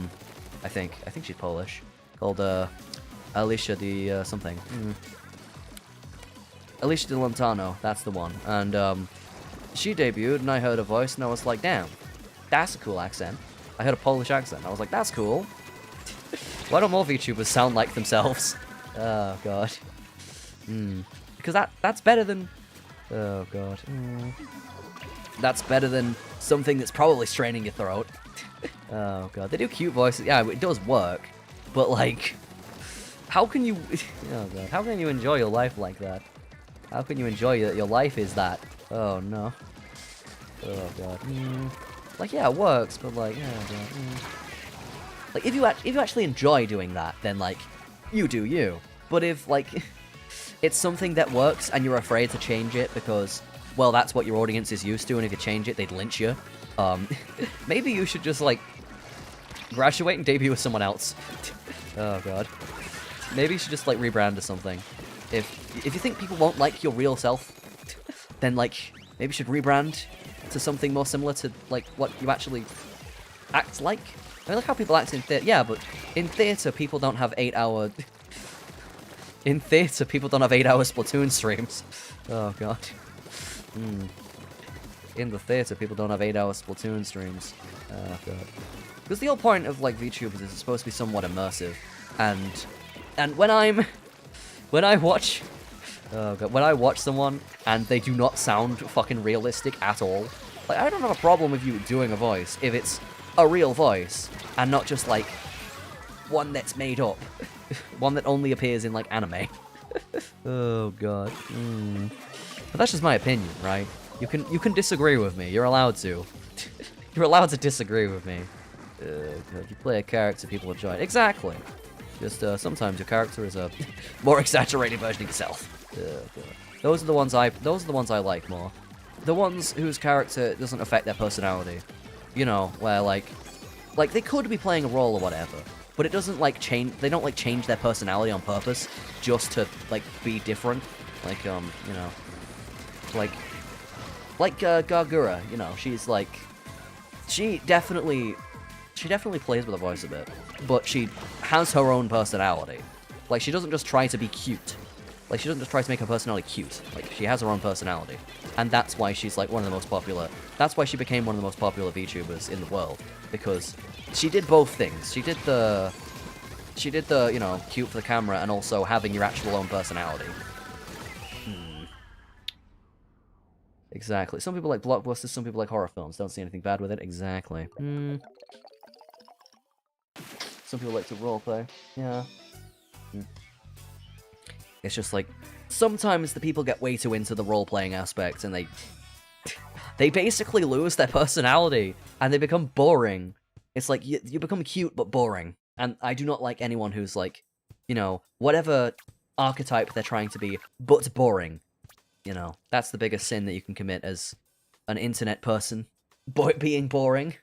think she's Polish, called, Alicia de, something. Alicia de Lontano, that's the one. And, she debuted, and I heard her voice, and I was like, damn, that's a cool accent. I heard a Polish accent, I was like, that's cool. Why don't more VTubers sound like themselves? Oh, god. Because that's better than... Oh, god. That's better than something that's probably straining your throat. Oh, god. They do cute voices. Yeah, it does work. But, like... How can you... Oh, god. How can you enjoy your life like that? How can you enjoy that your life is that? Oh, no. Oh, god. Like, yeah, it works, but, like... Oh, god. Like, if you actually enjoy doing that, then, like, you do you. But if, like... It's something that works, and you're afraid to change it because, well, that's what your audience is used to, and if you change it, they'd lynch you. Maybe you should just, like, graduate and debut with someone else. Oh, god. Maybe you should just, like, rebrand to something. If you think people won't like your real self, then, like, maybe you should rebrand to something more similar to, like, what you actually act like. I mean, like how people act in theatre. Yeah, but in theatre, people don't have 8-hour... In theatre, people don't have 8-hour Splatoon streams. Oh, god. In the theatre, people don't have 8-hour Splatoon streams. Oh god. Because the whole point of like VTubers is it's supposed to be somewhat immersive, and when I watch someone and they do not sound fucking realistic at all, like I don't have a problem with you doing a voice if it's a real voice and not just like one that's made up, one that only appears in like anime. Oh god. But that's just my opinion, right? You can disagree with me. You're allowed to. You're allowed to disagree with me. God, you play a character people enjoy. Exactly. Just sometimes your character is a more exaggerated version of yourself. God. Those are the ones I like more. The ones whose character doesn't affect their personality. You know, where like they could be playing a role or whatever, but it doesn't like change. They don't like change their personality on purpose just to like be different. Like you know, like Gargura. You know, she's like she definitely plays with her voice a bit, but she has her own personality. Like she doesn't just try to be cute. Like she doesn't just try to make her personality cute. Like she has her own personality, and that's why she's like one of the most popular. That's why she became one of the most popular VTubers in the world, because she did both things. She did the you know, cute for the camera and also having your actual own personality. Exactly. Some people like blockbusters, some people like horror films. Don't see anything bad with it. Exactly. Some people like to roleplay. Yeah. It's just like, sometimes the people get way too into the role-playing aspect and they basically lose their personality and they become boring. It's like, you become cute but boring. And I do not like anyone who's like, you know, whatever archetype they're trying to be, but boring. You know, that's the biggest sin that you can commit as an internet person. Being boring.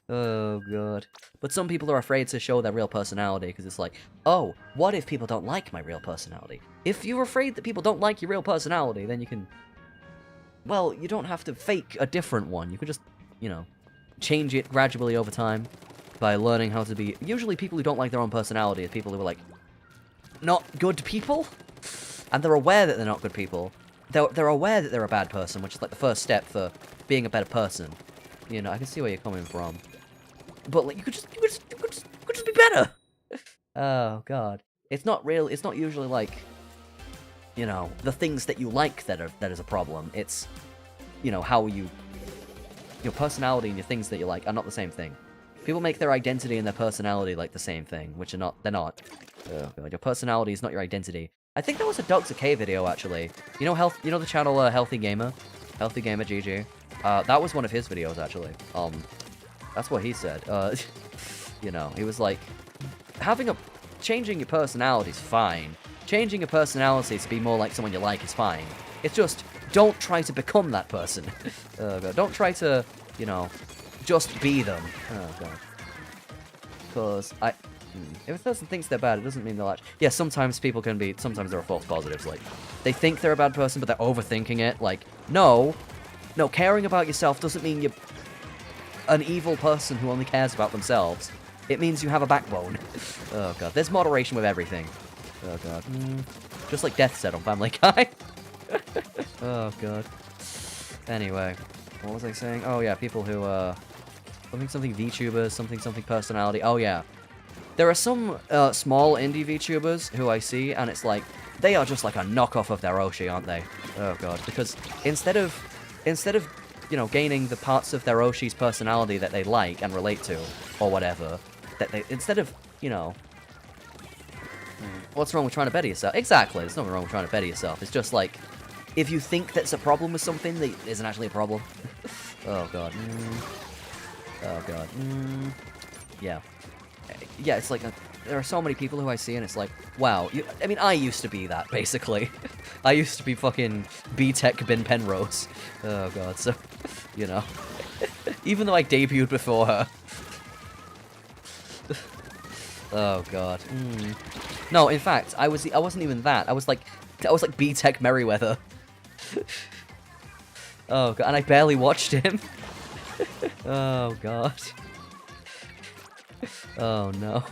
Oh god. But some people are afraid to show their real personality because it's like, oh, what if people don't like my real personality? If you're afraid that people don't like your real personality, then you can... Well, you don't have to fake a different one. You can just, you know, change it gradually over time by learning how to be... Usually people who don't like their own personality are people who are like, not good people? And they're aware that they're not good people. They're aware that they're a bad person, which is like the first step for being a better person. You know, I can see where you're coming from. But like, you could just be better. Oh god. It's not usually like, you know, the things that you like that is a problem. It's, you know, how your personality and your things that you like are not the same thing. People make their identity and their personality like the same thing, which they're not. Oh god, your personality is not your identity. I think that was a doxx video actually. You know the channel Healthy Gamer GG. That was one of his videos actually. That's what he said. You know, he was like, changing your personality is fine. Changing your personality to be more like someone you like is fine. It's just, don't try to become that person. Oh god, don't try to, you know, just be them. Oh god. Because if a person thinks they're bad, it doesn't mean they'll actually... Yeah, sometimes there are false positives, like, they think they're a bad person, but they're overthinking it, like, no, caring about yourself doesn't mean you're an evil person who only cares about themselves. It means you have a backbone. Oh god, there's moderation with everything. Oh god. Just like Death said on Family Guy. Oh god. Anyway, what was I saying? Oh yeah, people who, something VTubers, something personality. Oh yeah. There are some small indie VTubers who I see, and it's like, they are just like a knockoff of their Oshi, aren't they? Oh god, because instead of, you know, gaining the parts of their Oshi's personality that they like and relate to, or whatever, instead of, you know... What's wrong with trying to better yourself? Exactly, there's nothing wrong with trying to better yourself. It's just like, if you think that's a problem with something that isn't actually a problem. Oh god. Oh god. Yeah. Yeah, it's like, there are so many people who I see, and it's like, wow, I mean, I used to be that, basically. I used to be fucking B-Tech Bin Penrose. Oh god, so, you know. Even though I debuted before her. Oh god. No, in fact, I wasn't even that. I was like B-Tech Merryweather. Oh god, and I barely watched him. Oh god. Oh no.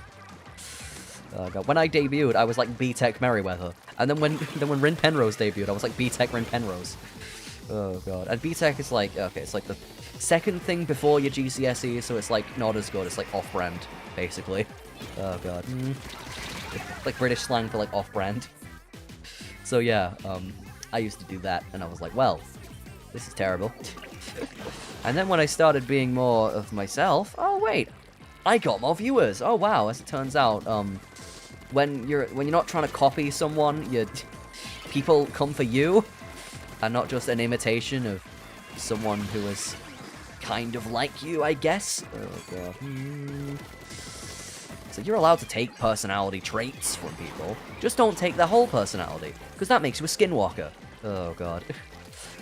Oh god. When I debuted, I was like B-Tech Merryweather. And then when Rin Penrose debuted, I was like B-Tech Rin Penrose. Oh god. And BTech is like, okay, it's like the second thing before your GCSE, so it's like not as good. It's like off-brand, basically. Oh god. Like British slang for like off-brand. So yeah, I used to do that, and I was like, well, this is terrible. And then when I started being more of myself, oh wait, I got more viewers. Oh wow, as it turns out, when you're not trying to copy someone, people come for you, and not just an imitation of someone who is kind of like you, I guess. Oh god. So you're allowed to take personality traits from people, just don't take their whole personality, because that makes you a skinwalker. Oh god.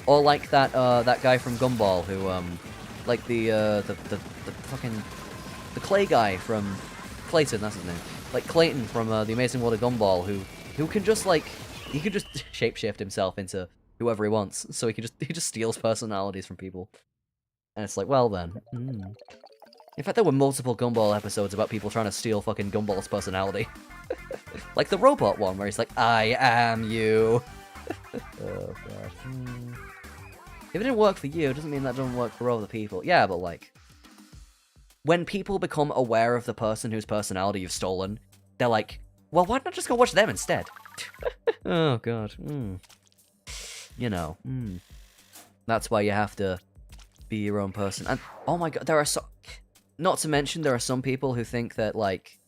Or like that that guy from Gumball who like the fucking the clay guy from Clayton, that's his name. Like Clayton from The Amazing World of Gumball, who can just like he can just shapeshift himself into whoever he wants. So he just steals personalities from people. And it's like, well then. In fact, there were multiple Gumball episodes about people trying to steal fucking Gumball's personality. Like the robot one, where he's like, I am you. Oh god. If it didn't work for you, it doesn't mean that doesn't work for other people. Yeah, but like, when people become aware of the person whose personality you've stolen, they're like, well, why not just go watch them instead? Oh god. You know. That's why you have to be your own person. And oh my god, there are so... Not to mention, there are some people who think that, like,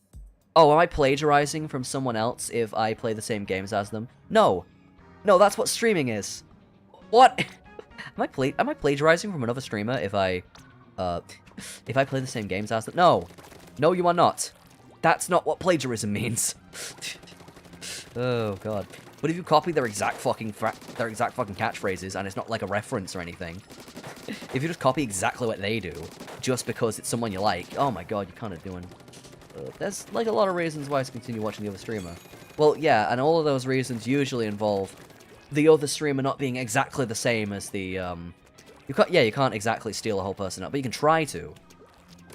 oh, am I plagiarizing from someone else if I play the same games as them? No. No, that's what streaming is. What? Am I plagiarizing from another streamer if I play the same games as them? No. No, you are not. That's not what plagiarism means. Oh, god. But if you copy their exact fucking catchphrases and it's not like a reference or anything, if you just copy exactly what they do, just because it's someone you like, oh my god, you're kind of doing... there's, like, a lot of reasons why I continue watching the other streamer. Well, yeah, and all of those reasons usually involve the other streamer not being exactly the same as the, you can't exactly steal a whole person out, but you can try to.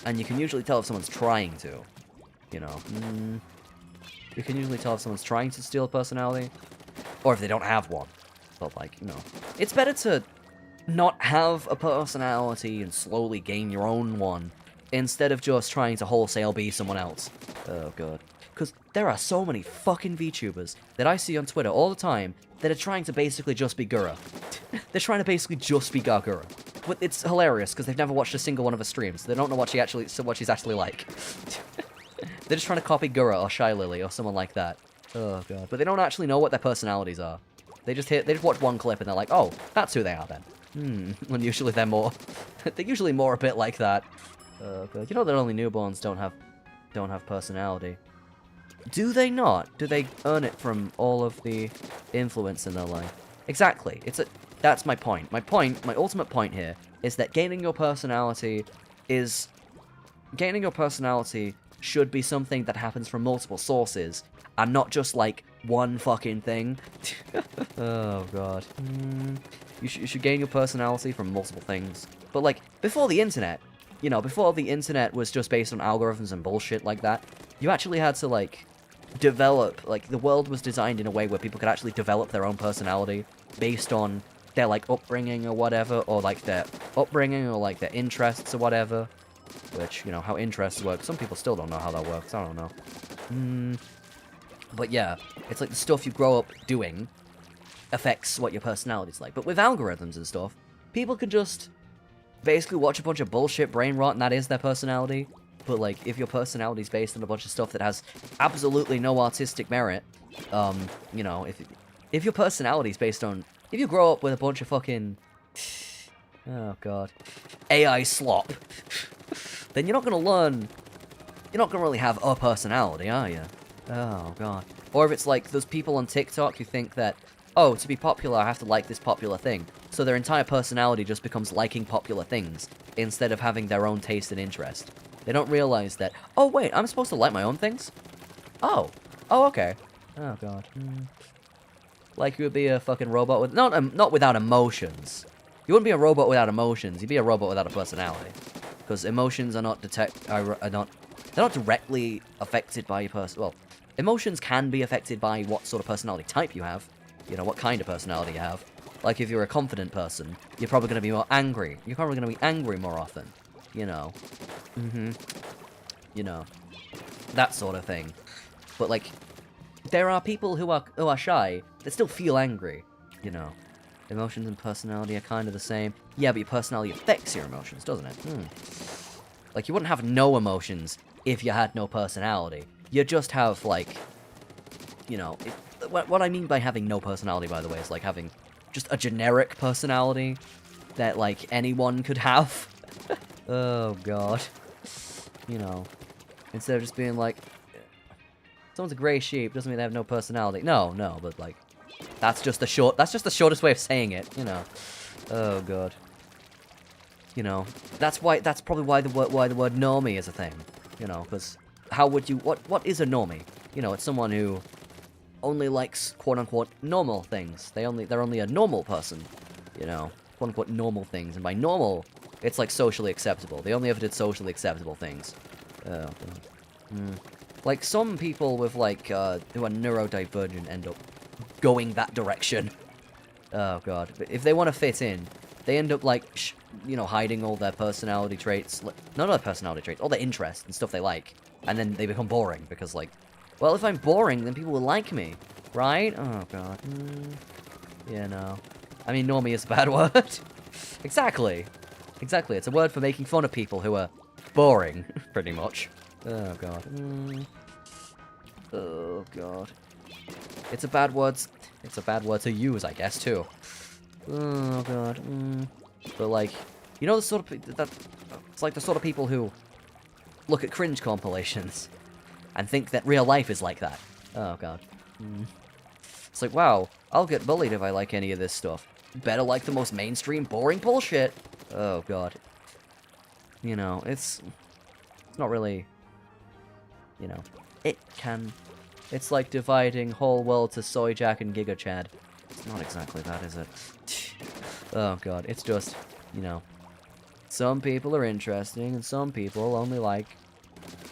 And you can usually tell if someone's trying to. You know. You can usually tell if someone's trying to steal a personality, or if they don't have one. But, like, you know. It's better to not have a personality and slowly gain your own one, instead of just trying to wholesale be someone else. Oh, god. Because there are so many fucking VTubers that I see on Twitter all the time that are trying to basically just be Gura. They're trying to basically just be Gargura. But it's hilarious, because they've never watched a single one of her streams. They don't know what she's actually like. They're just trying to copy Gura or Shy Lily or someone like that. Oh, god. But they don't actually know what their personalities are. They just watch one clip and they're like, oh, that's who they are then. When usually they're more... they're usually more a bit like that. Oh, god. You know that only newborns don't have personality. Do they not? Do they earn it from all of the influence in their life? Exactly. That's my point. My ultimate point here is that gaining your personality should be something that happens from multiple sources, and not just, like, one fucking thing. Oh, god. You should gain your personality from multiple things. But, like, before the internet, you know, before the internet was just based on algorithms and bullshit like that, you actually had to, like, develop, like, the world was designed in a way where people could actually develop their own personality based on their, like, upbringing or whatever, or, like, their upbringing or, like, their interests or whatever. Which, you know, how interests work. Some people still don't know how that works. I don't know. But yeah, it's like the stuff you grow up doing affects what your personality's like. But with algorithms and stuff, people can just basically watch a bunch of bullshit brain rot and that is their personality. But, like, if your personality's based on a bunch of stuff that has absolutely no artistic merit, you know, if your personality's based on... If you grow up with a bunch of fucking... Oh, god. AI slop. Then you're not gonna learn... You're not gonna really have a personality, are you? Oh, god. Or if it's like those people on TikTok who think that, oh, to be popular, I have to like this popular thing. So their entire personality just becomes liking popular things, instead of having their own taste and interest. They don't realize that, oh, wait, I'm supposed to like my own things? Oh. Oh, okay. Oh, god. Like you would be a fucking robot with... Not without emotions. You wouldn't be a robot without emotions. You'd be a robot without a personality. Because emotions are not they're not directly affected by your person. Well, emotions can be affected by what sort of personality type you have. You know, what kind of personality you have. Like, if you're a confident person, you're probably going to be more angry. You're probably going to be angry more often. You know. You know. That sort of thing. But, like, there are people who are shy that still feel angry. You know. Emotions and personality are kind of the same. Yeah, but your personality affects your emotions, doesn't it? Like, you wouldn't have no emotions if you had no personality. You just have, like, you know... What I mean by having no personality, by the way, is, like, having just a generic personality that, like, anyone could have. Oh, God. You know. Instead of just being like... Someone's a grey sheep, doesn't mean they have no personality. No, but, like... That's just the shortest way of saying it, you know. Oh, God. You know. That's probably why the word normie is a thing. You know, because... How would you... What is a normie? You know, it's someone who... only likes quote-unquote normal things. They're only a normal person, you know, quote-unquote normal things. And by normal, it's like socially acceptable. They only ever did socially acceptable things. Like some people with like who are neurodivergent end up going that direction. Oh god, but if they want to fit in, they end up like you know, hiding all their personality traits, not all their personality traits, all their interests and stuff they like, and then they become boring because like, well, if I'm boring, then people will like me, right? Oh god. Yeah, no. I mean, normie is a bad word. Exactly. It's a word for making fun of people who are boring, pretty much. Oh god. Oh god. It's a bad word. It's a bad word to use, I guess, too. Oh god. But like, you know the sort of that. It's like the sort of people who look at cringe compilations and think that real life is like that. Oh god. It's like, wow, I'll get bullied if I like any of this stuff. Better like the most mainstream, boring bullshit. Oh god. You know, it's not really, you know, it's like dividing whole world to Soy Jack and Giga Chad. It's not exactly that, is it? Oh god, it's just, you know, some people are interesting and some people only like,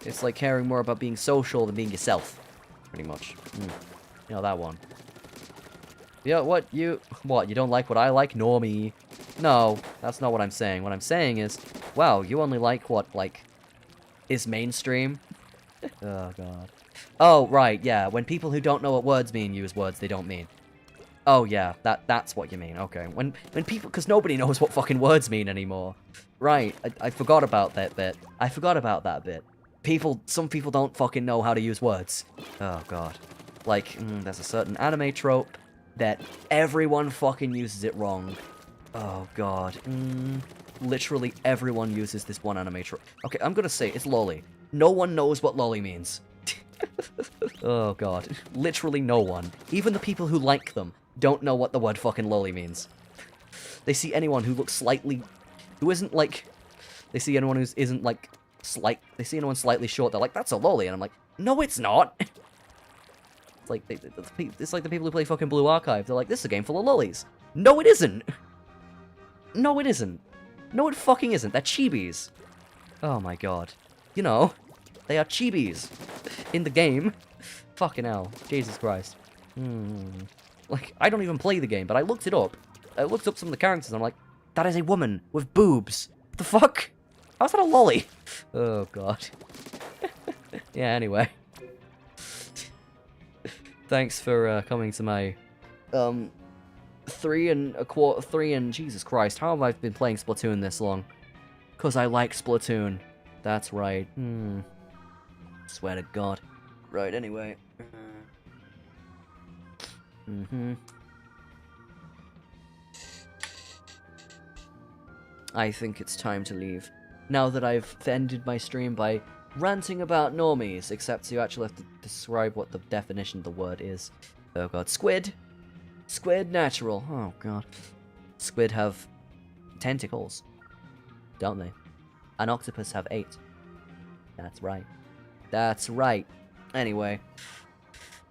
it's like caring more about being social than being yourself, pretty much. You know, that one. Yeah, what, you don't like what I like? Normie. No, that's not what I'm saying. What I'm saying is, wow, you only like what, like, is mainstream? Oh, God. Oh, right, yeah, when people who don't know what words mean use words they don't mean. Oh, yeah, that's what you mean, okay. When people, because nobody knows what fucking words mean anymore. Right, I forgot about that bit. Some people don't fucking know how to use words. Oh, God. Like, there's a certain anime trope that everyone fucking uses it wrong. Oh, God. Literally everyone uses this one anime trope. Okay, I'm gonna say it's lolly. No one knows what lolly means. Oh, God. Literally no one. Even the people who like them don't know what the word fucking lolly means. They see anyone who looks slightly... who isn't, like... They see anyone who isn't, like, they see anyone slightly short, they're like, that's a lolly, and I'm like, no, it's not! It's like, it's like the people who play fucking Blue Archive, they're like, this is a game full of lollies. No, it isn't! No, it isn't. No, it fucking isn't. They're chibis. Oh my god. You know, they are chibis. In the game. Fucking hell. Jesus Christ. Like, I don't even play the game, but I looked it up. I looked up some of the characters, and I'm like, that is a woman with boobs. What the fuck? How's that a lolly? Oh, God. Yeah, anyway. Thanks for coming to my 3 and Jesus Christ, how have I been playing Splatoon this long? 'Cause I like Splatoon. That's right. Swear to God. Right, anyway. I think it's time to leave. Now that I've ended my stream by ranting about normies, except you actually have to describe what the definition of the word is. Oh god, squid! Squid natural. Oh god. Squid have tentacles, don't they? An octopus have 8. That's right. That's right. Anyway,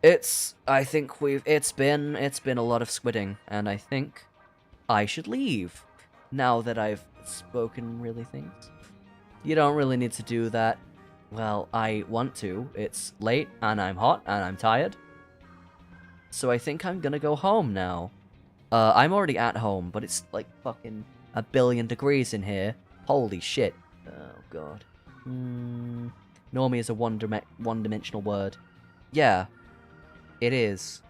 it's been a lot of squidding, and I think I should leave now that I've spoken really things. You don't really need to do that. Well, I want to. It's late, and I'm hot, and I'm tired. So I think I'm gonna go home now. I'm already at home, but it's like fucking 1,000,000,000 degrees in here. Holy shit. Oh god. Normie is a one-dimensional word. Yeah, it is.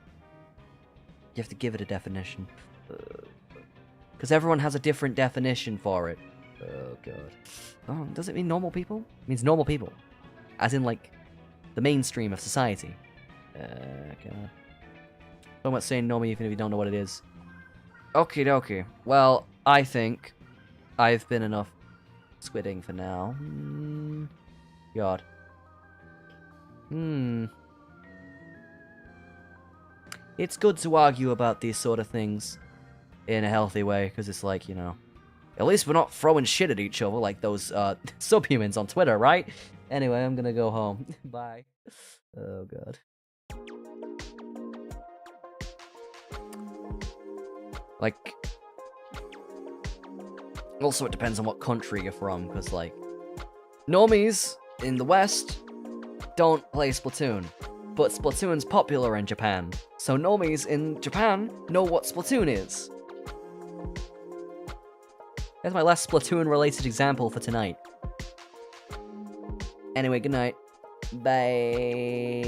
You have to give it a definition. Because everyone has a different definition for it. Oh god. Oh, does it mean normal people? It means normal people. As in, like, the mainstream of society. God. Talking about saying normie even if you don't know what it is. Okie dokie. Well, I think I've been enough squidding for now. God. It's good to argue about these sort of things in a healthy way, because it's like, you know, at least we're not throwing shit at each other like those subhumans on Twitter, right? Anyway, I'm gonna go home. Bye. Oh god. Like, also it depends on what country you're from, because like, normies in the West don't play Splatoon, but Splatoon's popular in Japan, so normies in Japan know what Splatoon is. That's my last Splatoon-related example for tonight. Anyway, good night. Bye.